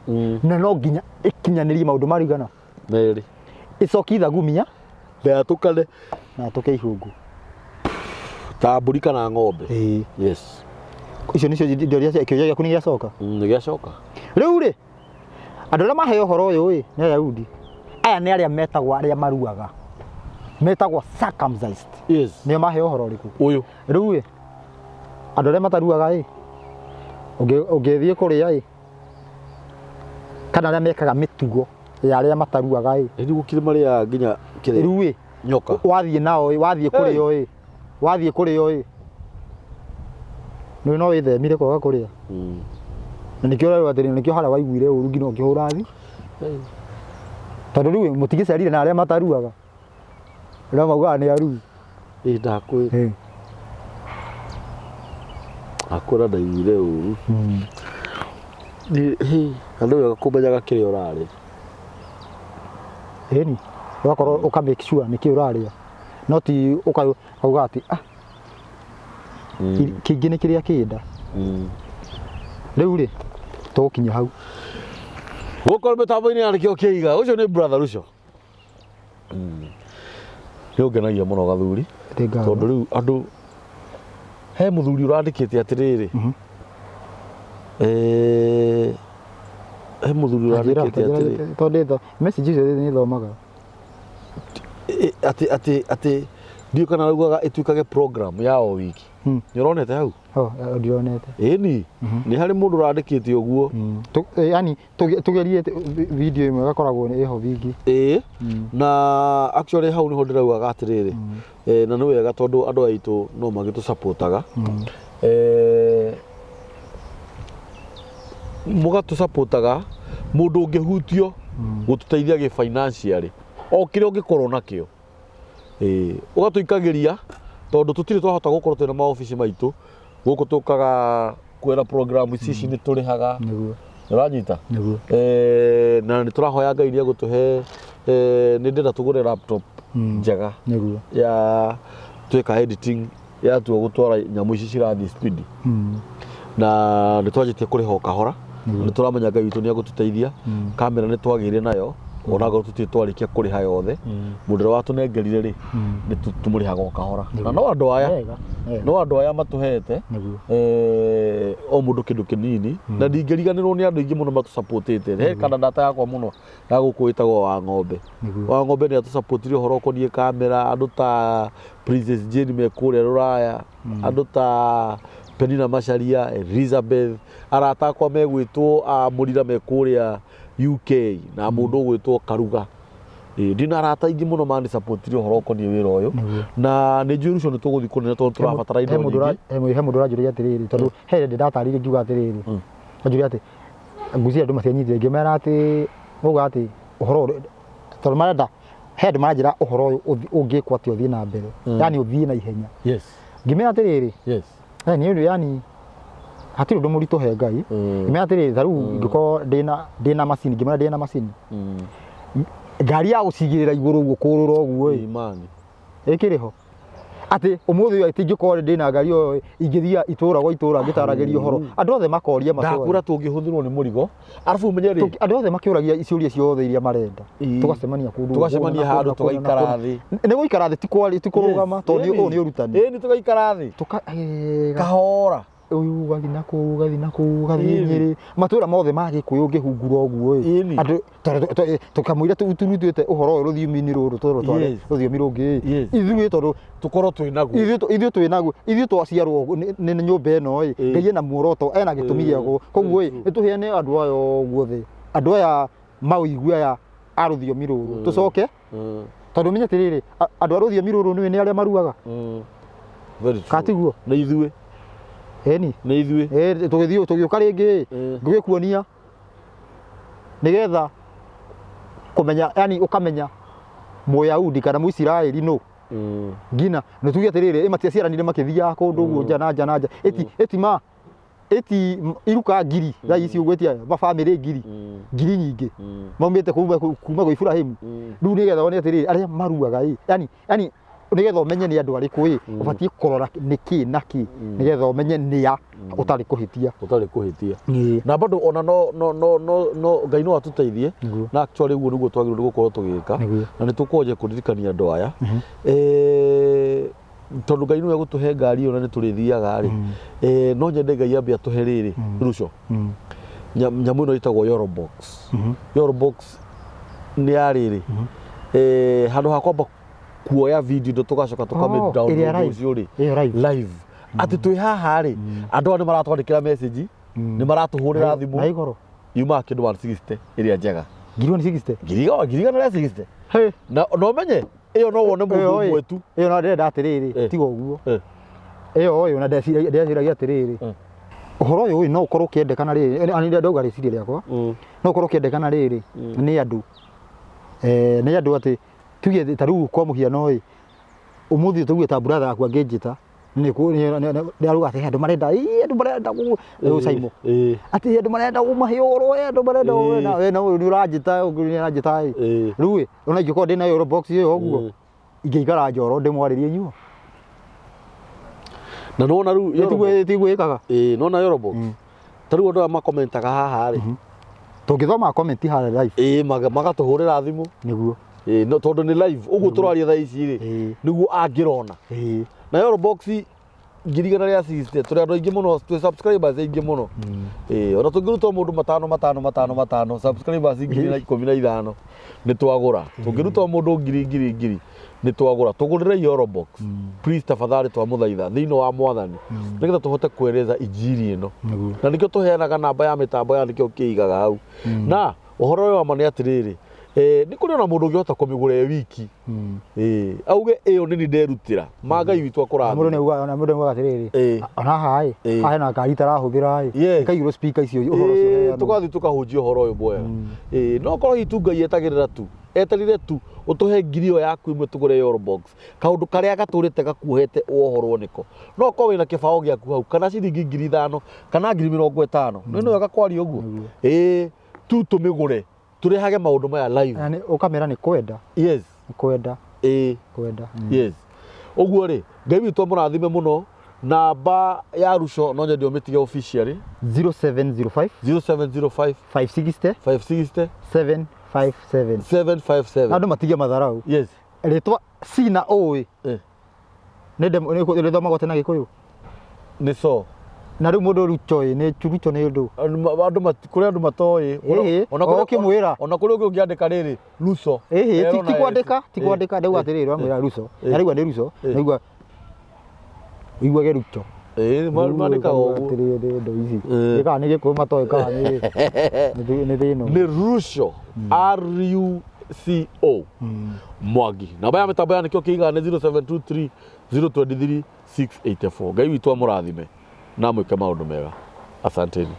na no nginya ĩkinyanĩrie maũndũ marigana merĩ ĩcokie ithagumia na yatũkane na yatũke ihũngũ ta mbũri kana ng'ombe icio nĩcio kĩũria gĩaku nĩ gĩacoka nĩ gĩacoka rĩu rĩ andũ arĩa maheo ũhoro ũyũ nĩ Ayahudi aya nĩ arĩa metagwo arĩa maruaga metagwo circumcised nĩo maheo ũhoro ũrĩkũ ũyũ rĩu andũ arĩa mataruaga ũngĩthiĩ kũrĩa kana arĩa mekaga mĩtugo ya arĩa mataruaga nĩ gũkire marĩa nginya kĩrĩa rĩu nyoka wathiĩ nao wathiĩ kũrĩa no wĩthemire kwaga kũrĩa na nĩkĩo rĩu atĩ nĩkĩo harĩa waiguire ũru nginya ũkĩhũra thi tondũ rĩu mũtigĩcerire na arĩa mataruaga rĩu maugaga nĩ aru ndakwĩra akũra ndaiguire ũru andũ wega kũmenyaga kĩrĩa ũrarĩa ĩni ũgakorwo ũka make sure nĩkĩĩ ũrarĩa no ti ũkauga atĩ kĩingĩ nĩ kĩrĩa kĩnda rĩu rĩ tũgũkinya hau gũkorwo mĩtambo-inĩ ya nĩkĩo kĩiga ũcio nĩ brother Ruco nĩ ũngenagia mũno gathuri tondũ rĩu andũ he mũthuri ũrandĩkĩte atĩrĩrĩ he mũthuri ũrandĩkĩte atĩrĩrĩ tondũ message icio nĩ thomaga atĩ ndiũ kana raugaga ĩtuĩkage program ya o wiki Nyoronete hau? Ndionete. Ĩni, nĩ harĩ mũndũ ũrandĩkĩte ũguo. Yani tugerie video imwe gakoragwo ĩho vingi. Na actually hau niho ndĩraugaga atĩrĩrĩ, na nĩ wega tondũ andũ aitũ no magĩtũsupportaga. Mũgatũsupportaga mũndũ ũngĩhutio gũtũteithia gĩ-financially o kĩrĩa ũngĩkorwo nakĩo. Ũgatũikagĩria tondũ tũtirĩ twahota gũkorwo twĩna maobici maitũ gũkũ tũkaga kwĩra program ici nĩ tũrĩhaga. Ũranyita? Na nĩ tũrahoya Ngai nĩ egũtũhe, nĩ ndĩrenda tũgũre laptop njega ya twĩka editing yatua gũtwara nyamũ ici cirathiĩ speed. Na nĩ twanjĩtie kũrĩha o kahora, nĩ tũramenya Ngai witũ nĩ egũtũteithia. Kamera nĩ twagĩire nayo onago tũtirĩ twarĩkia kũrĩha yothe. Mũndũ ũrĩa watũnengerire rĩ, nĩ tũmũrĩhaga o kahora. Na no andũ aya matũhete o mũndũ kĩndũ kĩnini, na ndingĩriganĩrwo nĩ andũ aingĩ mũno matũsupportĩte. He kana data yakwa mũno ya gũkũ ĩtagwo Wang'ombe. Wang'ombe nĩ atũsupportire ũhoro ũkoniĩ kamera, andũ ta Princess Jane me kũrĩa Rũraya, andũ ta Penina Macharia, Elizabeth, arata akwa megwĩtwo Mũrira me kũrĩa UK, na mũndũ ũgwĩtwo Karuga. Ndina arata aingĩ mũno mandĩ-support ũhoro ũkoniĩ wĩra ũyũ, na nĩ njũĩ rũciũ nĩ tũgũthiĩ kũnene tondũ tũrabatara indo nyingĩ. He mũndũ ũranjũria atĩrĩrĩ, tondũ he hĩndĩ ndatarĩirie ngiuga atĩrĩrĩ, anjũria atĩ ngwĩciria andũ matianyitire, ngĩmera atĩ mauga atĩ ũhoro tondũ marenda, he andũ maranjĩra ũhoro ũyũ ũngĩkwo atĩ ũthiĩ na mbere, yani ũthiĩ na ihenya. Ngĩmera atĩrĩrĩ, nĩ ũndũ yani hatirĩ ũndũ mũritũ he Ngai. Ngĩmera atĩrĩrĩ, ta rĩu ingĩkorwo ndĩna macini, ngĩmera ndĩna macini, ngari ya gũcigĩrĩra igũrũ ũguo kũrũra ũguo ĩkĩrĩ ho, atĩ ũmũthĩ ũyũ ingĩkorwo ndĩna ngari ĩyo ingĩthiĩ itũra gwa itũra ngĩtaragĩria ũhoro, andũ othe makoria macũa. Ndakũra tũngĩhũthĩrwo nĩ mũrigo, arabu ũmenye rĩ, andũ othe makĩũragia ciũria ciothe iria marenda, tũgacemania kũndũ, tũgacemania handũ tũgaikara thĩ. Nĩ gũikara thĩ ti kũrũgama, tondũ ũyũ nĩ ũrutani. Nĩ tũgaikara thĩ kahora, ũyũ ũgathiĩ na kũu ũgathiĩ Nyĩrĩ, matũra mothe ma Gĩkũyũ ũngĩhungura ũguo andũ tũkamũira tũrutĩte ũhoro ũyũ rũthiomi-inĩ rũrũ tware rũthiomi rũngĩ ithuĩ tondũ tũkorwo twĩ naguo, ithuĩ twaciarwo nĩ nyũmba ĩno Ngai ena muoroto, ena gĩtũmi gĩaguo, koguo nĩ tũheane andũ aya guothe, andũ aya maũigua aya a rũthiomi rũrũ tũcoke, tondũ menye atĩrĩrĩ, andũ a rũthiomi rũrũ nĩ arĩa maruaga katiguo na ithuĩ nĩ ithuĩ tũgĩũka rĩngĩ ngũgĩkuonia nĩgetha kũmenya, yani ũkamenya Mũyahudi kana Mũisiraeli no ngina nĩ tuge atĩrĩrĩ matiaciaranire makĩthiaga kũndũ ũguo nja na nja ĩti iruka ngiri thaa ici ũguo ĩtia mabamĩrĩ ngiri nyingĩ maumĩte kuma gwĩ Iburahĩmu. Rĩu nĩgetha wone atĩrĩrĩ arĩa maruaga yani nĩgetha ũmenye nĩ andũ arĩkũ ũbatiĩ kũrora nĩkĩ na kĩ nĩgetha ũmenye nĩa ũtarĩ kũhĩtia. Na bado ona no Ngai no atũteithie, na actually ũguo nĩguo twagĩrĩirwo gũkorwo tũgĩka, na nĩ tũkũhota kũririkania andũ aya tondũ Ngai nĩwe egũtũhe ngari ĩyo na nĩ tũrĩthiaga rĩ, no nyende Ngai ambe atũhe rĩrĩ Ruco, nyamũ ĩno ĩtagwo Yorobox nĩ ya rĩrĩ, handũ ha kwamba kuoya video ndo tugacoka tukame download ucio ri live ati twi haha ri andu ani maratwandikira message ni maratuhurira thimu na igoro yuma kindu 160 iria njega ngiri 160 ngiri na 60 na no menye iyo no wone mundu mwetu iyo na ndenda atiriri tigo uguo iyo na ndeciragia atiriri uhoro uyu no ukorwo kiendekana riri ani ndauga riciria riakwa no ukorwo kiendekana riri ni andu ati tuge ta rĩu kwa mũhiano ũmũthĩ tuge ta brother akwa ngĩnjĩta nĩ aruga atĩ andũ marenda Saimo atĩ andũ marenda kũmahiũrwo andũ marenda we na nĩ ũranjĩta rĩu ona ingĩkorwo ndĩ na Yorobox ĩyo ũguo ingĩikara njoro ndĩmwarĩrie nyuo na nona rĩu tigwĩkaga nona Yorobox ta rĩu andũ makomentaga haha rĩ tũngĩthoma comment haha live magatũhũrĩra thimũ nĩguo no tondu ni live uguo turaria thaa ici ri niguo angirona na Yorobox ngirigana rĩa assist tũrĩ andũ aingĩ mũno twĩ subscribers aingĩ mũno ona tũngĩrutwo mũndũ matano subscribers 15,000 nĩ twagũra tũngĩrutwo mũndũ ngiri nĩ twagũra tũgũrĩre Yorobox please tafadhali twamũthaitha thĩinĩ wa mwathani nĩgetha tũhote kueleza injiri ĩno na nĩkĩo tũheanaga namba ya mĩtambo ya nĩkĩo kĩigaga hau na ũhoro ũyũ wa ma nĩ atĩrĩrĩ nĩ kũrĩ ona mũndũ ũngĩhota kũmĩgũra wiki auge ĩyo nĩ nderutĩra Ngai witũ akũrathime mũndũ nĩ auga atĩrĩrĩ ona haha haha hena ngari itarahũthĩra ĩkaigĩrwo speaker icio ũhoro ũcio tũgathiĩ tũkahunjia ũhoro ũyũ mwega no korwo hitu Ngai etagĩrĩra tu eterire tu ũtũhe ngiri ĩyo yaku imwe tũgũre Yorobox kaũndũ karĩa gatũrĩte gakuohete wohorwo nĩko no korwo wĩna kĩbaũ gĩaku hau kana ciringi 5,000 kana 50,000 nĩ wega kwaria ũguo tu tũmĩgũre tũrehage maũndũ maya live yani ukamera nĩ kwenda yes kwenda kwenda yes ũguo rĩ Ngai witũ mũrathime mũno namba ya Ruco no nyende ũmĩtige officially 0705 560 757 andũ matige matharau yes rĩtwa cina ũĩ nĩ thomagwo tena Gĩkũyũ nĩ so na rĩu mũndũ Ruco nĩ Ruco nĩ ũndũ kũrĩ andũ matoĩ ona ũkĩmwĩra ona kũrĩ ũngĩ ũngĩandĩka rĩrĩ Ruco ti kwandĩka ndauga atĩrĩrĩ wamwĩra Ruco na rĩu nĩ Ruco naigua wĩiguage Ruco mandĩkaga ũguo ndo ici ĩkaga nĩ Gĩkũyũ matoĩ kaga nĩ thĩno nĩ Ruco RUCO Mwangi namba ya mĩtambo ya nĩkĩo kĩigaga nĩ 0723 023 684 Ngai witũ amũrathime na mwĩke maũndũ mega asanteni